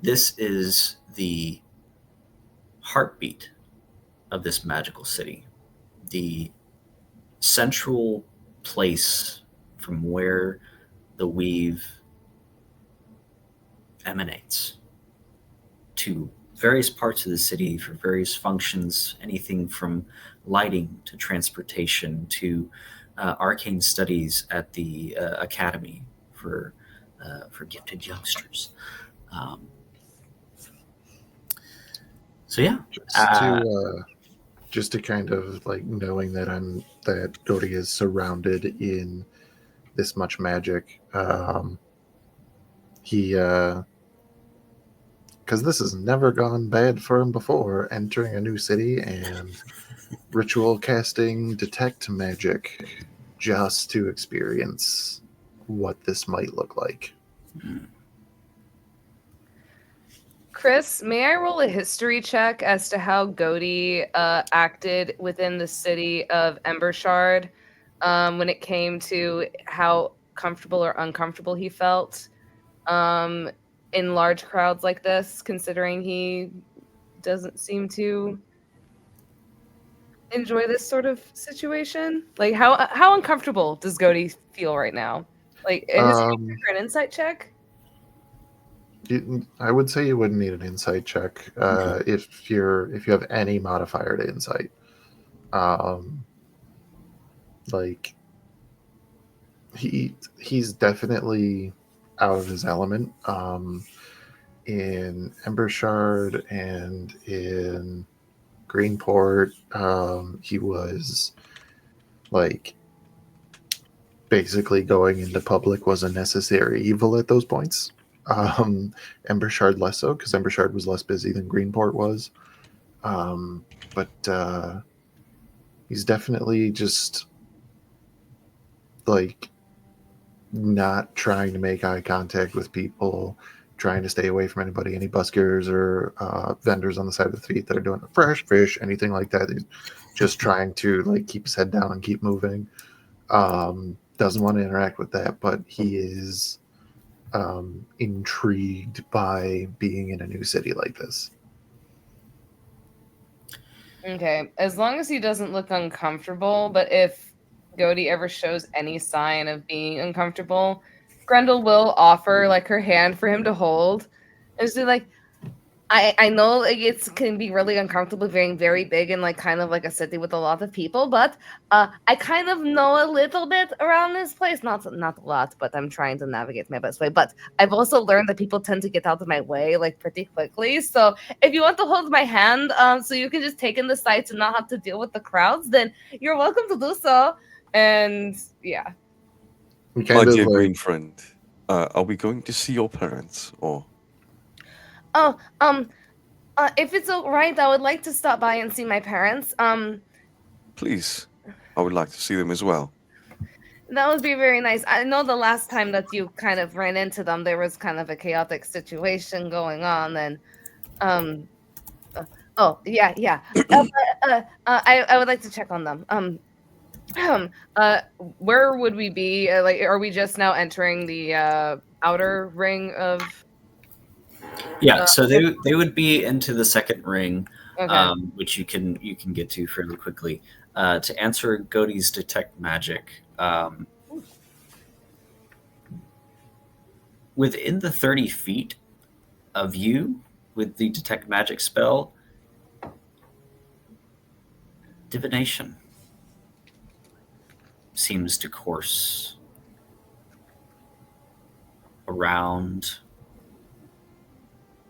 This is the heartbeat of this magical city, the central place from where the weave emanates to various parts of the city for various functions, anything from lighting to transportation to arcane studies at the academy for gifted youngsters. So yeah, just to kind of like knowing that Godi is surrounded in this much magic. He because this has never gone bad for him before, entering a new city and ritual casting detect magic just to experience what this might look like. Chris, may I roll a history check as to how Godi acted within the city of Embershard when it came to how comfortable or uncomfortable he felt in large crowds like this, considering he doesn't seem to enjoy this sort of situation? Like, how uncomfortable does Godi feel right now? Like, is it for an insight check? I would say you wouldn't need an insight check if you have any modifier to insight. Like he's definitely out of his element. In Embershard and in Greenport, he was like basically going into public was a necessary evil at those points. Embershard less so, because Embershard was less busy than Greenport was. But he's definitely just like not trying to make eye contact with people, trying to stay away from any buskers or vendors on the side of the street that are doing fresh fish, anything like that. He's just trying to like keep his head down and keep moving. Doesn't want to interact with that, but he is intrigued by being in a new city like this. Okay, as long as he doesn't look uncomfortable, but if Godi ever shows any sign of being uncomfortable, Grendel will offer like her hand for him to hold. And she's like, I know like it can be really uncomfortable being very big and like kind of like a city with a lot of people, but I kind of know a little bit around this place. Not a lot, but I'm trying to navigate my best way. But I've also learned that people tend to get out of my way like pretty quickly. So if you want to hold my hand, so you can just take in the sights and not have to deal with the crowds, then you're welcome to do so. And yeah. We My kind of dear like green friend, are we going to see your parents, or Oh, if it's all right, I would like to stop by and see my parents. please? I would like to see them as well. That would be very nice. I know the last time that you kind of ran into them, there was kind of a chaotic situation going on, and um, oh yeah, yeah. I would like to check on them. Where would we be? Like, are we just now entering the outer ring of? Yeah, so they would be into the second ring, Okay. which you can get to fairly quickly. To answer Godey's detect magic, within the 30 feet of you with the detect magic spell, divination seems to course around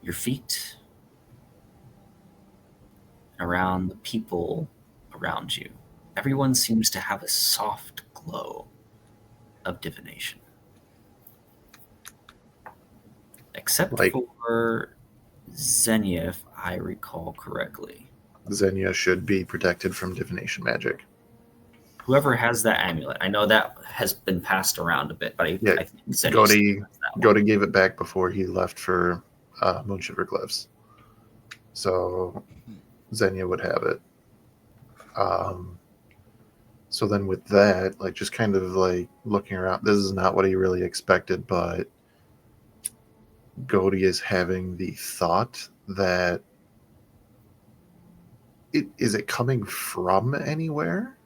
your feet, around the people around you. Everyone seems to have a soft glow of divination, except like for Xenia, if I recall correctly. Xenia should be protected from divination magic. Whoever has that amulet, I know that has been passed around a bit, but Yeah, I think Xenia still has that one. Godey gave it back before he left for Moonshiver Glyphs. So Xenia would have it. So then with that, like just kind of like looking around, this is not what he really expected, but Godey is having the thought that is it coming from anywhere?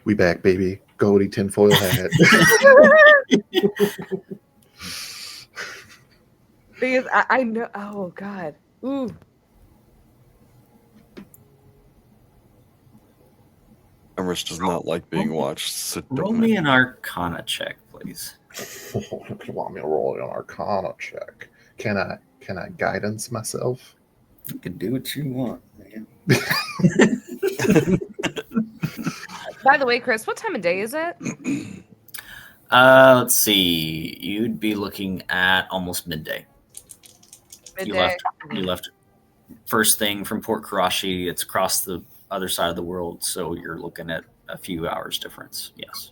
We back, baby. Godey tinfoil hat. Because I know. Oh God. Ooh. Emrys does not like being watched, so Roll don't me mention. an Arcana check, please. You want me to roll an Arcana check? Can I guidance myself? You can do what you want, man. By the way, Chris, what time of day is it? Let's see. You'd be looking at almost midday. Midday. You left first thing from Port Karachi. It's across the other side of the world, so you're looking at a few hours difference. Yes.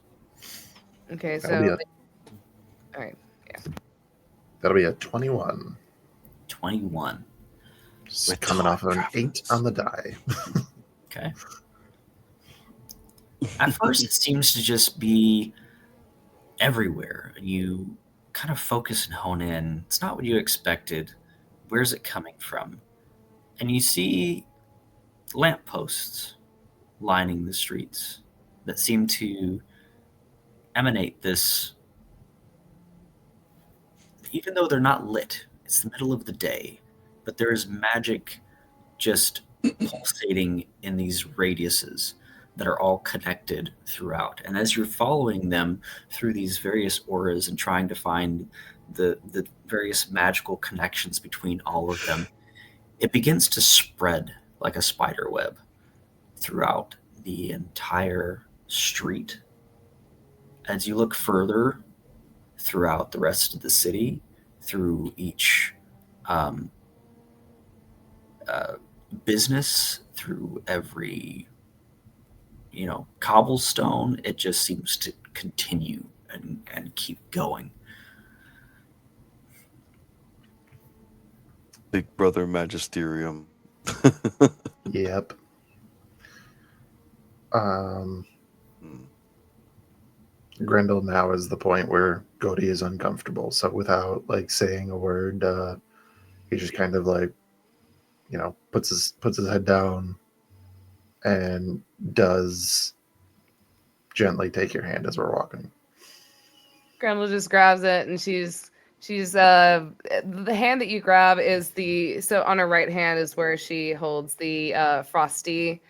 Okay, That'll so be a, all right. that'll be a 21. 21. With Coming off of an time 8 on the die. Okay. At first, it seems to just be everywhere. You kind of focus and hone in. It's not what you expected. Where's it coming from? And you see lampposts lining the streets that seem to emanate this, even though they're not lit. It's the middle of the day, but there is magic just pulsating in these radiuses that are all connected throughout. And as you're following them through these various auras and trying to find the various magical connections between all of them, it begins to spread like a spider web throughout the entire street. As you look further throughout the rest of the city, through each um, uh, business, through every cobblestone, it just seems to continue and keep going. Big Brother Magisterium. Yep. Hmm. Grendel now is the point where Godey is uncomfortable. So without like saying a word, he just kind of like, puts his head down and does gently take your hand as we're walking. Grendel just grabs it, and she's the hand that you grab is so on her right hand is where she holds the frosty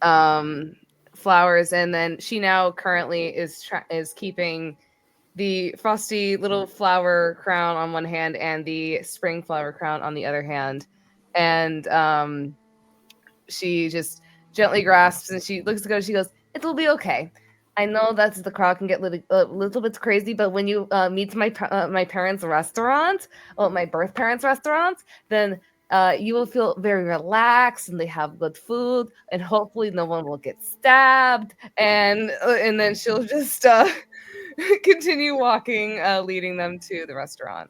flowers, and then she now currently is keeping the frosty little flower crown on one hand and the spring flower crown on the other hand, and she just gently grasps and she looks to go. She goes, "It'll be okay. I know that the crowd can get little bit crazy, but when you meet my parents' restaurant, or my birth parents' restaurant, then you will feel very relaxed, and they have good food, and hopefully no one will get stabbed." And then she'll just continue walking, leading them to the restaurant.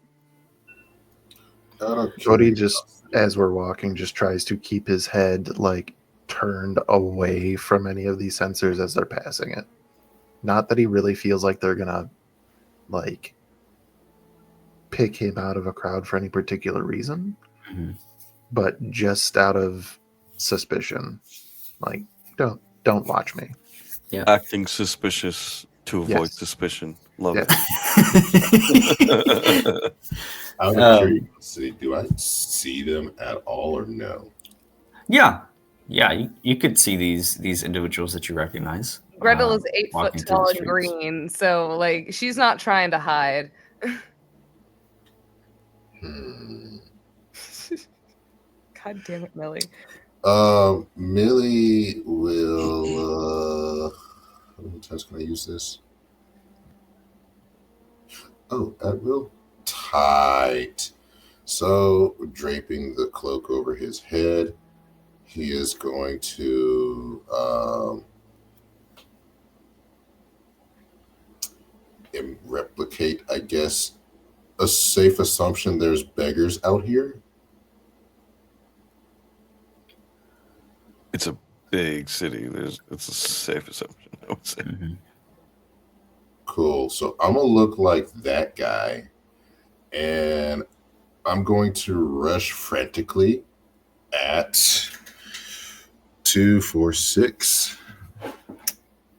Cody just, as we're walking, just tries to keep his head like turned away from any of these sensors as they're passing it. Not that he really feels like they're gonna like pick him out of a crowd for any particular reason, but just out of suspicion. Like, don't watch me. Acting suspicious to avoid Yes. suspicion. Love Yes. it. Out of curiosity, do I see them at all or no? Yeah, you could see these individuals that you recognize. Gretel is 8 foot walking through the tall and streets. green, so like she's not trying to hide. God damn it, Millie. Millie will. How many times can I use this? Oh, at will. Tight. So, draping the cloak over his head, he is going to replicate, I guess, a safe assumption there's beggars out here. It's a big city. It's a safe assumption, I would say. Cool. So I'm gonna look like that guy, and I'm going to rush frantically at 2, 4, 6.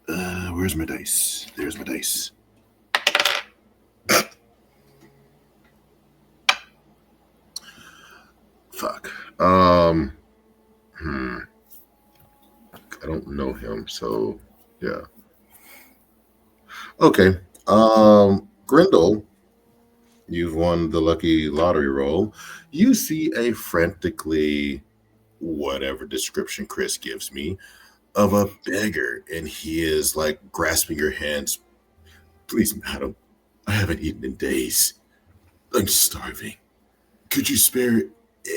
Where's my dice? There's my dice. Fuck. I don't know him, so yeah. Okay. Grindel, you've won the lucky lottery roll. You see a frantically, whatever description Chris gives me, of a beggar, and he is like grasping your hands. Please, madam, I haven't eaten in days. I'm starving. Could you spare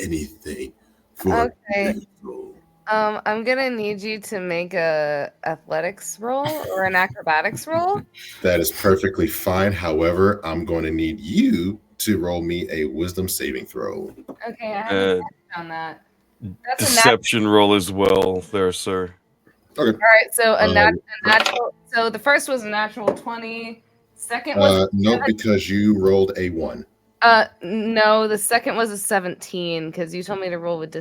anything for Okay. a soul? I'm gonna need you to make a athletics roll or an acrobatics roll. That is perfectly fine. However, I'm going to need you to roll me a wisdom saving throw. Okay, I haven't on that. That's Deception roll as well, there, sir. Okay. All right, so a natural. So the first was a natural 20. Second was no, because you rolled a 1. no, the second was a 17 because you told me to roll with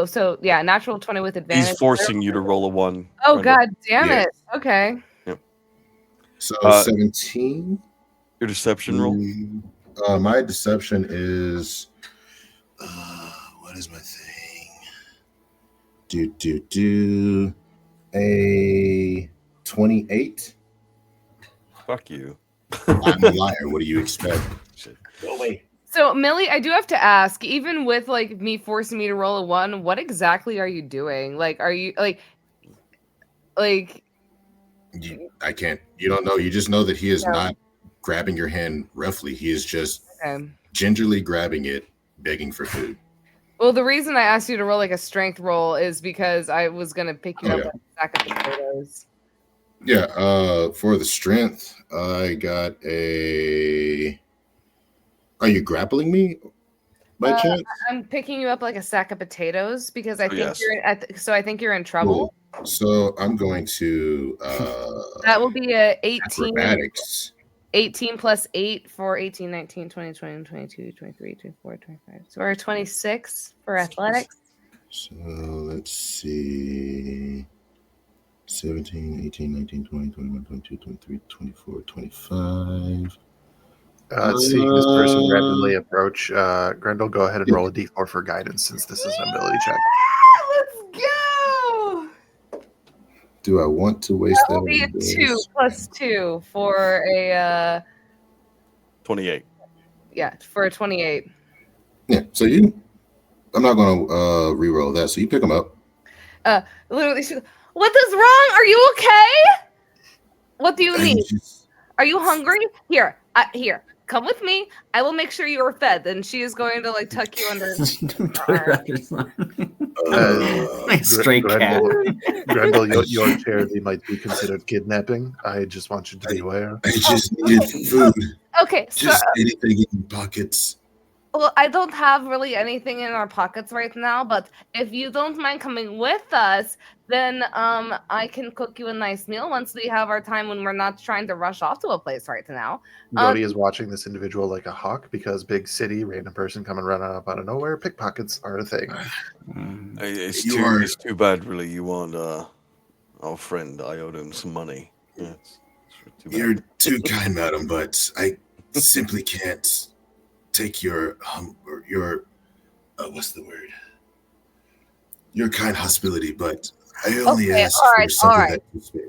so yeah, natural 20 with advantage. He's forcing you to roll a 1. Oh God damn it! Okay. Yep. So 17. Your deception roll. My deception is what is my thing? A 28. Fuck you. I'm a liar. What do you expect? Go away. So Millie, I do have to ask, even with like me forcing me to roll a 1, what exactly are you doing? Like, are you like? I can't. You don't know. You just know that he is not grabbing your hand roughly. He is just gingerly grabbing it, begging for food. Well, the reason I asked you to roll like a strength roll is because I was gonna pick you up like a sack of potatoes. Yeah. For the strength, I got a. Are you grappling me? By chance? I'm picking you up like a sack of potatoes because I think you're. I think you're in trouble. Cool. So I'm going to. That will be a 18. Acrobatics. 18 plus 8 for 18, 19, 20, 21, 22, 23, 24, 25. So we're 26 for athletics. So let's see. 17, 18, 19, 20, 21, 22, 23, 24, 25. Seeing this person rapidly approach, Grendel, go ahead and roll a d4 for guidance since this is an ability check. Let's go! Do I want to waste that? That will be a 2 plus 2 for a 28. Yeah, for a 28. Yeah. So you I'm not going to re-roll that. So you pick him up. Literally, she goes, "What is wrong? Are you okay? What do you And need? just- Are you hungry? Here, come with me. I will make sure you are fed." And she is going to like tuck you under. Like stray cat. Grendel, your charity might be considered kidnapping. I just want you to be aware. I just needed food. Okay, so Just anything in pockets. well, I don't have really anything in our pockets right now, but if you don't mind coming with us, then I can cook you a nice meal once we have our time when we're not trying to rush off to a place right now. Godi is watching this individual like a hawk because big city, random person coming running up out of nowhere. Pickpockets are a thing. It's You too, are- it's too bad, really. You want our friend. I owed him some money. Yeah, it's too bad. You're too kind, madam, but I simply can't take your what's the word? Your kind hospitality, but I only Okay, ask all for right, something all right. that you spare.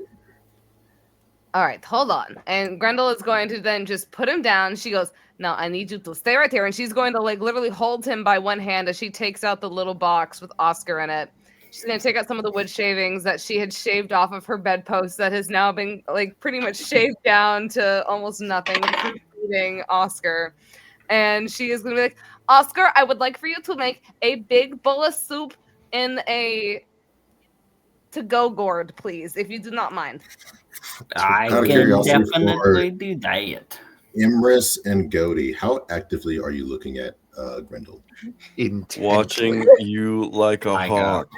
All right, hold on. And Grendel is going to then just put him down. She goes, "No, I need you to stay right here." And she's going to like literally hold him by one hand as she takes out the little box with Oscar in it. She's going to take out some of the wood shavings that she had shaved off of her bedpost that has now been like pretty much shaved down to almost nothing, feeding Oscar. And she is going to be like, "Oscar, I would like for you to make a big bowl of soup in a to-go gourd, please, if you do not mind." I Out of can curiosity, definitely do that. Imris and Godi, how actively are you looking at Grendel? Intently. Watching you like a My hawk.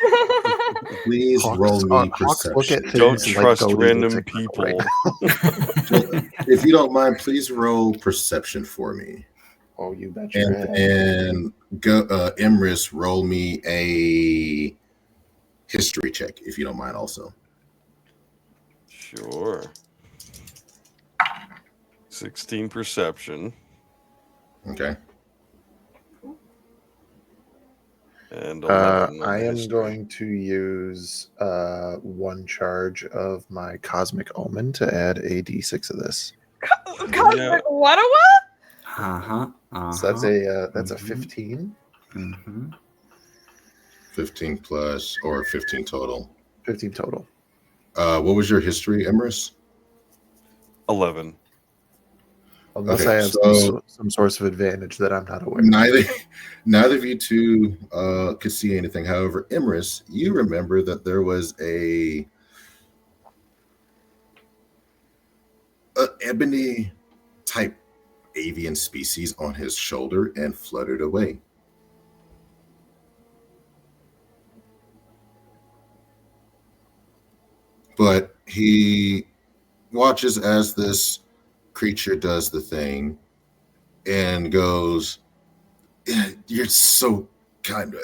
Please roll me Hawks look at perception. Don't things trust like Godi random looks at people. right If you don't mind, please roll perception for me. Oh, you bet your And ass. and go Imris, roll me a history check, if you don't mind also. Sure. 16 perception. Okay. And 11 on I am history. going to use one charge of my Cosmic Omen to add a d6 of this. Yeah. What? Uh-huh. So that's a Mhm. 15. Mm-hmm. 15 plus or 15 total. 15 total. What was your history, Imris? 11. Unless Okay, I have so- some source of advantage that I'm not aware of. Neither of you two could see anything. However, Imris, you remember that there was a ebony type avian species on his shoulder and fluttered away. But he watches as this creature does the thing and goes, "You're so kind of.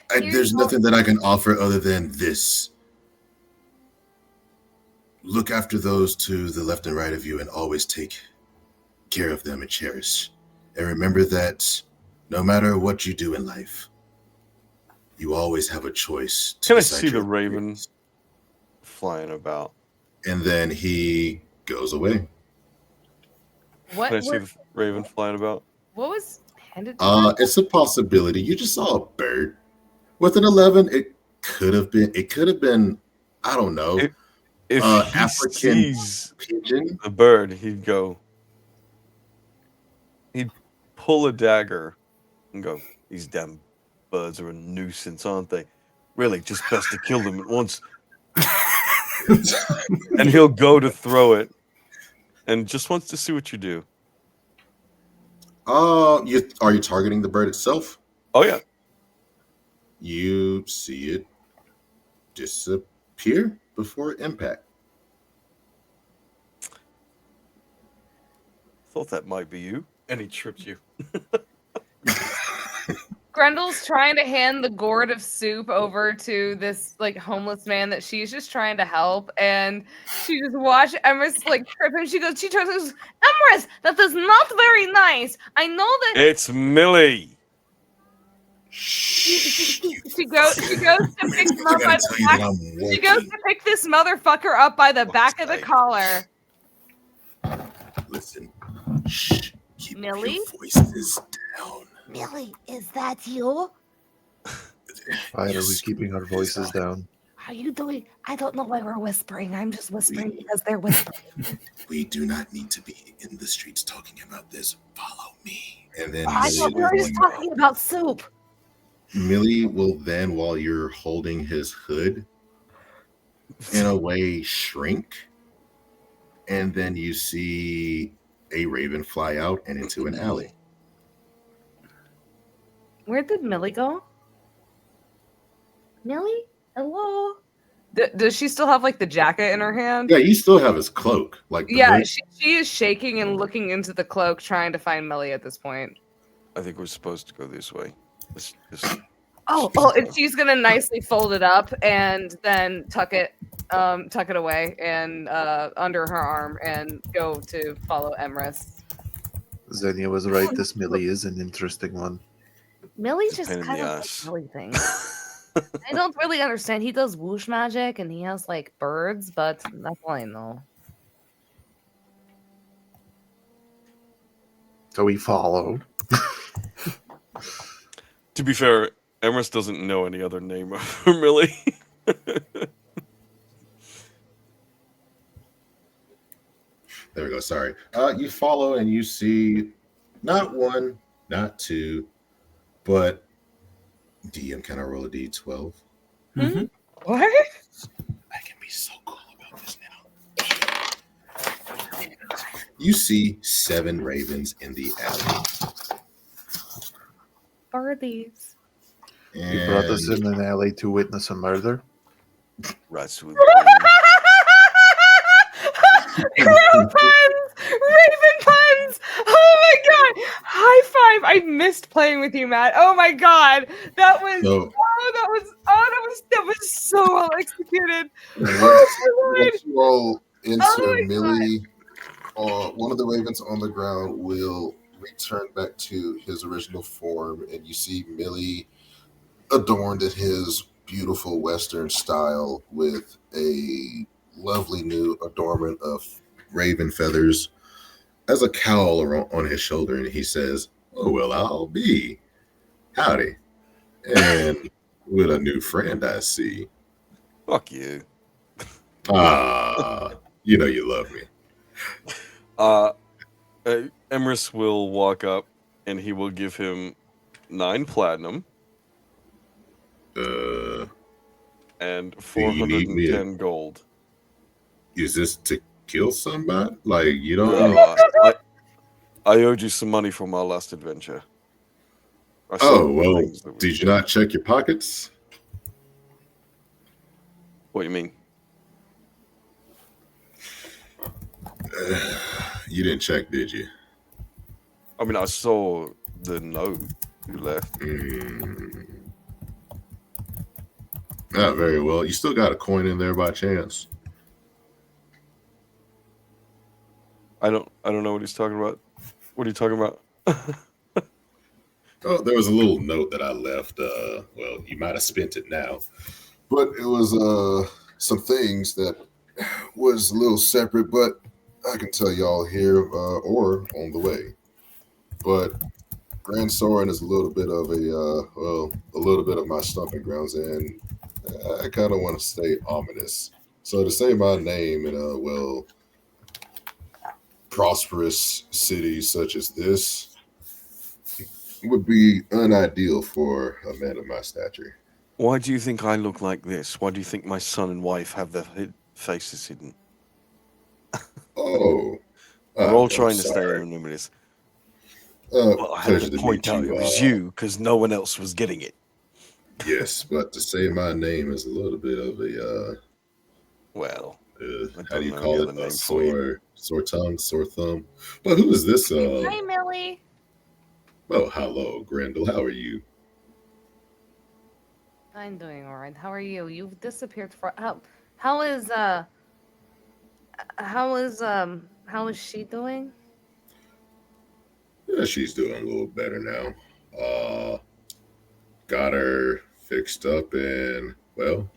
There's nothing that I can offer other than this. Look after those to the left and right of you and always take care of them and cherish. And remember that no matter what you do in life, you always have a choice to Can I decide see the your raven fate." flying about? And then he goes away. What? Can I see the raven flying about? What was handed to him? It's a possibility. You just saw a bird. With an 11, it could have been, I don't know, If he African sees pigeon. the bird, he'd pull a dagger and go, "These damn birds are a nuisance, aren't they? Really, just best to kill them at once." And he'll go to throw it and just wants to see what you do. Are you targeting the bird itself? Oh, yeah. You see it disappear before impact. Thought that might be you. And he tripped you. Grendel's trying to hand the gourd of soup over to this like homeless man that she's just trying to help, and she just watched Emrys like trip him. She turns and goes, "Emrys, that is not very nice. I know that." It's Millie. She goes to pick him up by the back. She goes to pick this motherfucker up by the back of the collar. Listen, shh, keep Millie? your voices down. Millie, is that you? Why are we Yes, keeping our it is voices I. down? Are you doing? I don't know why we're whispering. I'm just whispering because they're whispering. We do not need to be in the streets talking about this. Follow me. And then I Millie thought we will were just then talking about soup. Millie will then, while you're holding his hood, in a way shrink, and then you see a raven fly out and into an alley. Where did Millie go? Millie, hello. Does she still have like the jacket in her hand? Yeah, you still have his cloak, like the Yeah, hood. she is shaking and looking into the cloak, trying to find Millie at this point. I think we're supposed to go this way. Let's Oh, and she's gonna nicely fold it up and then tuck it away and under her arm and go to follow Emrys. Xenia was right. This Millie is an interesting one. Millie It's a just pain in kind the of ass. does Millie things. I don't really understand. He does whoosh magic and he has like birds, but that's all I know. So we follow. To be fair, Emrys doesn't know any other name for Millie. There we go. Sorry. You follow and you see not one, not two, but DM, can I roll a d12? Mm-hmm. What? I can be so cool about this now. You see 7 ravens in the alley. Birdies. You brought us And in an alley to witness a murder. Right with Crow puns! Raven puns! Oh my god! High five! I missed playing with you, Matt. Oh my god! That was so that was so well executed. Once, Oh my lord! once you all enter, Oh my Millie, one of the ravens on the ground will return back to his original form, and you see Millie adorned in his beautiful Western style with a lovely new adornment of raven feathers as a cowl on his shoulder, and he says, "Oh well, I'll be. Howdy." And with a new friend, I see. fuck you. Ah, you know you love me. Emrys will walk up and he will give him 9 platinum Uh, and you need me 410 gold. is this to kill somebody? Like you don't? No, I owed you some money from our last adventure. I Oh sold well, things that we did you did. not check your pockets? What do you mean? You didn't check, did you? I mean, I saw the note you left. Not very well. You still got a coin in there by chance? I don't know what he's talking about. What are you talking about? Oh, there was a little note that I left. Well, you might have spent it now. but it was some things that was a little separate, but I can tell y'all here or on the way. But Grand Soren is a little bit of a little bit of my stomping grounds, and I kind of want to stay ominous. So to say my name in a prosperous city such as this would be unideal for a man of my stature. Why do you think I look like this? Why do you think my son and wife have their faces hidden? Oh, We're all I'm trying to stay sorry. anonymous. Well, I had Pleasure to to point meet out you. it was you because no one else was getting it. Yes, but to say my name is a little bit of a Well, I how do you don't know call any it? other A name for you. sore tongue, sore thumb. But who is this? Hi, Millie. Oh, hello, Grendel. How are you? I'm doing all right. How are you? You've disappeared for how is how is she doing? Yeah, she's doing a little better now. Got her fixed up, and well,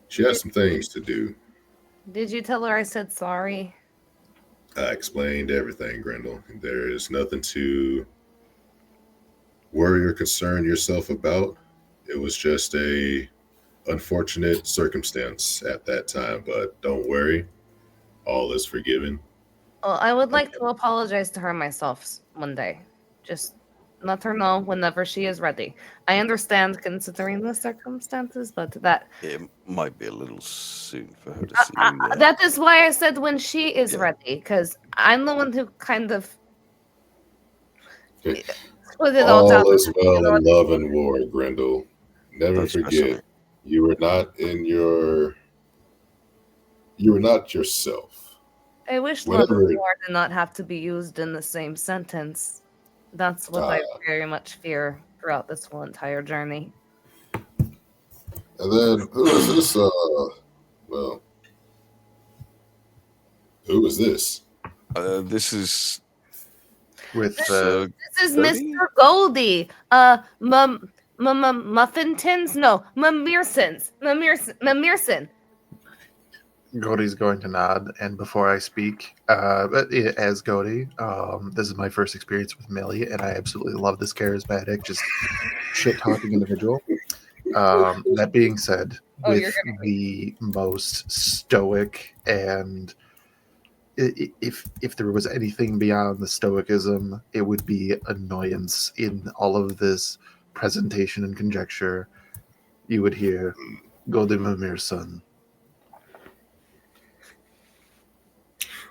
she has some things to do. Did you tell her I said sorry? I explained everything, Grendel. There is nothing to worry or concern yourself about. It was just a unfortunate circumstance at that time, but don't worry, all is forgiven. Well, I would like to apologize to her myself one day. Just let her know whenever she is ready. I understand considering the circumstances, but It might be a little soon for her to see you yet. that is why I said when she is Yeah. ready, because I'm the one who kind of Okay. split it all down. All is well in love and war, Grendel. Never Don't stress on forget, it. you were not yourself. I wish love Whatever. and war did not have to be used in the same sentence. That's what I very much fear throughout this whole entire journey. And then who is this? Well, who is this? This is With Sir This is Goldie? Mr. Goldie. Muffin Tins? No, Mamirson. Godie's going to nod, and before I speak, as Godie, this is my first experience with Millie, and I absolutely love this charismatic, just shit-talking individual. That being said, with the most stoic and if there was anything beyond the stoicism, it would be annoyance in all of this presentation and conjecture. You would hear Godie Mamirson.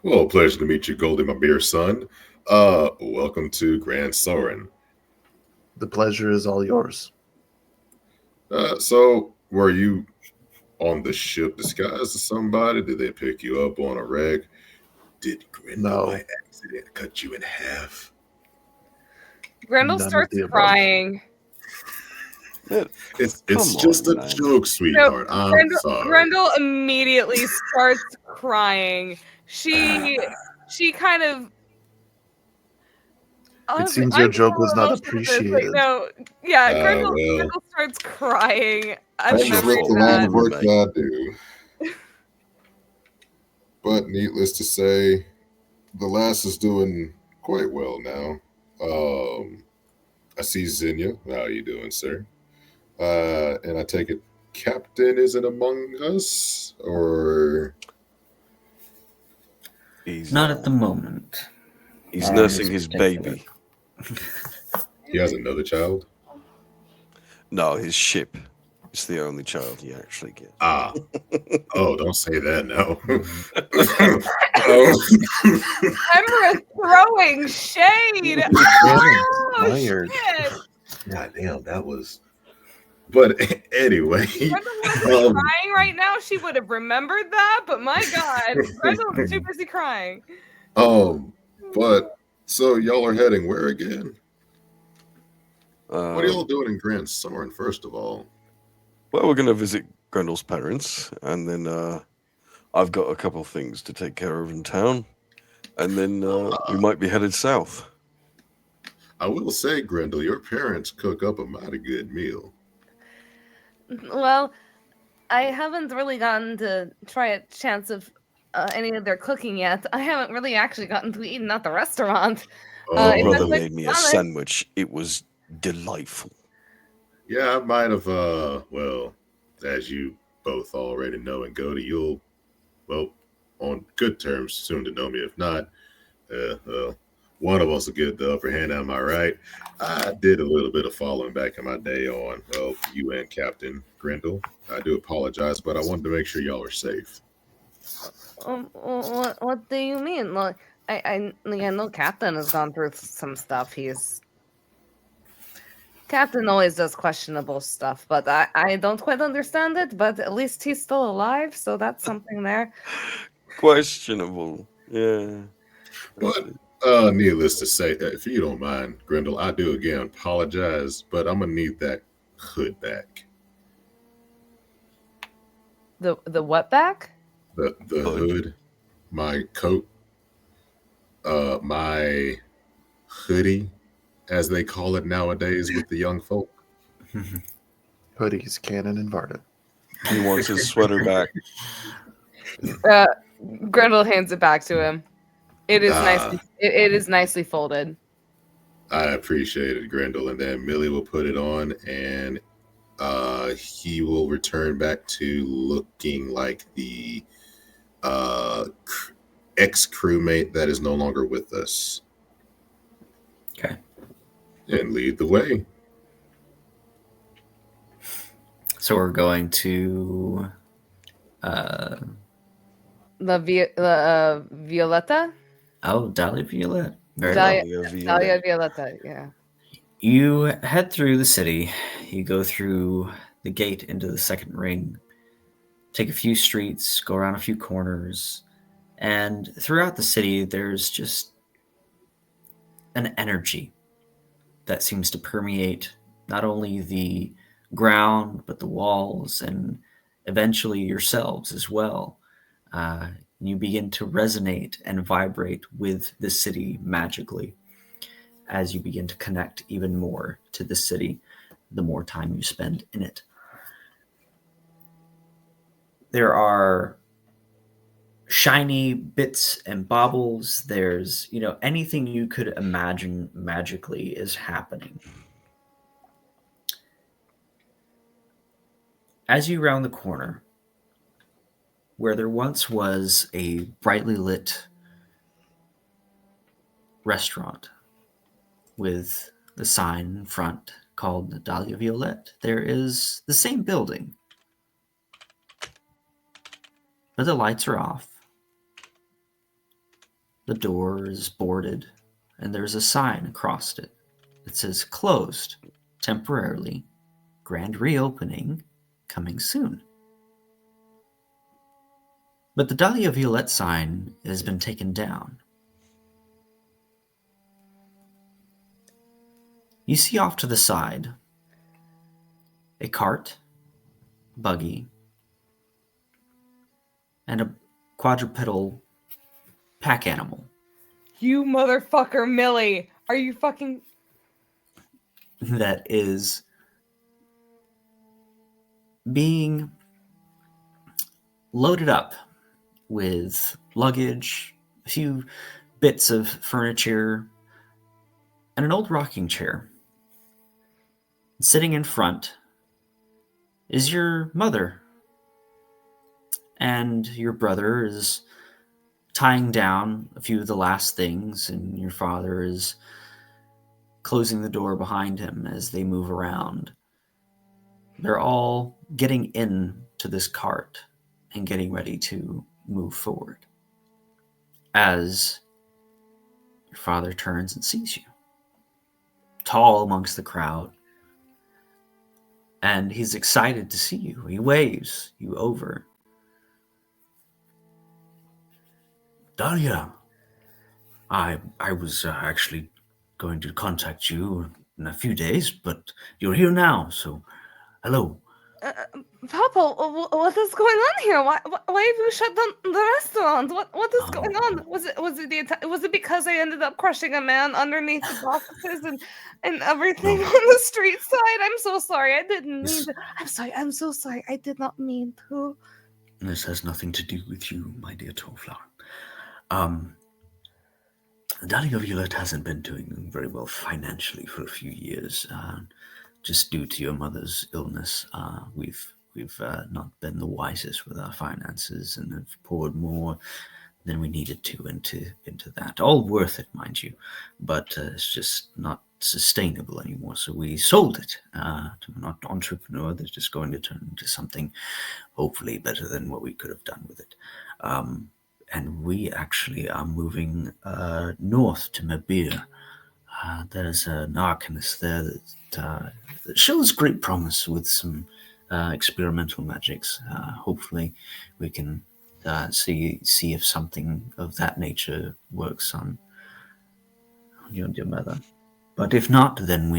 Well, pleasure to meet you, Goldie, my beer son. Welcome to Grand Soren. The pleasure is all yours. So, were you on the ship disguised as somebody? Did they pick you up on a wreck? Did Grendel by accident cut you in half? Grendel starts crying. It's just a joke, sweetheart. I'm sorry. Grendel immediately starts crying. She kind of. It seems your joke was not appreciated. Grendel starts crying. That's just what the line of work that I do. But needless to say, the lass is doing quite well now. I see Xenia. How are you doing, sir? And I take it Captain isn't among us, or he's Not at the moment. He's nursing his baby. He has another child? No, his ship. It's the only child he actually gets. Oh, don't say that now. Emra throwing shade. Oh, shit. God damn, that was. But anyway, Grendel wasn't crying right now. She would have remembered that. But my God, Grendel's too busy crying. But so y'all are heading where again? What are y'all doing in Grand Soren, first of all? Well, we're going to visit Grendel's parents, and then I've got a couple of things to take care of in town, and then we might be headed south. I will say, Grendel, your parents cook up a mighty good meal. Well, I haven't really gotten to try a chance of any of their cooking yet. I haven't really actually gotten to eating at the restaurant. My brother made me a sandwich. It was delightful. Yeah, I might have, well, as you both already know and Godie, you'll, well, on good terms, soon to know me. If not, one of us will get the upper hand, am I right? I did a little bit of following back in my day on, well, you and Captain Grendel. I do apologize, but I wanted to make sure y'all are safe. What do you mean? Look, I know Captain has gone through some stuff. Captain always does questionable stuff, but I don't quite understand it, but at least he's still alive, so that's something there. Questionable, yeah. But needless to say, if you don't mind, Grendel, I do again apologize, but I'm gonna need that hood back. The what back? The hood, my coat, my hoodie, as they call it nowadays with the young folk. Hoodies, Cannon, and Vardin. He wants his sweater back. Grendel hands it back to him. It is nicely. It is nicely folded. I appreciate it, Grendel. And then Millie will put it on, and he will return back to looking like the uh, ex crewmate that is no longer with us, Okay. and lead the way. So we're going to. Uh, Violetta? oh, Dahlia Violet. Very well. Dahlia Violet. Violetta, yeah. You head through the city. You go through the gate into the second ring, take a few streets, go around a few corners, and throughout the city, there's just an energy that seems to permeate not only the ground, but the walls, and eventually yourselves as well. You begin to resonate and vibrate with the city magically as you begin to connect even more to the city the more time you spend in it. There are shiny bits and baubles. There's, anything you could imagine magically is happening. As you round the corner, where there once was a brightly lit restaurant with the sign in front called Dahlia Violette, there is the same building, but the lights are off. The door is boarded, and there's a sign across it that says closed temporarily, grand reopening coming soon. But the Dahlia Violette sign has been taken down. You see off to the side a cart, buggy, and a quadrupedal pack animal You motherfucker, Millie! Are you fucking... that is being loaded up with luggage, a few bits of furniture, and an old rocking chair. Sitting in front is your mother, and your brother is tying down a few of the last things, and your father is closing the door behind him as they move around. They're all getting in to this cart and getting ready to move forward. As your father turns and sees you, tall amongst the crowd, and he's excited to see you. He waves you over. Dahlia, I was actually going to contact you in a few days, but you're here now, so hello. Papa, what is going on here? Why have you shut down the restaurant? What is going on? Was it because I ended up crushing a man underneath the boxes and everything No. on the street side? I'm so sorry. I didn't mean Yes. to. I'm sorry. I'm so sorry. I did not mean to. This has nothing to do with you, my dear Torflower. Dahlia Violet hasn't been doing very well financially for a few years, just due to your mother's illness. We've not been the wisest with our finances and have poured more than we needed to into that. All worth it, mind you, but it's just not sustainable anymore. So we sold it to an entrepreneur that's just going to turn into something hopefully better than what we could have done with it. And we actually are moving north to Mabir. There's an arcanist there that shows great promise with some experimental magics. Hopefully, we can see if something of that nature works on your dear mother. But if not, then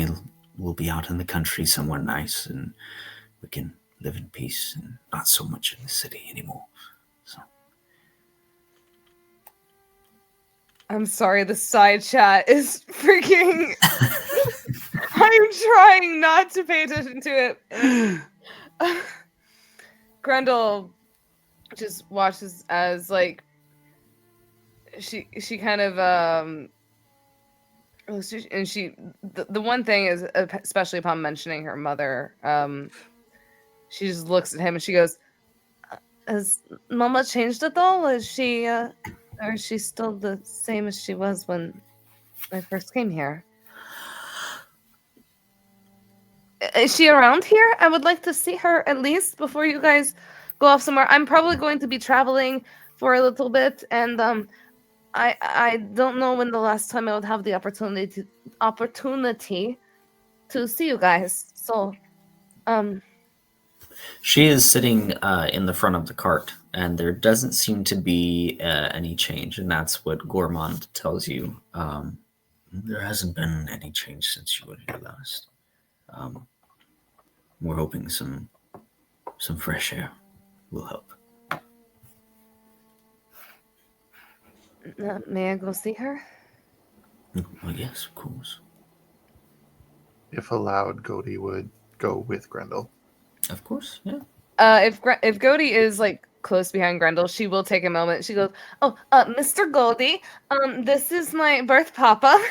we'll be out in the country somewhere nice, and we can live in peace and not so much in the city anymore. So. I'm sorry, the side chat is freaking... I'm trying not to pay attention to it. Grendel just watches as, like, she kind of The one thing is, especially upon mentioning her mother, she just looks at him and she goes, "Has Mama changed at all? Or is she still the same as she was when I first came here? Is she around here? I would like to see her at least before you guys go off somewhere. I'm probably going to be traveling for a little bit, and I don't know when the last time I would have the opportunity to see you guys. So, She is sitting in the front of the cart, and there doesn't seem to be any change, and that's what Gourmand tells you. There hasn't been any change since you were here last. We're hoping some fresh air will help. may I go see her? Well, yes, of course. If allowed, Cody would go with Grendel. Of course, yeah. If Godi is like close behind Grendel, she will take a moment. She goes, "Oh, Mr. Goldie, this is my birth papa.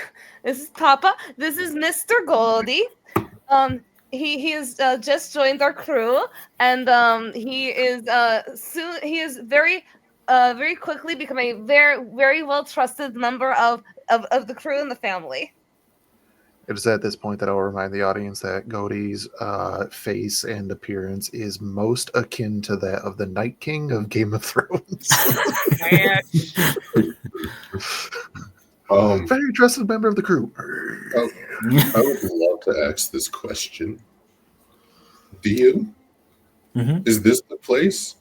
This is Papa. This is Mr. Goldie. He has just joined our crew, and he is very quickly become a very well trusted member of the crew and the family." It is at this point that I'll remind the audience that Godey's face and appearance is most akin to that of the Night King of Game of Thrones. Very trusted member of the crew. I would love to ask this question. Do you? Mm-hmm. Is this the place?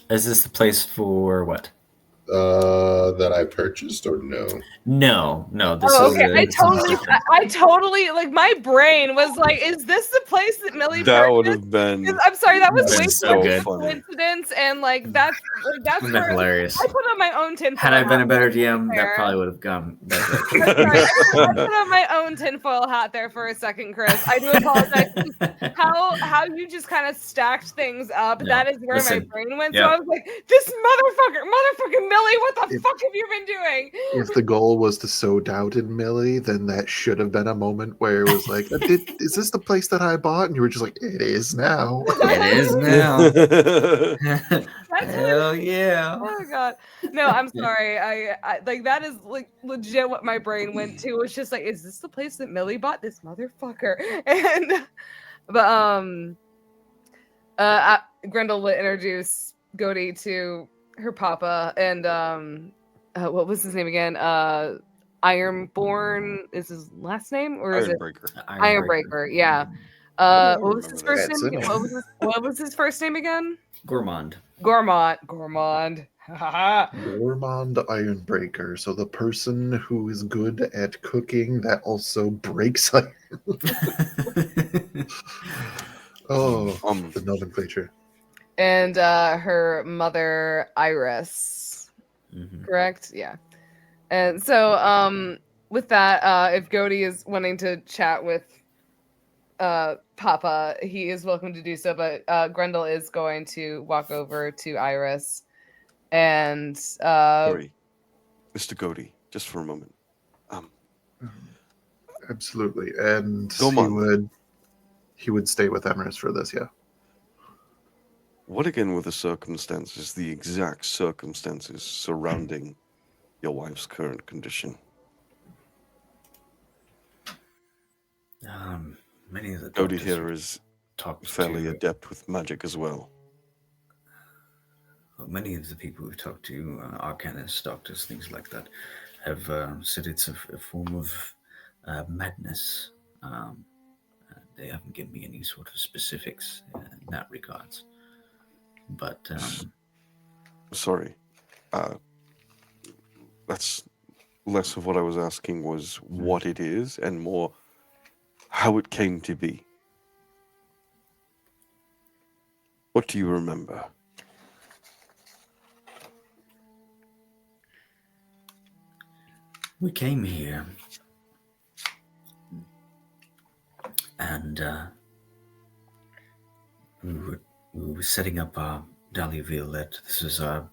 Is this the place for what? That I purchased, or no? No. This Oh, is okay. I totally like my brain was like, "Is this the place that Millie?" That would have been. I'm sorry, that was Been way so too good. coincidence, and like that's Isn't that where hilarious? I put on my own tinfoil. Had I been a hat better there. DM, that probably would have gone better. I put on my own tinfoil hat there for a second, Chris. I do apologize. How you just kind of stacked things up. No, that is where my listen, brain went. yeah. So I was like, "This motherfucking Millie, what the fuck have you been doing?" If the goal was to sow doubt in Millie, then that should have been a moment where it was like, is this the place that I bought? And you were just like, it is now. It is now. That's Hell yeah. Oh my god. No, I'm sorry. I like that is like legit what my brain went to. It's just like, is this the place that Millie bought this motherfucker? And Grendel will introduce Godi to her papa, and what was his name again? Ironborn is his last name, or is it Ironbreaker. Ironbreaker? Yeah. I What was his first That's name? it. What was his first name again? Gourmand. Gourmand. Gourmand Ironbreaker. So the person who is good at cooking that also breaks iron. The nomenclature. And her mother, Iris. Mhm. Correct? Yeah. And so with that, if Godi is wanting to chat with Papa, he is welcome to do so, but Grendel is going to walk over to Iris and Sorry, Mr. Godi, just for a moment. Absolutely. And Gourmand. he would stay with Emrys for this, yeah. What again were the circumstances, the exact circumstances surrounding your wife's current condition? Many of the Godi doctors here is talked fairly to, adept with magic as well. many of the people we've talked to, arcanists, doctors, things like that, have said it's a form of madness. They haven't given me any sort of specifics in that regards. But Sorry, that's less of what I was asking was what it is, and more how it came to be. What do you remember? we came here, and we were setting up our Dahlia Violette. This is our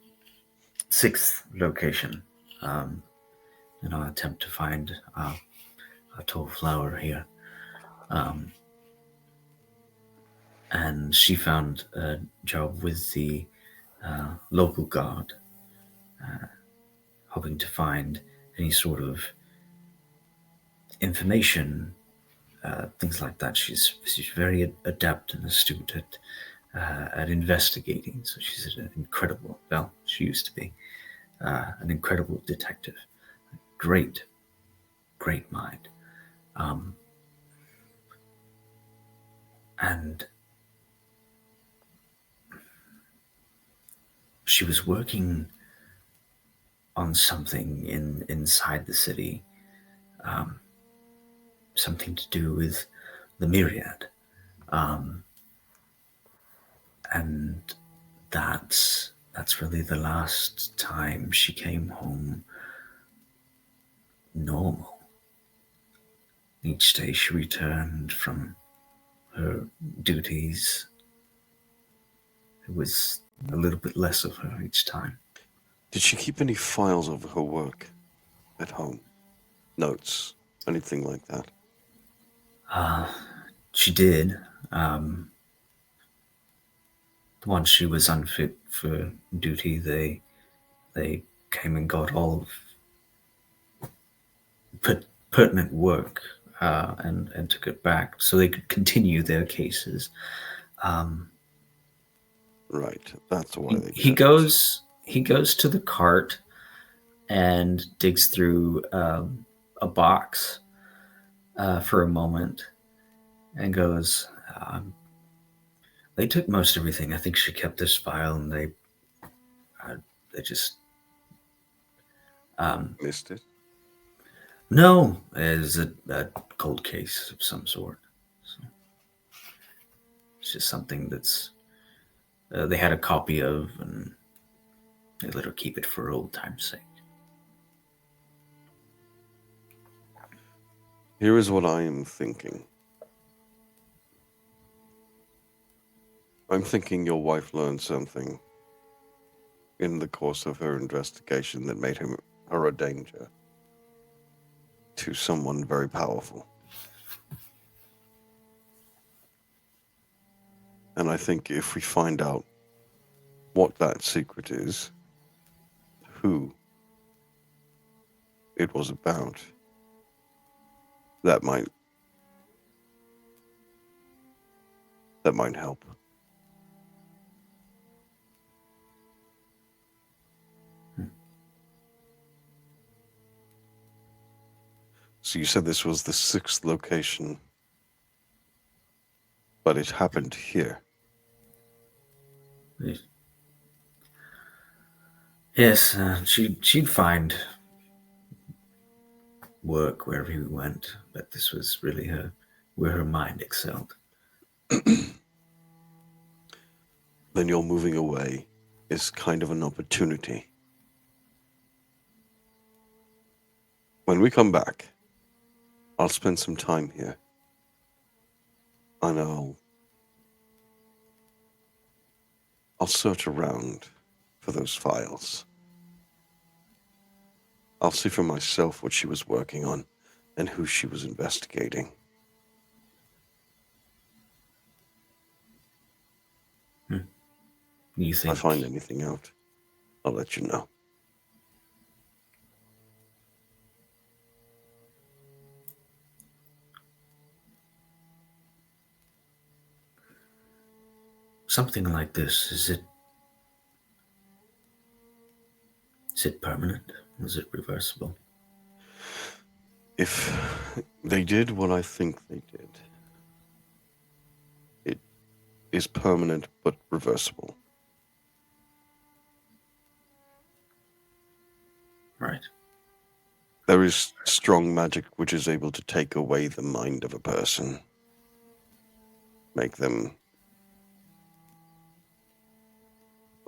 6th location. in our attempt to find our tall flower here. And she found a job with the local guard, hoping to find any sort of information, things like that. She's very adept and astute at investigating. So she's an incredible, well, she used to be an incredible detective. Great mind. And she was working on something inside the city, something to do with the myriad. And that's really the last time she came home normal. Each day she returned from her duties. It was a little bit less of her each time. Did she keep any files of her work at home? Notes? Anything like that? She did. Once she was unfit for duty, they came and got all of pertinent work and took it back so they could continue their cases. Right. That's why they He did goes to the cart and digs through a box for a moment and goes, they took most everything. I think she kept this file and they just Missed it. no, it's a cold case of some sort. So it's just something that's they had a copy of, and they let her keep it for old time's sake. Here is what I am thinking. I'm thinking your wife learned something in the course of her investigation that made her a danger to someone very powerful. And I think if we find out what that secret is, who it was about, that might help. So you said this was the 6th location, but it happened here. Yes, she'd find work wherever we went, but this was really where her mind excelled. Then your moving away is kind of an opportunity. When we come back, I'll spend some time here. And I'll search around for those files. I'll see for myself what she was working on and who she was investigating. You If I think find anything out, I'll let you know. something like this, is it permanent? Is it reversible? If they did what I think they did, it is permanent but reversible. Right. There is strong magic which is able to take away the mind of a person, make them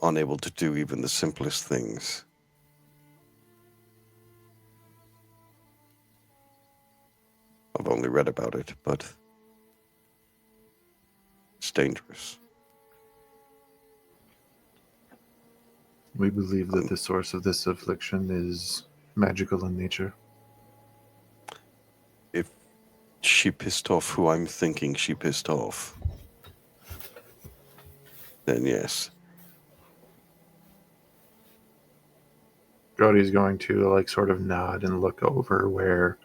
unable to do even the simplest things. I've only read about it, but it's dangerous. We believe that the source of this affliction is magical in nature. she pissed off who I'm thinking she pissed off, then yes. Cody's going to like sort of nod and look over where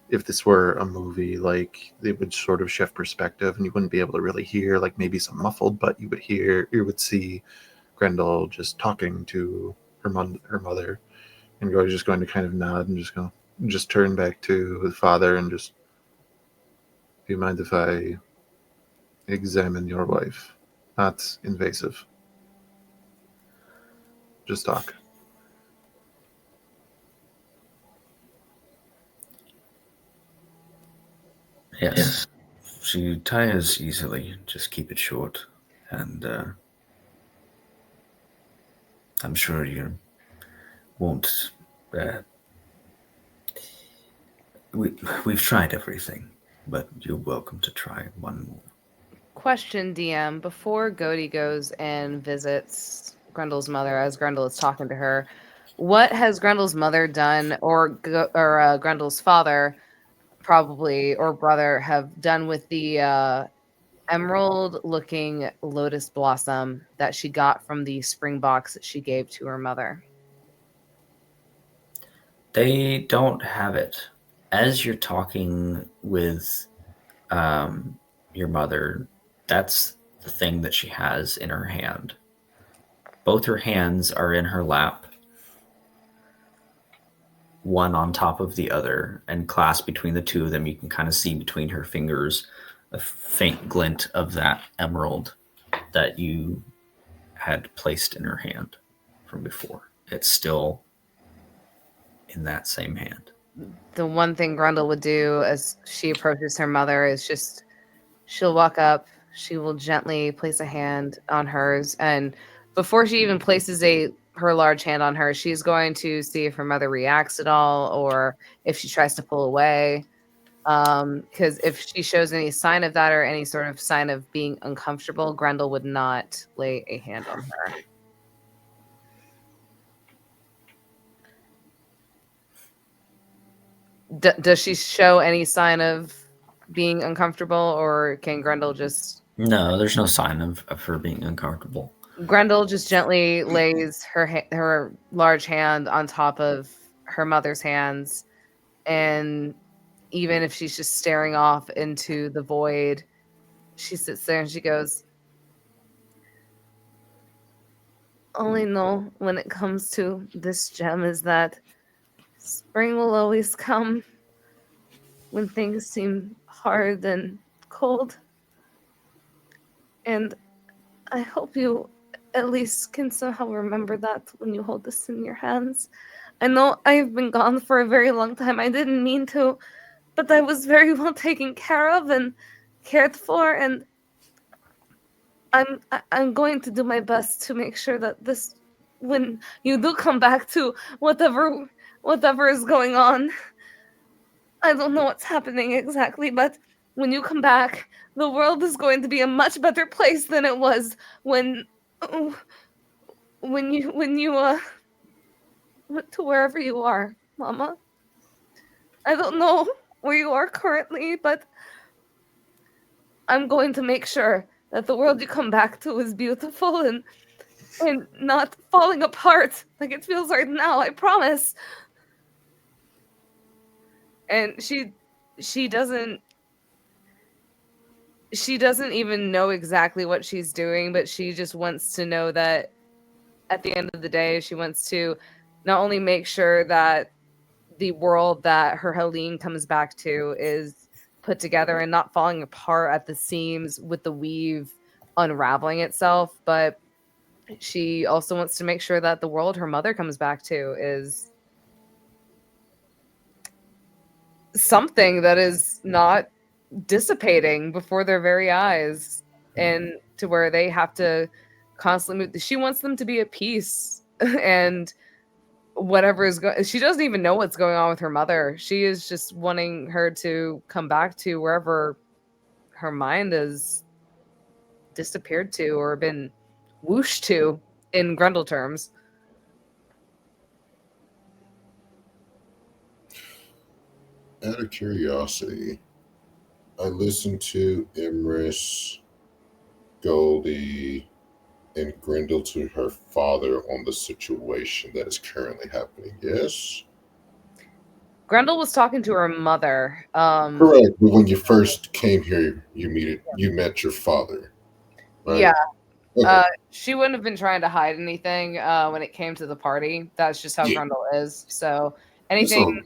if this were a movie, like it would sort of shift perspective and you wouldn't be able to really hear like maybe some muffled, but you would see Grendel just talking to her mother, and Cody's just going to kind of nod and just turn back to his father and just, do you mind if I examine your wife? Not invasive. Just talk. Yes. She tires easily. Just keep it short. And I'm sure you won't. We've tried everything, but you're welcome to try one more. Question, DM, before Godi goes and visits Grendel's mother as Grendel is talking to her, what has Grendel's mother done, or Grendel's father, probably, or brother, have done with the emerald-looking lotus blossom that she got from the spring box that she gave to her mother? They don't have it. As you're talking with your mother, that's the thing that she has in her hand. Both her hands are in her lap, one on top of the other, and clasped between the two of them. You can kind of see between her fingers a faint glint of that emerald that you had placed in her hand from before. It's still in that same hand. The one thing Grendel would do as she approaches her mother is just she'll walk up, she will gently place a hand on hers, and before she even places her large hand on her, she's going to see if her mother reacts at all or if she tries to pull away. Because if she shows any sign of that or any sort of sign of being uncomfortable, Grendel would not lay a hand on her. Does she show any sign of being uncomfortable, or can Grendel just... No, there's no sign of her being uncomfortable. Grendel just gently lays her large hand on top of her mother's hands, and even if she's just staring off into the void, she sits there and she goes, "All I know when it comes to this gem is that spring will always come when things seem hard and cold. And I hope you at least can somehow remember that when you hold this in your hands. I know I've been gone for a very long time. I didn't mean to, but I was very well taken care of and cared for, and I'm going to do my best to make sure that this, when you do come back to whatever is going on, I don't know what's happening exactly, but when you come back, the world is going to be a much better place than it was when you went to wherever you are, Mama. I don't know where you are currently, but I'm going to make sure that the world you come back to is beautiful and not falling apart like it feels right now. I promise." And she doesn't even know exactly what she's doing, but she just wants to know that at the end of the day, she wants to not only make sure that the world that her Helene comes back to is put together and not falling apart at the seams with the weave unraveling itself, but she also wants to make sure that the world her mother comes back to is something that is not dissipating before their very eyes, and to where they have to constantly move. She wants them to be at peace and whatever is going, she doesn't even know what's going on with her mother. She is just wanting her to come back to wherever her mind has disappeared to or been whooshed to in Grendel terms. Out of curiosity, I listened to Imris, Goldie, and Grendel to her father on the situation that is currently happening. Yes? Grendel was talking to her mother. Correct. But when you first came here, you met your father, right? Yeah. Okay. She wouldn't have been trying to hide anything when it came to the party. That's just how Yeah. Grendel is. So It's all-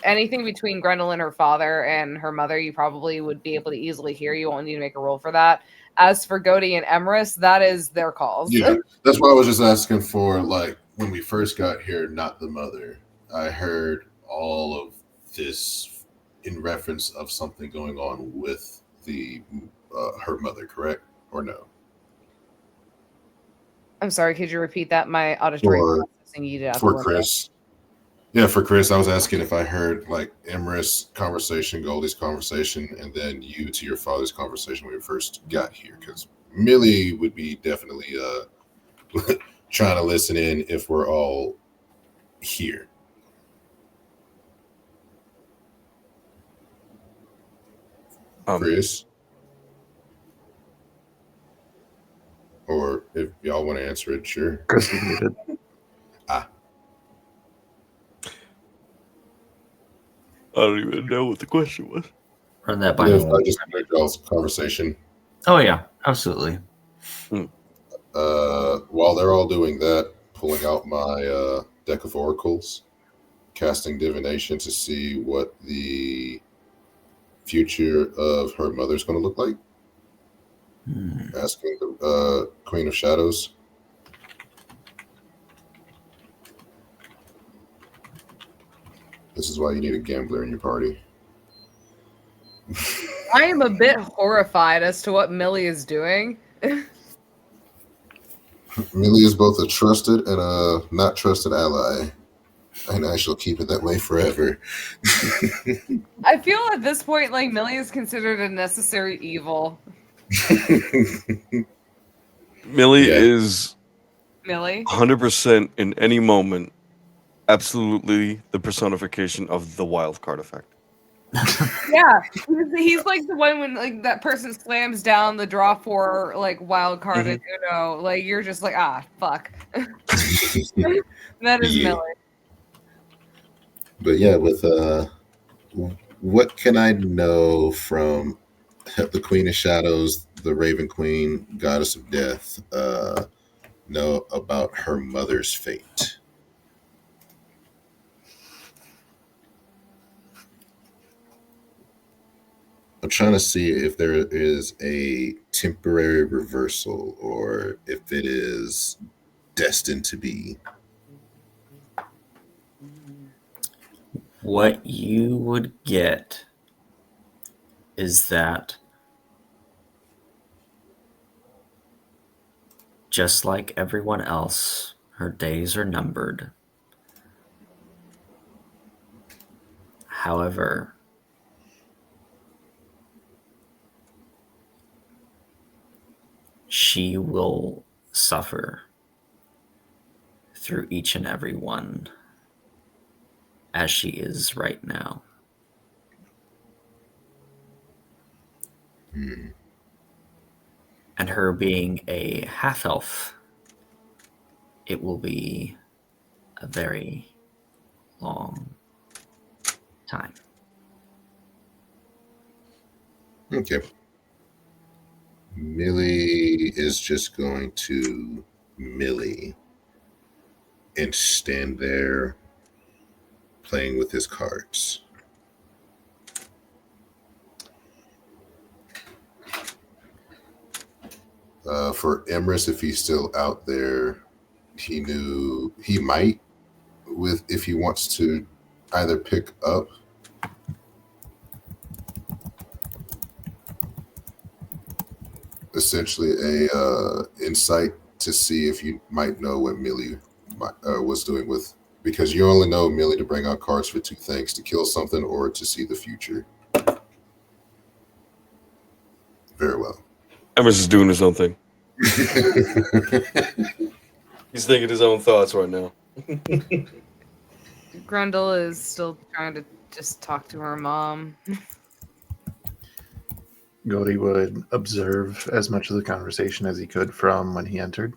anything between Grendel and her father and her mother, you probably would be able to easily hear. You won't need to make a roll for that. As for Godie and Emrys, that is their calls. yeah. That's why I was just asking for, like, when we first got here, not the mother. I heard all of this in reference of something going on with the her mother, correct or no? I'm sorry, could you repeat that? My auditory For processing you out the for window. Chris. Yeah, for Chris, I was asking if I heard like Emrys' conversation, Goldie's conversation, and then you to your father's conversation when we first got here. Because Millie would be definitely trying to listen in if we're all here. Chris, or if y'all want to answer it, sure. Chris is muted. I don't even know what the question was. Run that by If me. I just heard y'all's conversation. Oh yeah, absolutely. While they're all doing that, pulling out my deck of oracles, casting divination to see what the future of her mother's going to look like. Asking the Queen of Shadows. This is why you need a gambler in your party. I am a bit horrified as to what Millie is doing. Millie is both a trusted and a not trusted ally. And I shall keep it that way forever. I feel at this point like Millie is considered a necessary evil. Millie Yeah. is Millie? 100% in any moment, absolutely the personification of the wild card effect. Yeah, he's like the one when like that person slams down the draw for like wild card and like you're just like fuck. That is Yeah. Millie. But yeah, with what can I know from the Queen of Shadows, the Raven Queen, Goddess of Death, know about her mother's fate? I'm trying to see if there is a temporary reversal or if it is destined to be. What you would get is that just like everyone else, her days are numbered. However, she will suffer through each and every one as she is right now. And her being a half-elf, it will be a very long time. Okay. Millie is just going to Millie and stand there playing with his cards. For Emrys, if he's still out there, he knew he might, with if he wants to either pick up essentially a insight to see if you might know what Millie was doing with, because you only know Millie to bring out cards for two things: to kill something or to see the future. Very well. Emrys is doing his own thing. He's thinking his own thoughts right now. Grendel is still trying to just talk to her mom. Godi would observe as much of the conversation as he could from when he entered.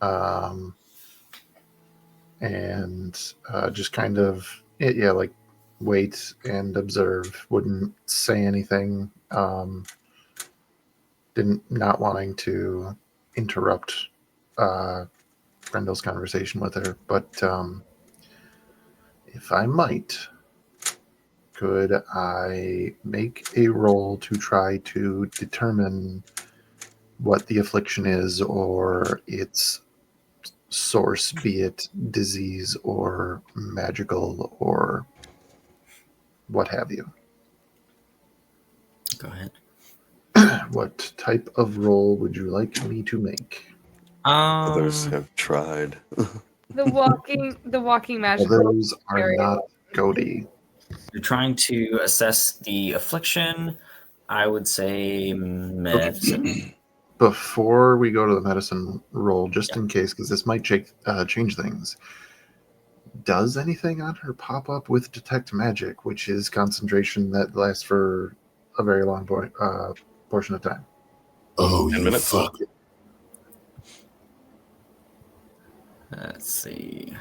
And just kind of, like wait and observe. Wouldn't say anything. Not wanting to interrupt Grendel's conversation with her, but if I might, could I make a roll to try to determine what the affliction is or its source, be it disease or magical or what have you? Go ahead. What type of roll would you like me to make? Others have tried. The walking magic. Others are Very not well. Godi. You're trying to assess the affliction. I would say medicine. Before we go to the medicine roll, just in case, because this might change things, does anything on her pop up with detect magic, which is concentration that lasts for a very long portion of time? Oh, 10 you minutes. fuck. Let's see.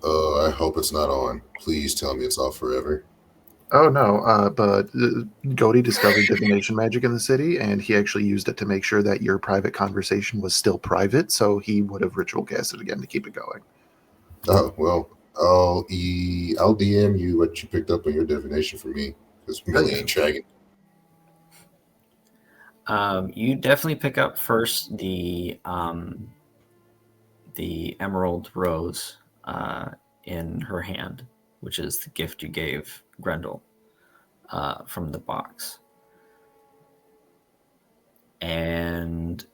I hope it's not on. Please tell me it's off forever. Oh no, but Godi discovered divination magic in the city, and he actually used it to make sure that your private conversation was still private, so he would have ritual casted again to keep it going. Oh, well, I'll DM you what you picked up on your divination for me, because Millie ain't shagging. You definitely pick up first the emerald rose in her hand, which is the gift you gave Grendel from the box. And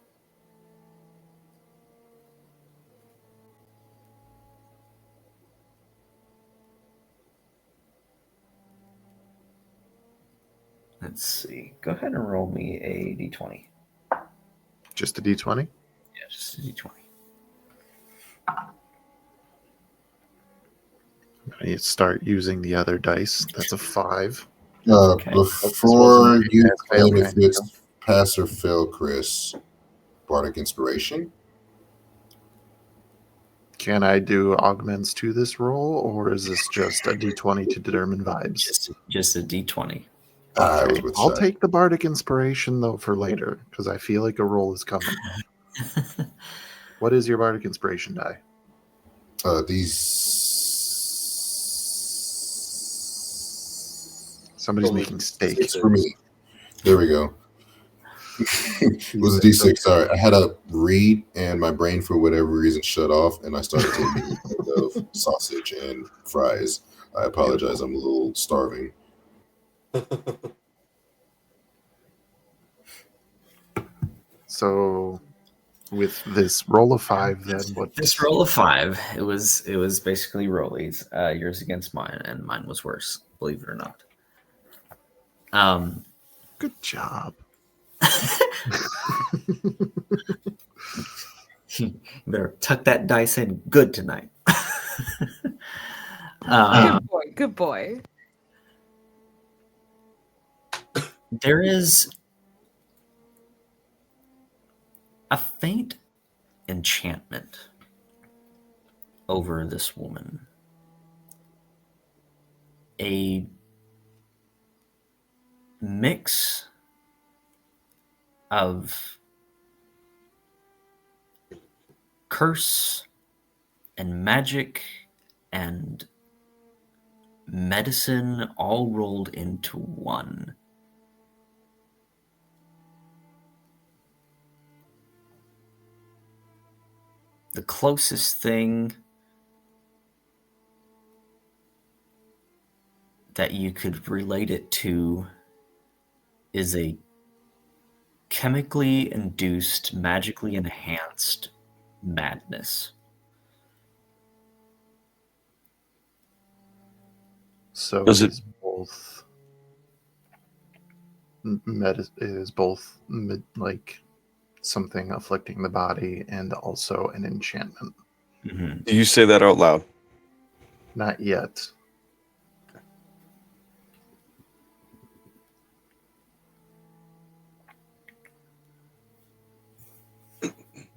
let's see. Go ahead and roll me a d20. Just a d20? Yeah, just a d20. I start using the other dice. That's a 5. Okay. Before you pass, fail claim if kind of it's deal. pass or fail, Chris, Bardic Inspiration? Can I do augments to this roll, or is this just a d20 to determine vibes? Just a d20. I was Okay. with I'll Shy. take the bardic inspiration though for later, because I feel like a roll is coming. What is your bardic inspiration die? These. Somebody's making steak. It's for me. There we go. It was a D6. Sorry, I had a read, and my brain, for whatever reason, shut off, and I started to think of sausage and fries. I apologize. I'm a little starving. So, with this roll of 5, then what? This roll of 5, it was basically rollies. Yours against mine, and mine was worse, believe it or not. Good job. Better tuck that dice in good tonight. Good boy. Good boy. There is a faint enchantment over this woman. A mix of curse and magic and medicine all rolled into one. The closest thing that you could relate it to is a chemically induced, magically enhanced madness. So Does it it- is both like something afflicting the body and also an enchantment. Mm-hmm. Do you say that out loud? Not yet.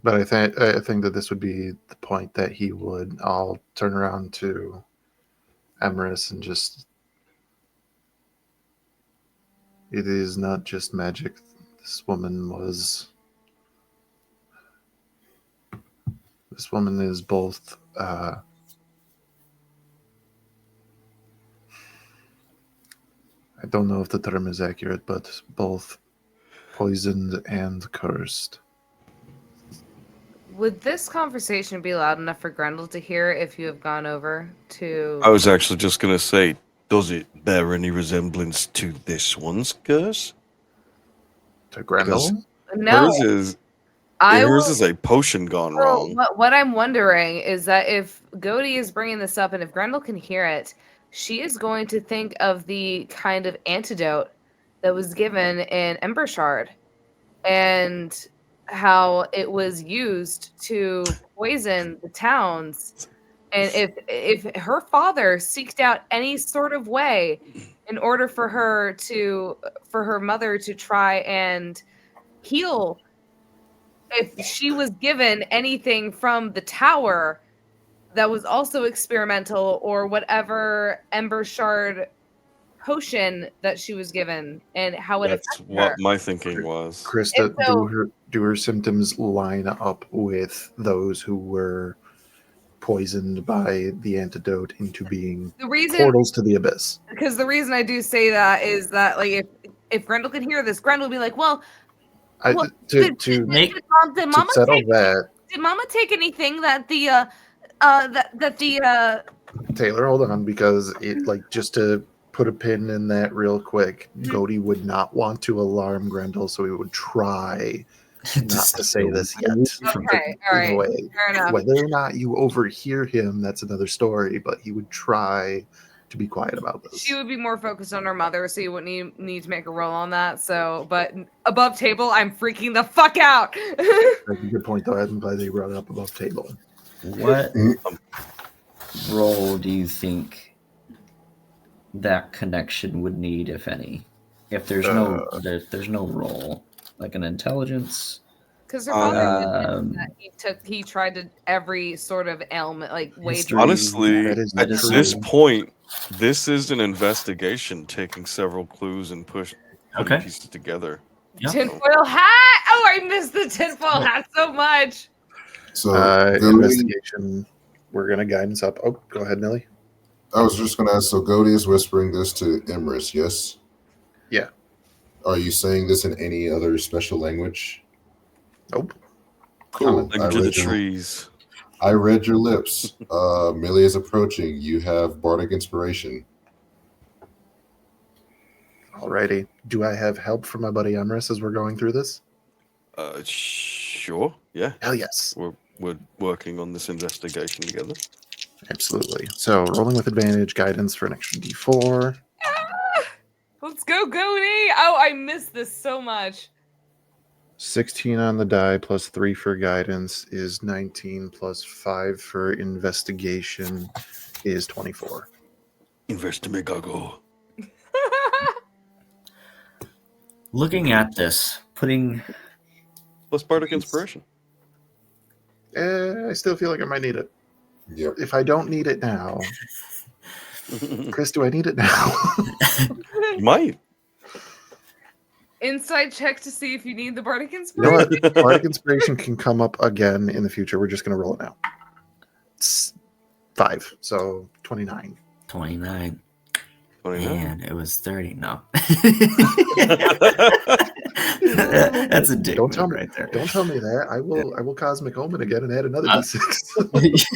But I think that this would be the point that he would. I'll turn around to Emerus and just. It is not just magic. This woman was. This woman is both. I don't know if the term is accurate, but both poisoned and cursed. Would this conversation be loud enough for Grendel to hear if you have gone over to? I was actually just gonna say, does it bear any resemblance to this one's curse? To Grendel? No, I hers will. is a potion gone Well, wrong. what I'm wondering is that if Godie is bringing this up and if Grendel can hear it, she is going to think of the kind of antidote that was given in Ember Shard and how it was used to poison the towns. And if her father seeked out any sort of way in order for her mother to try and heal, if she was given anything from the tower that was also experimental or whatever Ember Shard potion that she was given and how it That's affected what her. my thinking was. Krista, And so do her symptoms line up with those who were poisoned by the antidote into being the reason, portals to the abyss? because the reason I do say that is that like if Grendel could hear this, Grendel would be like, well, To did Mama settle take that, did Mama take anything that the Taylor, hold on, because it just to put a pin in that real quick, Godie would not want to alarm Grendel, so he would try not to say this yet. Okay, all right, Anyway, fair enough. whether or not you overhear him, that's another story, but he would try to be quiet about this. She would be more focused on her mother, so you wouldn't need to make a roll on that. So, but above table, I'm freaking the fuck out. That's a good point, though. I'm glad they brought it up above table. What role do you think that connection would need, if any? If there's there's no role, like an intelligence. Because her father he tried to every sort of ailment, like wager. Honestly, That is at true. this point, this is an investigation, taking several clues and putting pieces together. Tinfoil hat. Oh, I missed the tinfoil hat so much. So investigation. We're gonna guidance up. Oh, go ahead, Nelly. I was just going to ask. So Godie is whispering this to Emrys, yes? Yeah. Are you saying this in any other special language? Nope. Cool. Language of the trees. I read your lips. Millie is approaching. You have bardic inspiration. Alrighty. Do I have help from my buddy Emrys as we're going through this? Sure. Yeah. Hell yes. We're working on this investigation together. Absolutely. So rolling with advantage, guidance for an extra D4. Let's go, Godie. Oh, I missed this so much. 16 on the die plus 3 for guidance is 19 plus 5 for investigation is 24. Investigago. Looking at this, putting plus bardic inspiration. I still feel like I might need it. Yep. If I don't need it now, Chris, do I need it now? You might. Insight check to see if you need the bardic You know inspiration. what? Bardic inspiration can come up again in the future. We're just going to roll it now. It's 5, so 29. 29. 29. And it was 30. No. That's a dick Don't tell move me right there. Don't tell me that. I will cosmic omen again and add another D6.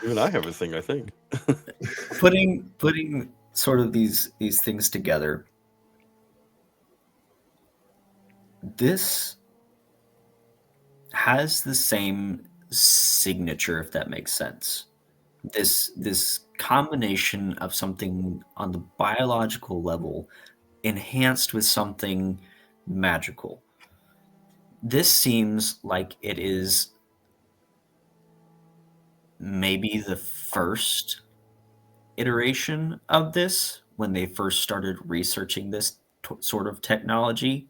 Even I have a thing, I think. putting sort of these things together. This has the same signature, if that makes sense. This combination of something on the biological level enhanced with something magical. This seems like it is maybe the first iteration of this when they first started researching this sort of technology.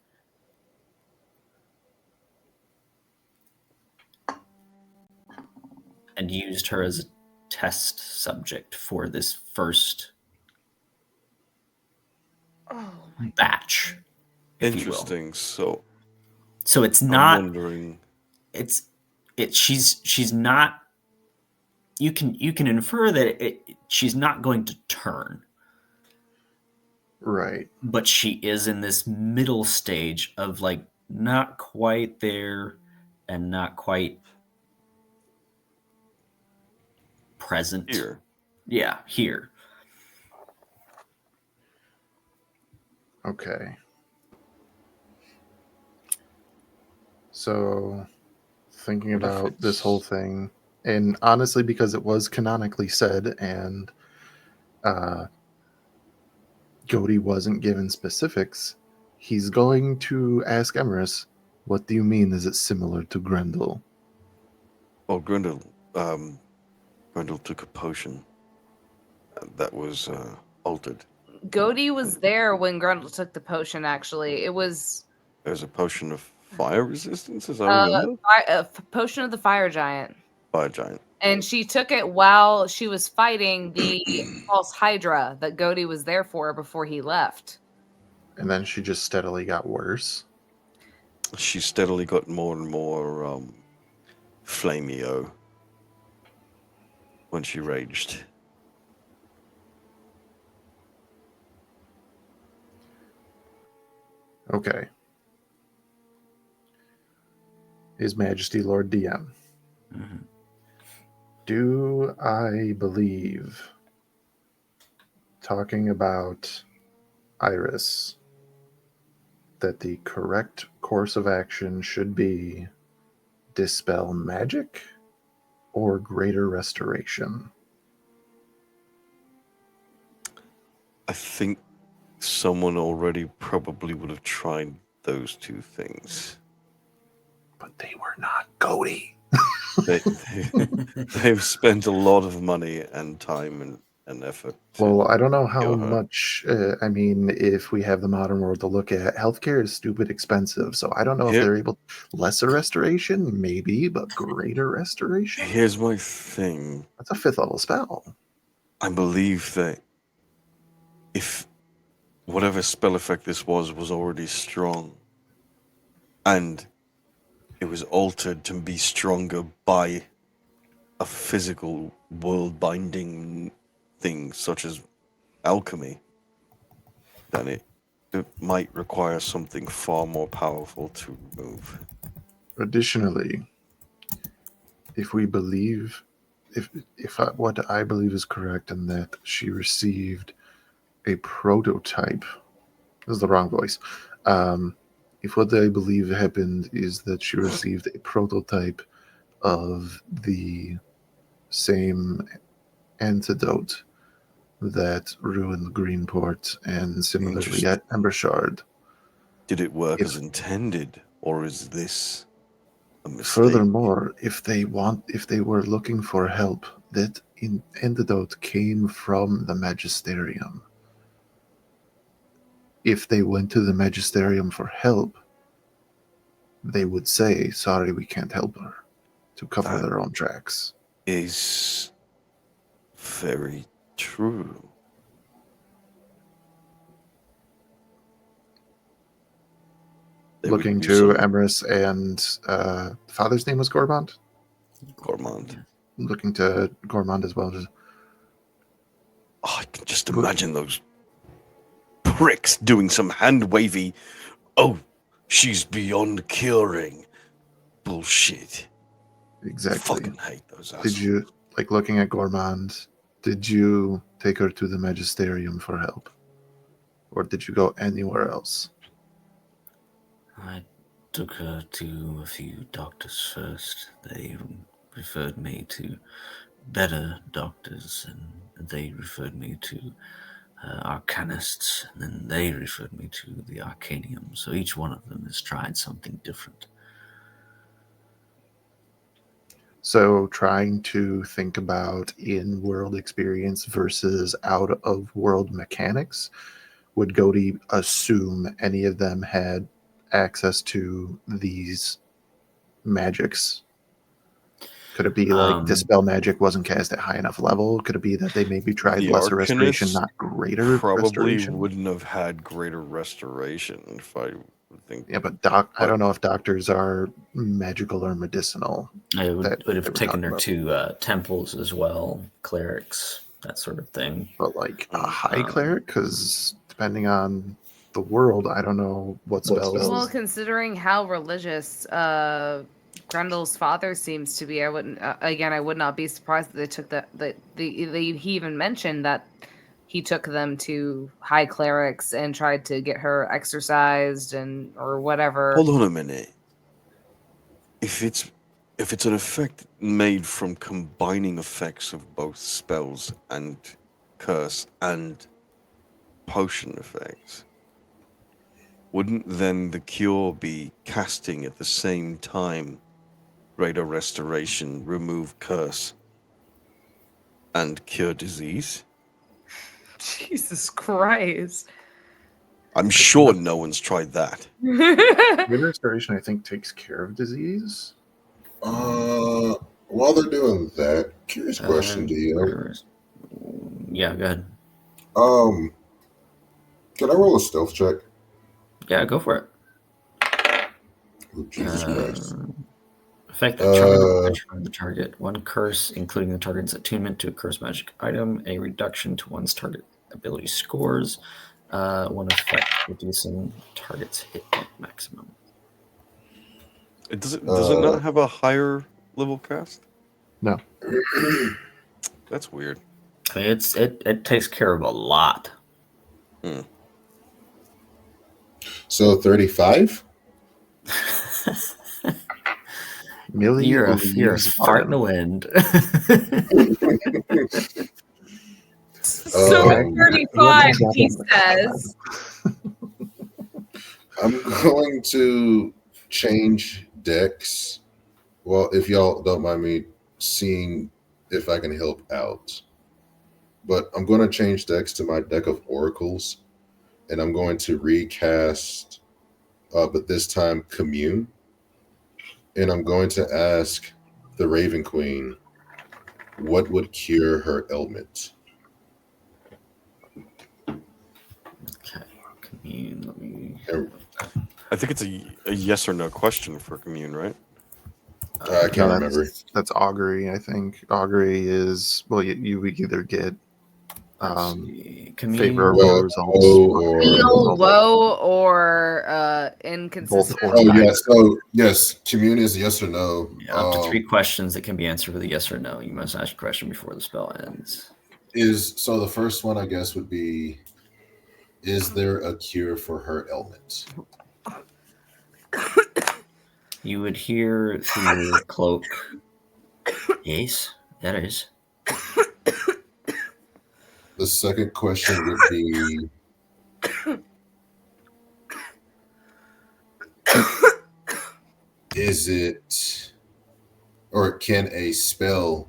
and used her as a test subject for this first Oh my batch, if you will. Interesting. So So it's I'm not. wondering. She's not. You can infer that she's not going to turn, Right. but she is in this middle stage of like not quite there and not quite present. Here. Yeah, here. Okay. So, thinking What if about this whole it's thing, and honestly, because it was canonically said, and Cody wasn't given specifics, he's going to ask Emerus, "What do you mean? Is it similar to Grendel?" Oh, Grendel took a potion that was altered. Gody was there when Grundle took the potion. Actually, it was There's a potion of fire resistance, as I remember. a potion of the fire giant, Fire giant. and she took it while she was fighting the false Hydra that Gody was there for before he left. And then she just steadily got worse. She steadily got more and more flamio when she raged. Okay. His Majesty Lord DM. Mm-hmm. Do I believe, talking about Iris, that the correct course of action should be dispel magic or greater restoration? I think someone already probably would have tried those two things. But they were not Cody. They've spent a lot of money and time and effort. Well, I don't know how cure her. much. I mean, if we have the modern world to look at, healthcare is stupid expensive. So I don't know if Here- they're able lesser restoration, maybe, but greater restoration. Here's my thing. That's a 5th level spell. I believe that if whatever spell effect this was already strong, and it was altered to be stronger by a physical world-binding thing such as alchemy, then it might require something far more powerful to remove. Additionally, if we believe, what I believe is correct, in that she received a prototype. This is the wrong voice. If what I believe happened is that she received a prototype of the same antidote that ruined Greenport and similarly at Embershard. Did it work If- as intended, or is this a mistake? Furthermore, if they were looking for help, that antidote came from the Magisterium. If they went to the Magisterium for help, they would say, "Sorry, we can't help her," to cover That- their own tracks. Is very true. They would Looking do to some Emrys and father's name was Gorband. Gourmand. Looking to Gourmand as well. Oh, I can just imagine those pricks doing some hand wavy. Oh, she's beyond curing. Bullshit. Exactly. Fucking hate those assholes. Did you, like, looking at Gourmand, did you take her to the Magisterium for help? Or did you go anywhere else? I took her to a few doctors first. They referred me to better doctors, and they referred me to arcanists, and then they referred me to the Arcanium. So each one of them has tried something different. So trying to think about in-world experience versus out-of-world mechanics, would Gody assume any of them had access to these magics? Could it be like Um, dispel magic wasn't cast at high enough level? Could it be that they maybe tried The lesser restoration, Arcanist not greater probably restoration? wouldn't have had greater restoration, if I think. Yeah, but I don't know if doctors are magical or medicinal. it would, that would they have were taken talking her about. to temples as well, clerics, that sort of thing. But like a high Um, cleric, because depending on the world, I don't know what spells. Well, considering how religious Grendel's father seems to be, I wouldn't. Again, I would not be surprised that they took he even mentioned that he took them to high clerics and tried to get her exorcised and or whatever. Hold on a minute. If it's an effect made from combining effects of both spells and curse and potion effects, wouldn't then the cure be casting at the same time greater restoration, remove curse, and cure disease? Jesus Christ. I'm sure no one's tried that. Great restoration, I think, takes care of disease. While they're doing that, curious question to you. Yeah, go ahead. Can I roll a stealth check? Yeah, go for it. Oh, Jesus Christ. Effect the target. One curse, including the target's attunement to a curse magic item. A reduction to one's target ability scores. One effect reducing target's hit point maximum. Does it not have a higher level cast? No. That's weird. I mean, it takes care of a lot. So 35? Millie You're a believes fart in the Vardin. wind. So 35, he says. I'm going to change decks. Well, if y'all don't mind me seeing if I can help out. But I'm going to change decks to my deck of oracles. And I'm going to recast, but this time Commune. And I'm going to ask the Raven Queen, what would cure her ailment? Okay, commune. Let me. I think it's a yes or no question for commune, right? I can't remember. That's augury, I think. Augury is, well, you either get favorable results. Low or inconsistent. Both or yes. Commune is yes or no. Yeah, up to 3 questions that can be answered with a yes or no. You must ask a question before the spell ends. So the first one, I guess, would be, is there a cure for her ailment? You would hear through your cloak. Yes, there is. The second question would be, is it, or can a spell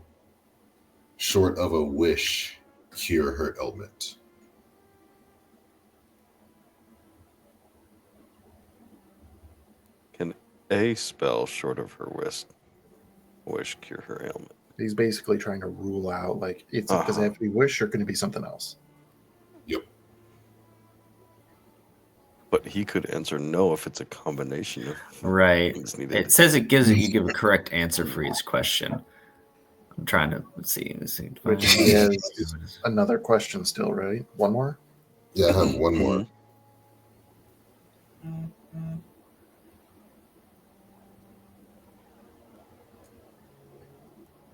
short of a wish cure her ailment? Can a spell short of her wish cure her ailment? He's basically trying to rule out, like, does it have to be wish or can it be something else? Yep. But he could answer no if it's a combination of things needed. It says it gives you give a correct answer for each question. I'm trying to let's see. Which is another question still, right? One more? Yeah, I have one more.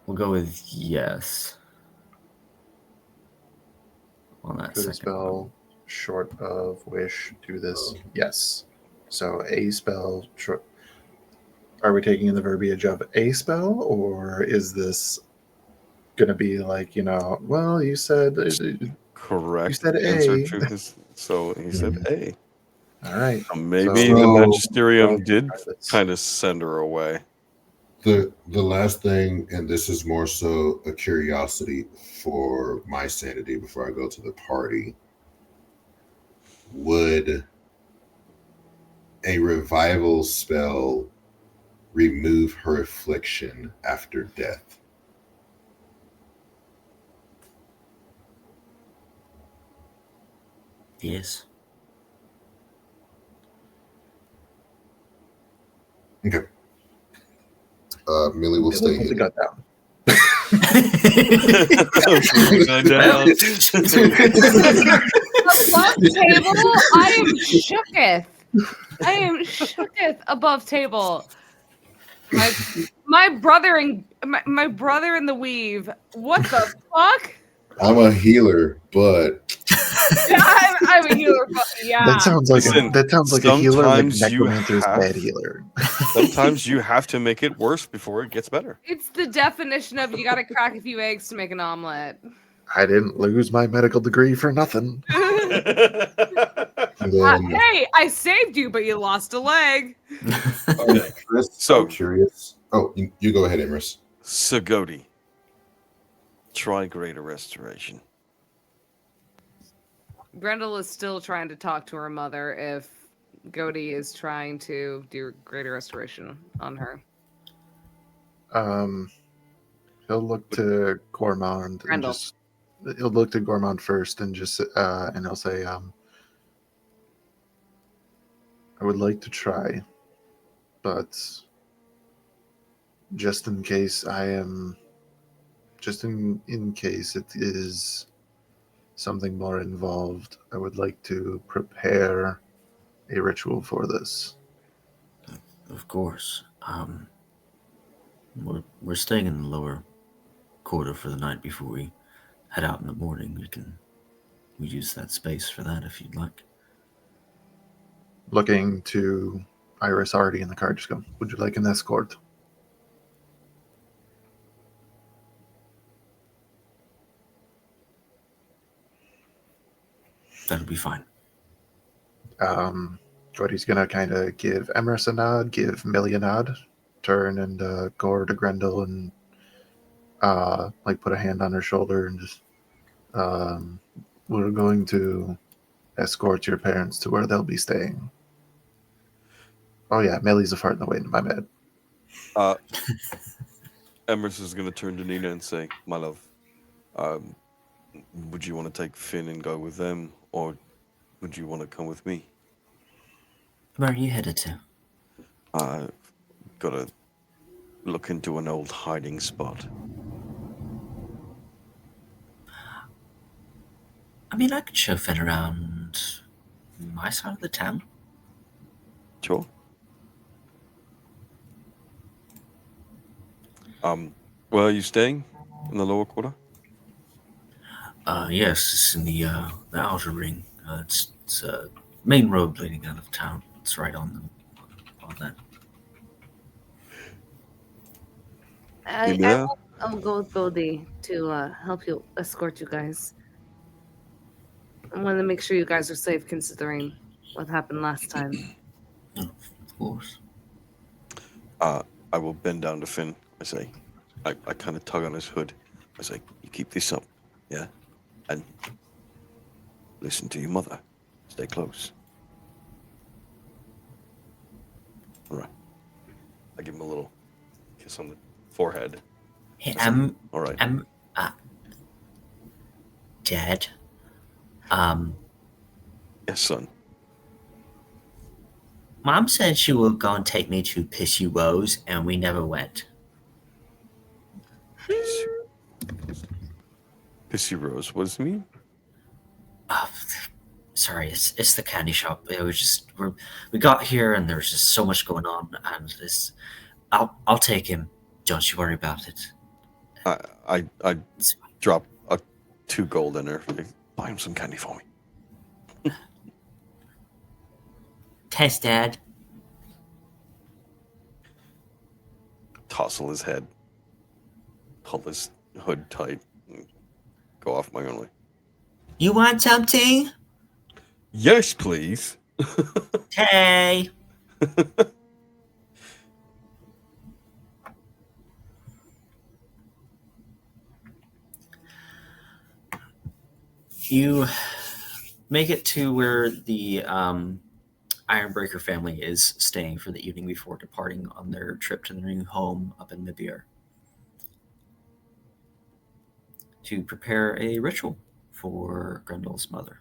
We'll go with yes. On that Could a second spell one. short of wish do this? Yes. So a spell short. Are we taking in the verbiage of a spell, or is this going to be like, well, you said correct you said answer A. to his, so he said A. All right. Maybe the magisterium did kind of send her away. The last thing, and this is more so a curiosity for my sanity before I go to the party, would a revival spell remove her affliction after death. Yes. Okay. Millie will stay Put the hidden. gun down. Above table, I am shooketh. I am shooketh above table. My brother and my brother in the weave. What the fuck? I'm a healer, but Yeah, I'm a healer. Yeah. That sounds like Listen, a healer, like sometimes you necromancer's have- bad healer. Sometimes you have to make it worse before it gets better. It's the definition of you gotta crack a few eggs to make an omelet. I didn't lose my medical degree for nothing. and then Hey, I saved you, but you lost a leg. Chris, So- I'm curious. Oh, you go ahead, Imris. Sagodi. Try greater restoration. Grendel is still trying to talk to her mother if Godi is trying to do greater restoration on her. He'll look to Gormand and Grendel. he'll look to Gormand first and and he'll say, I would like to try, but just in case in case it is something more involved, I would like to prepare a ritual for this. Of course. We're staying in the lower quarter for the night before we head out in the morning. We use that space for that if you'd like. Looking to Iris already in the car, just go, would you like an escort? That'll be fine. Cody's gonna kind of give Emrys a nod, give Millie a nod, turn and go over to Grendel and like put a hand on her shoulder and just we're going to escort your parents to where they'll be staying. Oh yeah, Millie's a fart in the way, my bad. Emrys is going to turn to Nina and say, "My love, would you want to take Finn and go with them, or would you want to come with me? Where are you headed to? I've got to look into an old hiding spot." I mean, I could show Finn around my side of the town. Sure. Where are you staying? In the lower quarter? Yes, it's in the outer ring. It's a main road leading out of town. It's right on that. Yeah. I'll go with Bodhi to help you escort you guys. I want to make sure you guys are safe considering what happened last time. Of course. I will bend down to Finn. I say, I kind of tug on his hood. I say, "You keep this up, yeah? And listen to your mother. Stay close." All right. I give him a little kiss on the forehead. Hey, All right. Dad. Yes, son. Mom said she would go and take me to Pissy Woes, and we never went. Pissy Rose. What does it mean? Oh, sorry, it's the candy shop. It was just we got here, and there's just so much going on, and I'll take him. Don't you worry about it. I drop 2 gold in her. Buy him some candy for me. Test, Dad. Tousle his head. Pull his hood tight. And go off my own way. You want something? Yes, please. Hey. You make it to where the Ironbreaker family is staying for the evening before departing on their trip to their new home up in Mibir to prepare a ritual for Grendel's mother.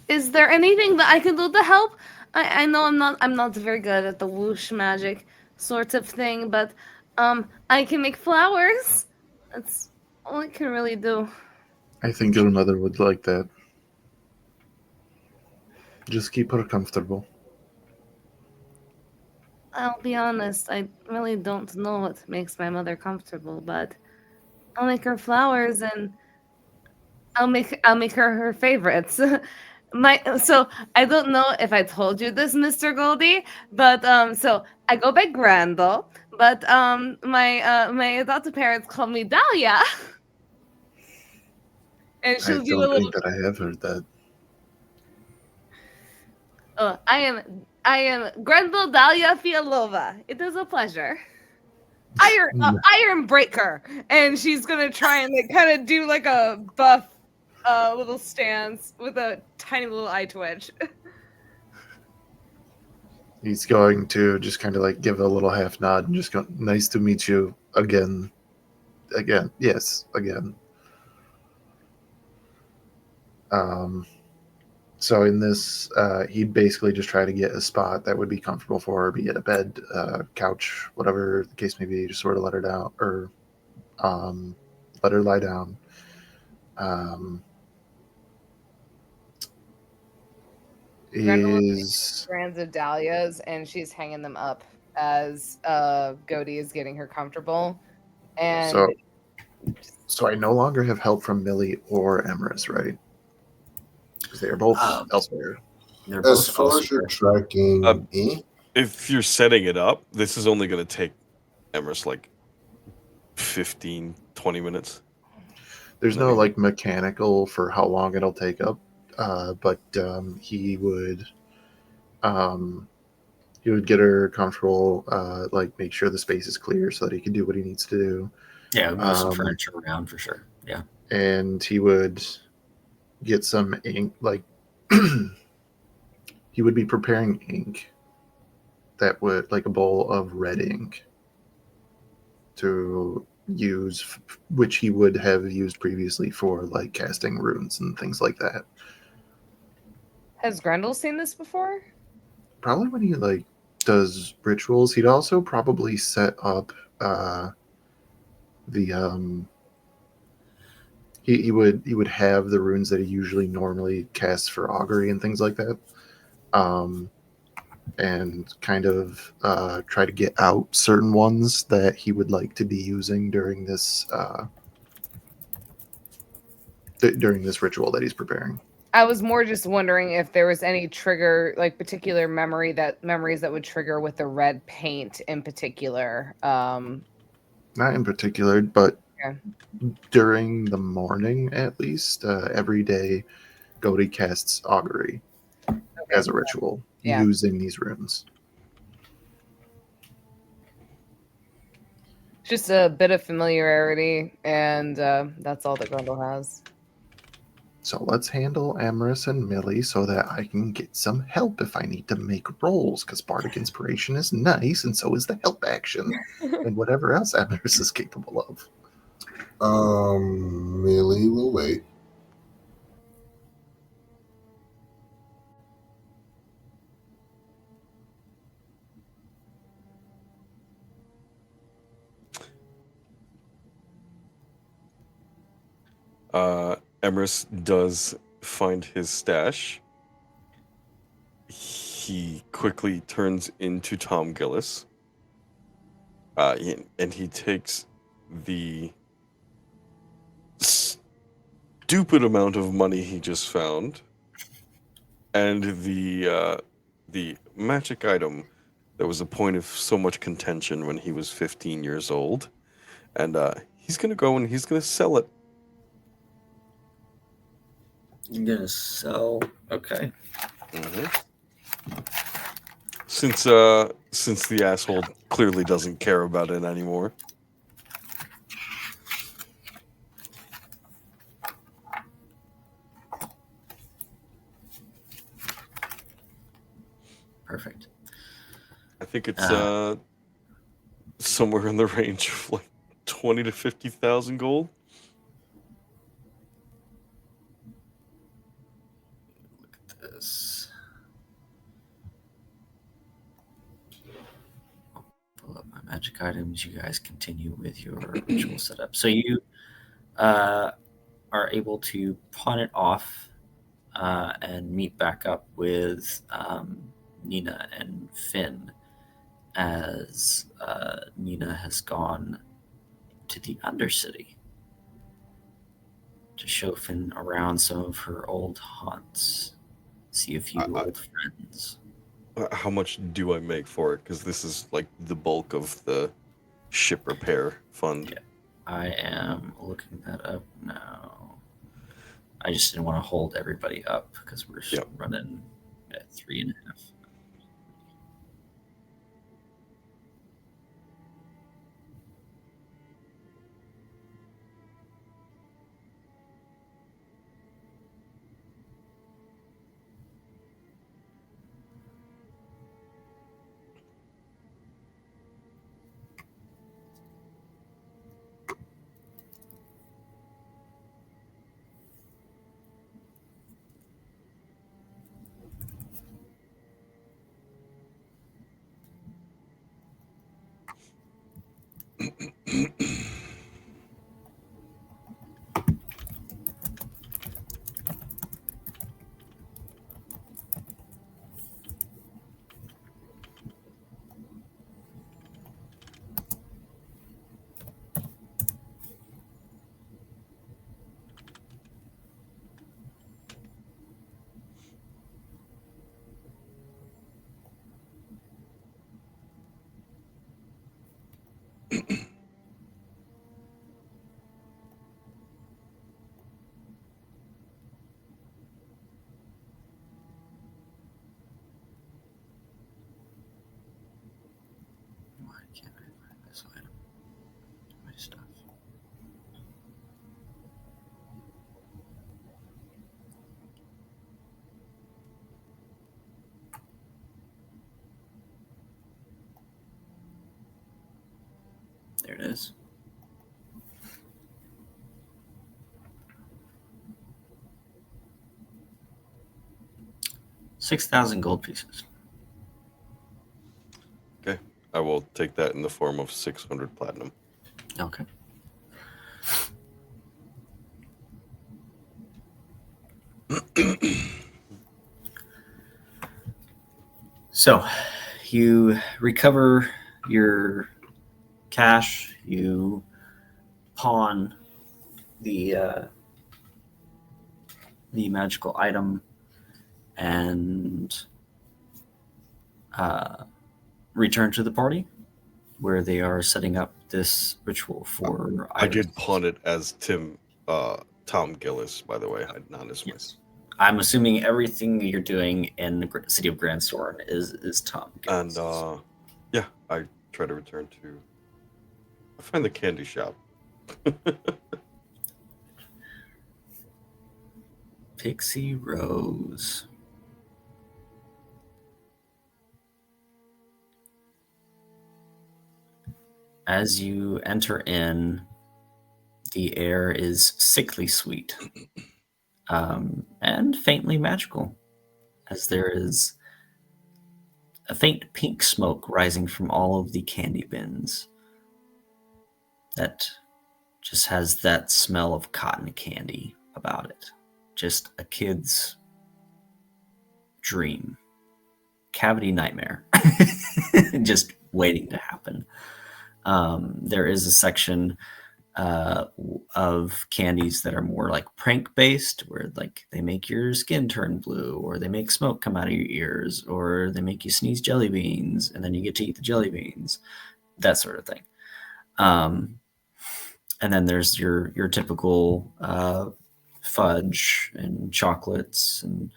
Is there anything that I can do to help? I know I'm not very good at the whoosh magic sort of thing, but I can make flowers. That's all I can really do. I think your mother would like that. Just keep her comfortable. I'll be honest, I really don't know what makes my mother comfortable, but I'll make her flowers and I'll make her her favorites. So I don't know if I told you this, Mr. Goldie, but so I go by Grandel, but my adopted parents call me Dahlia. And I she'll do a don't little think that I have heard that. I am Grendel Dahlia Fialova. It is a pleasure. Iron Breaker, and she's gonna try and like kind of do like a buff, little stance with a tiny little eye twitch. He's going to just kind of like give a little half nod and just go, "Nice to meet you again." Again, yes, again. So in this, he'd basically just try to get a spot that would be comfortable for her, be it a bed, couch, whatever the case may be. Just sort of let her down, or let her lie down. Grendel Is strands of dahlias, and she's hanging them up as Godie is getting her comfortable. And so I no longer have help from Millie or Emerus, right? Because they are both elsewhere. They're As both far as you're elsewhere. tracking in, If you're setting it up, this is only going to take Emrys like 15, 20 minutes. There's no like mechanical for how long it'll take up, but he would get her comfortable, like make sure the space is clear so that he can do what he needs to do. Yeah, move some furniture around for sure. Yeah. And he would get some ink, like he would be preparing ink that would, like a bowl of red ink to use, which he would have used previously for like casting runes and things like that. has Grendel seen this before? Probably when he like does rituals, he'd also probably set up the he would have the runes that he usually normally casts for augury and things like that, and kind of try to get out certain ones that he would like to be using during this ritual that he's preparing. I was more just wondering if there was any trigger, like particular memories that would trigger with the red paint in particular. Not in particular, but Yeah. during the morning, at least, every day, Godie casts augury as a ritual using these runes. Just a bit of familiarity, and that's all that Grendel has. So let's handle Amorous and Millie so that I can get some help if I need to make rolls, because Bardic Inspiration is nice, and so is the help action, and whatever else Amorous is capable of. Millie will wait. Emrys does find his stash. He quickly turns into Tom Gillis. And he takes the stupid amount of money he just found and the magic item that was a point of so much contention when he was 15 years old. And he's going to go and he's going to sell it. You're gonna sell. Okay. Since the asshole clearly doesn't care about it anymore. Perfect. I think it's somewhere in the range of like 20 to 50,000 gold. Look at this. I'll pull up my magic items. You guys continue with your ritual setup. So you are able to pawn it off and meet back up with Nina and Finn, as Nina has gone to the Undercity to show Finn around some of her old haunts, see a few old friends. How much do I make for it? Because this is like the bulk of the ship repair fund. Yeah, I am looking that up now. I just didn't want to hold everybody up because we're running at 3.5. Why can't I find this item? My stuff. There it is. $6,000 gold pieces. Okay, I will take that in the form of 600 platinum. Okay. So, you recover your cash. You pawn the magical item and return to the party, where they are setting up this ritual for. I did pawn it as Tom Gillis, by the way, not as Yes. I'm assuming everything you're doing in the city of Grand Soren is Tom Gillis. And yeah, I try to return to. I find the candy shop. Pixie Rose. As you enter in, the air is sickly sweet and faintly magical, as there is a faint pink smoke rising from all of the candy bins that just has that smell of cotton candy about it. Just a kid's dream. Cavity nightmare. Just waiting to happen. There is a section of candies that are more like prank based, where like they make your skin turn blue, or they make smoke come out of your ears, or they make you sneeze jelly beans and then you get to eat the jelly beans, that sort of thing. And then there's your typical fudge and chocolates and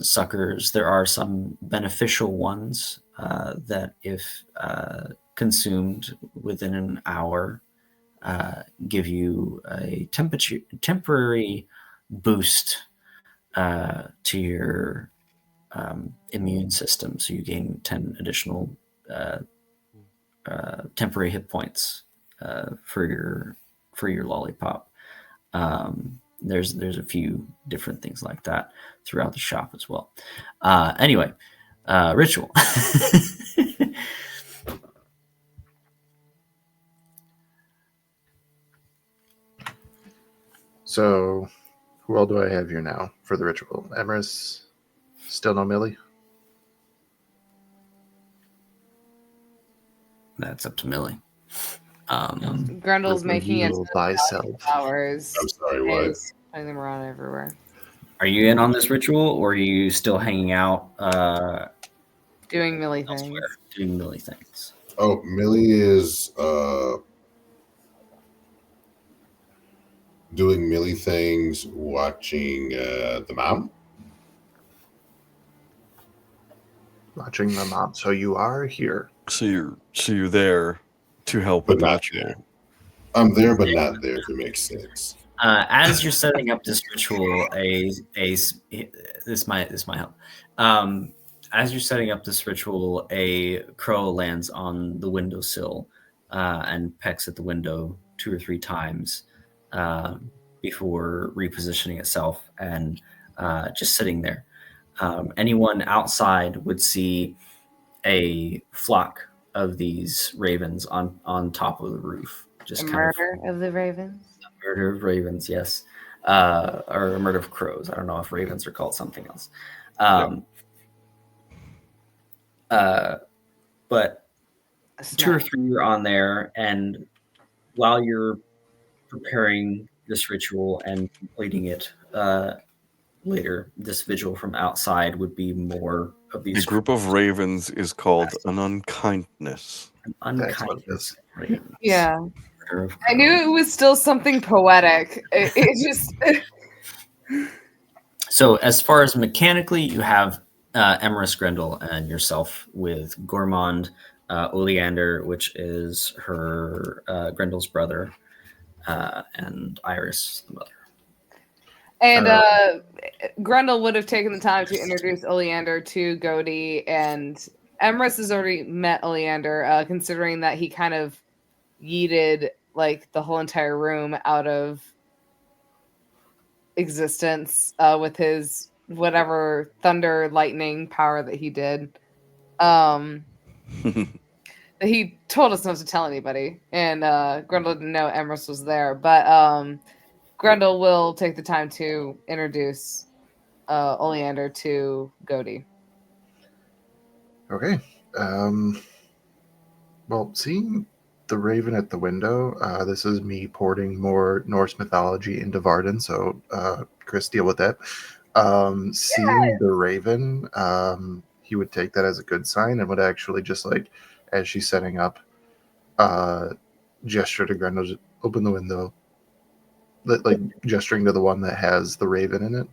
suckers. There are some beneficial ones that, if consumed within an hour, give you a temporary boost to your immune system, so you gain 10 additional temporary hit points for your lollipop. There's a few different things like that throughout the shop as well. Anyway, ritual. So, who all do I have here now for the ritual? Emrys? Still no Millie? That's up to Millie. Grundle's making it Reveal thyself. flowers. I'm sorry, what? and putting them around everywhere. Are you in on this ritual, or are you still hanging out Doing Millie things. elsewhere, doing Millie things? Oh, Millie is doing Millie things, watching the mom. Watching the mom. So you are here. So you're there to help But with the not ritual. there. I'm there, but not there, if it makes sense. As you're setting up this ritual, this might help. As you're setting up this ritual, a crow lands on the windowsill and pecks at the window 2 or 3 times before repositioning itself and just sitting there. Anyone outside would see a flock of these ravens on top of the roof. Just The kind of murder of the ravens. murder of ravens, yes, or a murder of crows. I don't know if ravens are called something else. But A 2 or snack. 3 are on there, and while you're preparing this ritual and completing it later, this vigil from outside would be more of The these group of ravens is called an unkindness. That's what it unkindness is. ravens. Yeah. Murder of I knew crows. it was still something poetic. It just So as far as mechanically, you have Emerus Grendel and yourself with Gourmand, Oleander, which is her Grendel's brother, and Iris, the mother. and Grundle would have taken the time to introduce Oleander to Godi, and Emrys has already met Oleander, considering that he kind of yeeted like the whole entire room out of existence with his whatever thunder lightning power that he did. He told us not to tell anybody, and Grundle didn't know Emrys was there, but Grundle will take the time to introduce Oleander to Godi. Okay. Well, seeing the raven at the window, this is me porting more Norse mythology into Vardin, so Chris, deal with that. Seeing the raven, he would take that as a good sign and would actually just like, as she's setting up, gesture to Grendel, just open the window, like gesturing to the one that has the raven in it.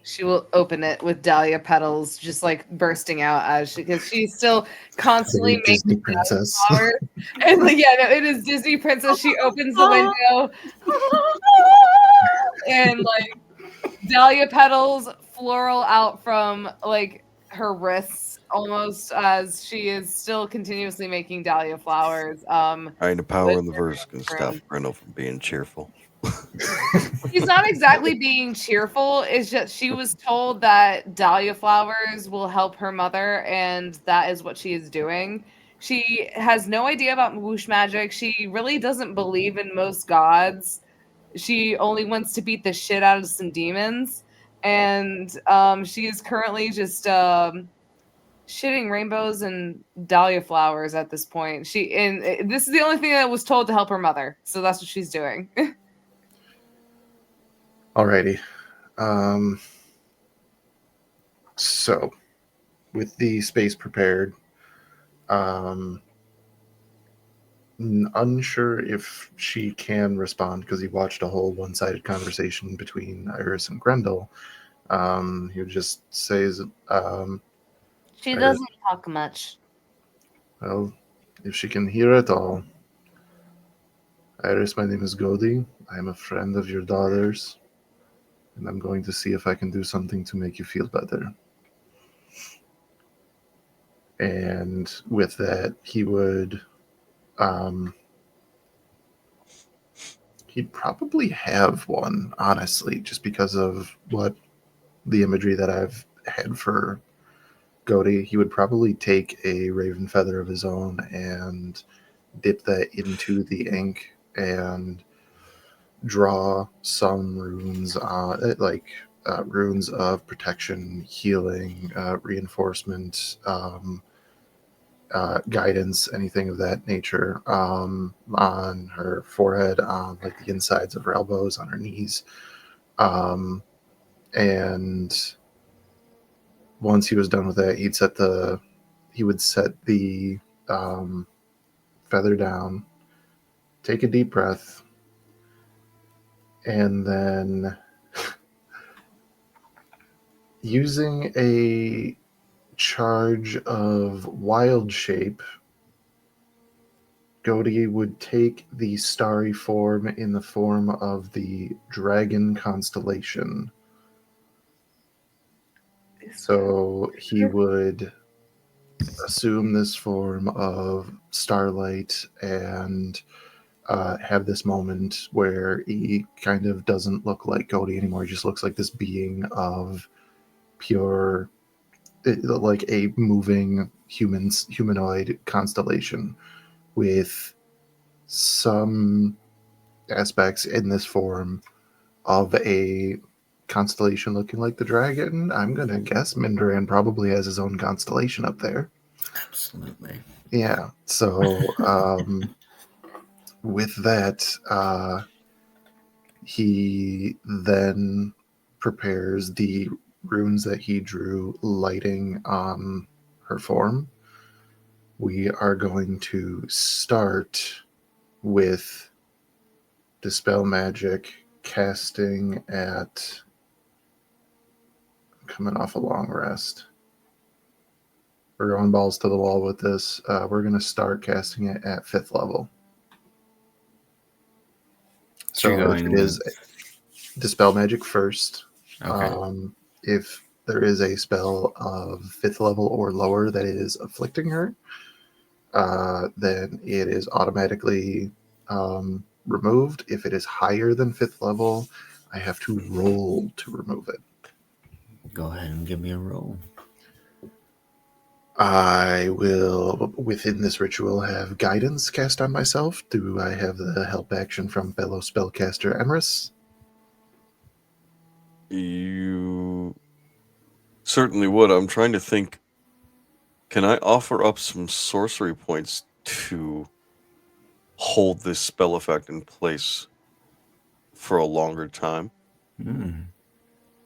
She will open it with dahlia petals just like bursting out as because she's still constantly Very Disney making princess. flowers. And like, yeah, no, it is Disney princess. She opens the window and like dahlia petals floral out from like her wrists almost as she is still continuously making dahlia flowers. The power in the verse can room. stop Grendel from being cheerful. She's not exactly being cheerful. It's just she was told that dahlia flowers will help her mother, and that is what she is doing. She has no idea about whoosh magic. She really doesn't believe in most gods. She only wants to beat the shit out of some demons, and she is currently just shitting rainbows and dahlia flowers at this point. This is the only thing that was told to help her mother, so that's what she's doing. Alrighty. So, with the space prepared, unsure if she can respond because he watched a whole one-sided conversation between Iris and Grendel. He just says, She Iris, doesn't talk much. well, if she can hear it all. Iris, my name is Godi. I am a friend of your daughter's. and I'm going to see if I can do something to make you feel better. And with that, he would, he'd probably have one, honestly, just because of what the imagery that I've had for Goaty. He would probably take a raven feather of his own and dip that into the ink and draw some runes, runes of protection, healing, reinforcement, guidance, anything of that nature, on her forehead, on like the insides of her elbows, on her knees. And once he was done with that, he would set the feather down, take a deep breath, and then using a charge of wild shape, Goaty would take the starry form in the form of the dragon constellation. So he would assume this form of starlight and have this moment where he kind of doesn't look like Goaty anymore. He just looks like this being of pure, like a moving humanoid constellation with some aspects in this form of a constellation looking like the dragon. I'm going to guess Mindran probably has his own constellation up there. Absolutely. Yeah. So with that, he then prepares the runes that he drew lighting on her form. We are going to start with Dispel Magic, casting at... coming off a long rest. We're going balls to the wall with this. We're going to start casting it at 5th level. So if it is Dispel Magic first, Okay. if there is a spell of 5th level or lower that is afflicting her, then it is automatically removed. If it is higher than 5th level, I have to roll to remove it. Go ahead and give me a roll. I will, within this ritual, have guidance cast on myself. Do I have the help action from fellow spellcaster Emrys? You certainly would. I'm trying to think. Can I offer up some sorcery points to hold this spell effect in place for a longer time?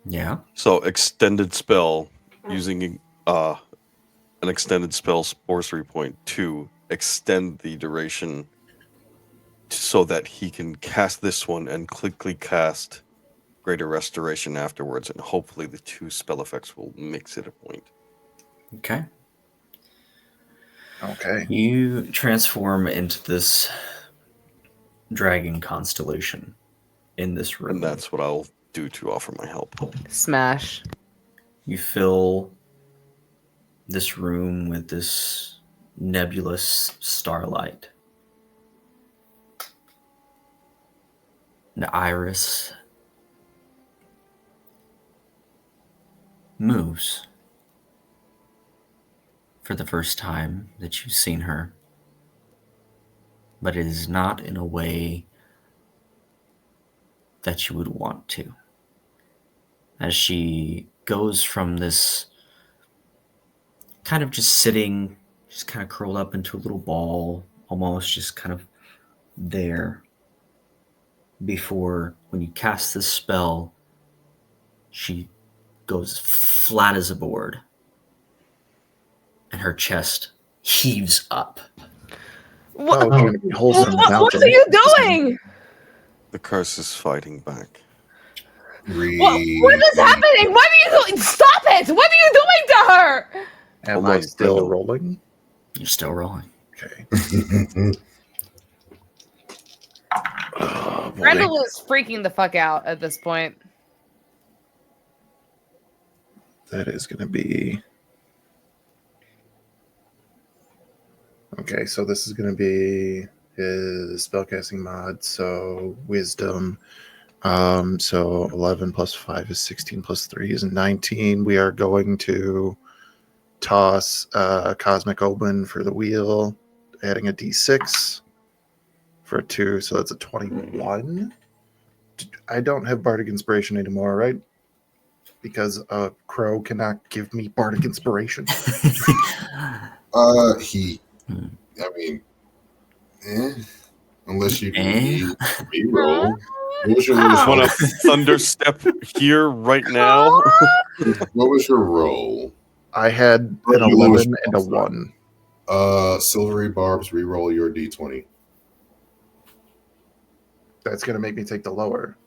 Yeah. So extended spell, using an extended spell sorcery point to extend the duration so that he can cast this one and quickly cast Greater Restoration afterwards, and hopefully the two spell effects will mix at a point. Okay. Okay. You transform into this dragon constellation in this room. And that's what I'll do to offer my help. Smash. You fill this room with this nebulous starlight. The iris moves for the first time that you've seen her, but it is not in a way that you would want to. As she goes from this kind of just sitting, just kind of curled up into a little ball, almost just kind of there, before when you cast this spell, she goes flat as a board and her chest heaves up. What, Oh, it's going to be wholesome. what are you doing? The curse is fighting back. What is happening? What are you doing? Stop it! What are you doing to her? Am Hold I on, still Grendel. rolling? You're still rolling. Okay. Grendel is freaking the fuck out at this point. That is going to be... Okay, so this is going to be his spellcasting mod, so Wisdom. So 11 plus 5 is 16 plus 3 is 19. We are going to toss Cosmic Open for the wheel, adding a d6 for a 2, so that's a 21. I don't have Bardic Inspiration anymore, right? Because a crow cannot give me Bardic Inspiration. I mean, unless you can reroll. What was your lowest Want roll? to thunderstep here right now? What was your roll? I had an Your lowest 11 and a roll. 1. Silvery Barbs, reroll your d20. That's going to make me take the lower.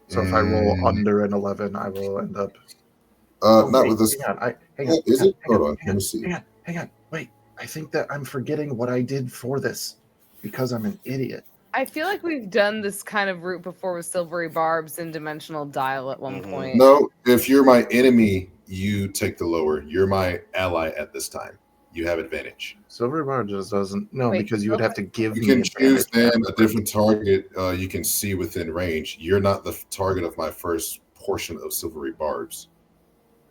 So if I roll under an 11, I will end up... Not with this. Hang on. Is it? Hold on. Let me see. Hang on. Wait. I think that I'm forgetting what I did for this because I'm an idiot. I feel like we've done this kind of route before with Silvery Barbs and Dimensional Dial at one point. No, if you're my enemy, you take the lower. You're my ally at this time. You have advantage. Silvery Barbs just doesn't... No, Wait, because you would have to give You me can choose advantage. then a different target you can see within range. You're not the target of my first portion of Silvery Barbs.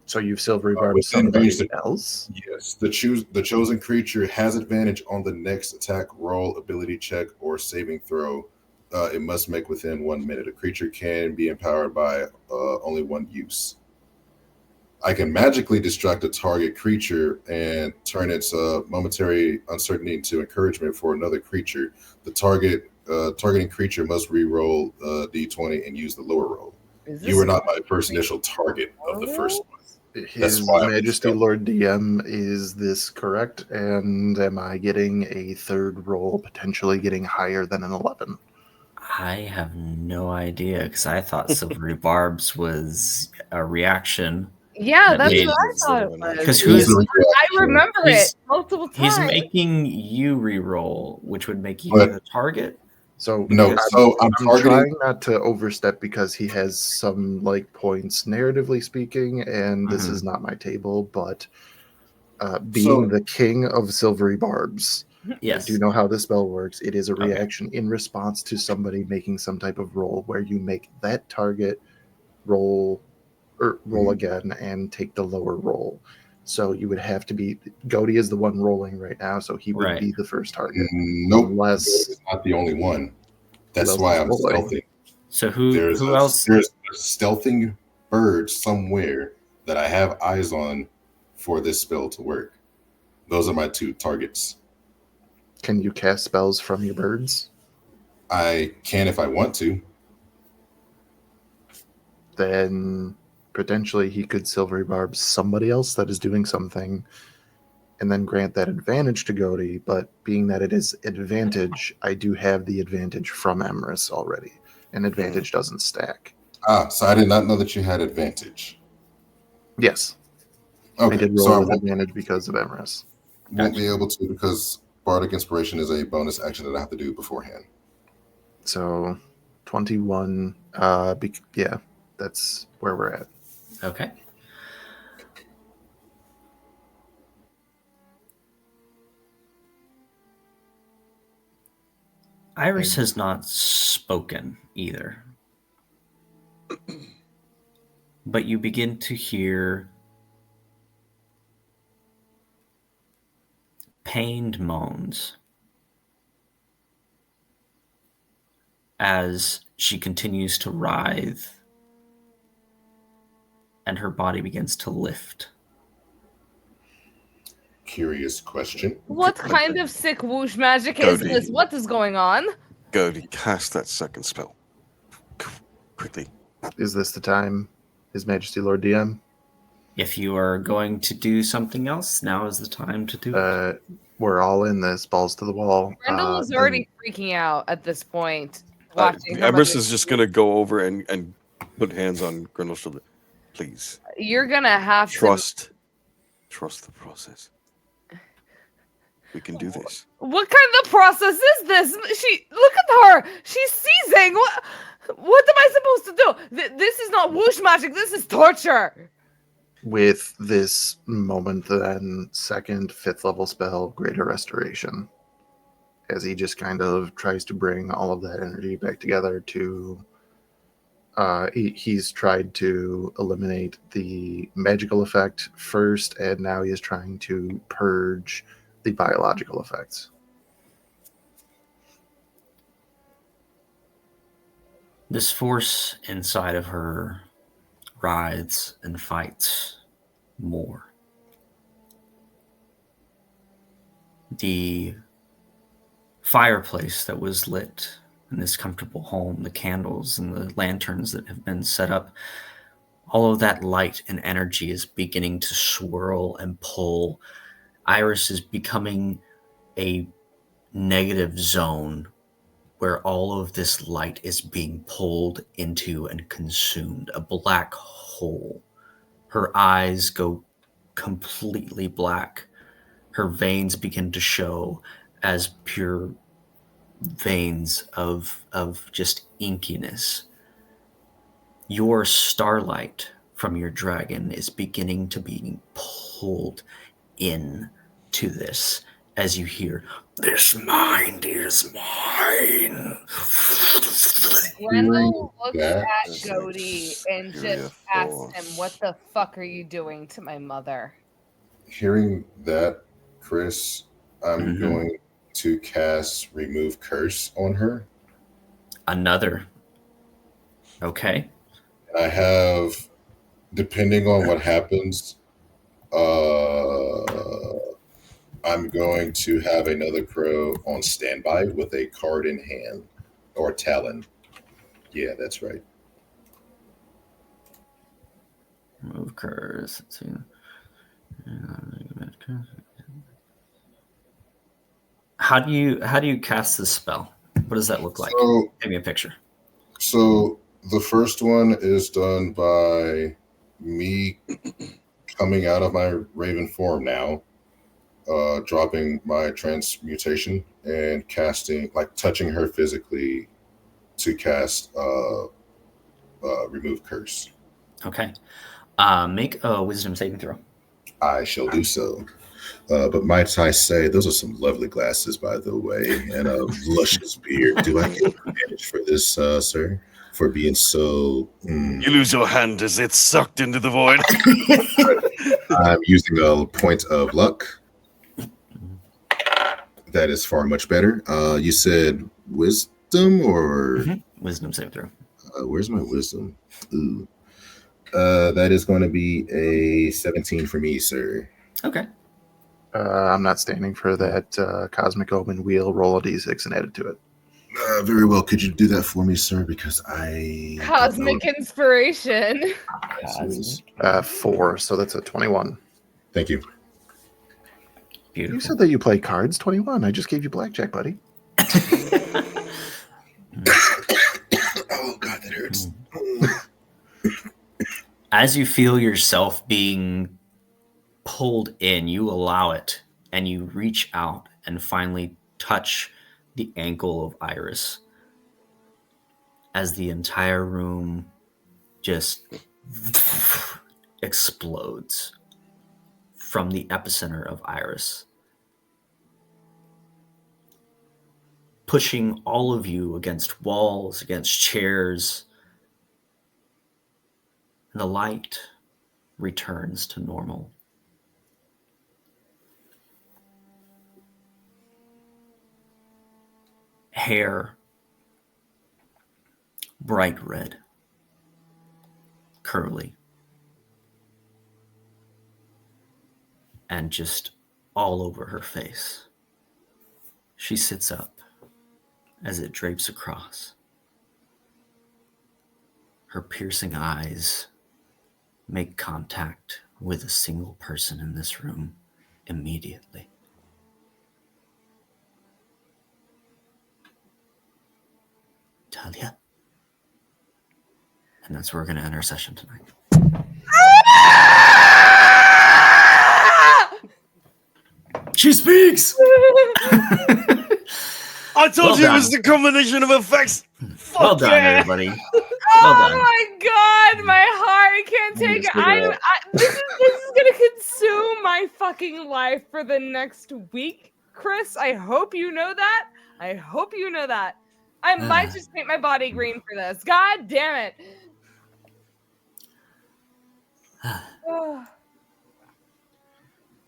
So you've Silvery Barbs within somebody range, else? Yes. The chosen creature has advantage on the next attack, roll, ability check, or saving throw. It must make within 1 minute. A creature can be empowered by only one use. I can magically distract a target creature and turn its momentary uncertainty into encouragement for another creature. The targeting creature must re-roll d20 and use the lower roll. You were not my first initial target of the first one. His Majesty Lord DM, is this correct? And am I getting a third roll, potentially getting higher than an 11? I have no idea because I thought Silvery Barbs was a reaction. Yeah, that that's made- what I thought it was. Because I remember he's- it multiple He's times. making you re-roll, which would make you But- the target. So No, so I'm targeting. trying not to overstep because he has some points narratively speaking, and this is not my table, but being the king of Silvery Barbs, Yes. I do know how the spell works. It is a reaction in response to somebody making some type of roll where you make that target roll again and take the lower roll. So you would have to be... Goaty is the one rolling right now, so he would be the first target. Nope. Unless... It's not the only one. That's else why is I'm rolling? stealthing. So who else? There's a stealthing bird somewhere that I have eyes on for this spell to work. Those are my two targets. Can you cast spells from your birds? I can if I want to. Then potentially he could Silvery Barb somebody else that is doing something and then grant that advantage to Goaty, but being that it is advantage, I do have the advantage from Emrys already, and advantage doesn't stack. So I did not know that you had advantage. Yes. Okay, I did roll so with advantage because of Emrys. Won't be able to because Bardic Inspiration is a bonus action that I have to do beforehand. So 21, yeah, that's where we're at. Okay. Iris has not spoken either. But you begin to hear pained moans as she continues to writhe and her body begins to lift. Curious question. What kind of sick whoosh magic is Goaty. this? What is going on? Go to cast that second spell. Quickly. Is this the time, His Majesty Lord DM? If you are going to do something else, now is the time to do it. We're all in this, balls to the wall. Brendel is already freaking out at this point. Watching her Emrys mother- is just going to go over and put hands on Grendel's shoulder. Please. You're gonna have Trust the process. We can do this. What kind of process is this? She look at her. She's seizing. What am I supposed to do? This is not whoosh magic. This is torture. with this moment, then second, 5th level spell, Greater Restoration, as he just kind of tries to bring all of that energy back together to. He's tried to eliminate the magical effect first, and now he is trying to purge the biological effects. This force inside of her writhes and fights more. The fireplace that was lit in this comfortable home, the candles and the lanterns that have been set up, all of that light and energy is beginning to swirl and pull. Iris is becoming a negative zone where all of this light is being pulled into and consumed, a black hole. Her eyes go completely black. Her veins begin to show as pure veins of just inkiness. Your starlight from your dragon is beginning to be pulled in to this as you hear, "This mind is mine." Grendel looks that at is Goaty a and superior just asks force. him, "What the fuck are you doing to my mother?" Hearing that, Chris, I'm Mhm. going to cast Remove Curse on her. Another. Okay. I have, depending on what happens, I'm going to have another crow on standby with a card in hand or talon. Yeah, that's right. Remove curse. Let's see. How do you cast this spell? What does that look like? So, Give me a picture. so the first one is done by me coming out of my raven form now, dropping my transmutation and casting, like touching her physically to cast Remove Curse. Okay. Make a wisdom saving throw. I shall do so. But might I say, those are some lovely glasses, by the way, and a luscious beard. Do I get advantage for this, sir? For being so. You lose your hand as it's sucked into the void. I'm using a point of luck. That is far much better. You said wisdom or. Wisdom saving throw. Where's my wisdom? Ooh. That is going to be a 17 for me, sir. Okay. I'm not standing for that Cosmic Omen wheel. Roll a d6 and add it to it. Very well. Could you do that for me, sir? Because I. Cosmic inspiration. 4, so that's a 21. Thank you. Beautiful. You said that you play cards. 21. I just gave you blackjack, buddy. Oh, God, that hurts. As you feel yourself being pulled in, you allow it, and you reach out and finally touch the ankle of Iris as the entire room just explodes from the epicenter of Iris, pushing all of you against walls, against chairs. The light returns to normal. Hair, bright red, curly, and just all over her face. She sits up as it drapes across. Her piercing eyes make contact with a single person in this room immediately. Talia. And that's where we're going to end our session tonight. She speaks! I told Well you it done. was the combination of effects. Fuck Well done, yeah. everybody. Well Oh done. my god, my heart! I can't take it. This is gonna consume my fucking life for the next week, Chris. I hope you know that. I hope you know that. I might just paint my body green for this. God damn it. Oh.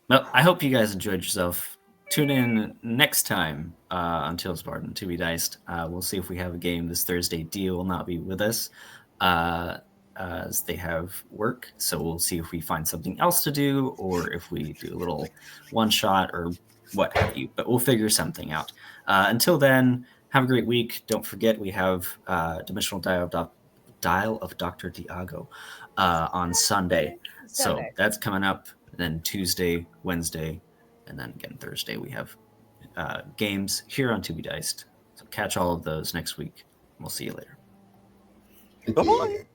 Well, I hope you guys enjoyed yourself. Tune in next time on Tales of Vardin to be diced. We'll see if we have a game this Thursday. Dio will not be with us as they have work, so we'll see if we find something else to do or if we do a little one shot or what have you. But we'll figure something out. Until then, have a great week. Don't forget we have Dimensional Dial of Dr. Diago on Sunday. So that's coming up. Then Tuesday, Wednesday, and then again Thursday, we have games here on To Be Diced. So catch all of those next week. We'll see you later. Bye-bye.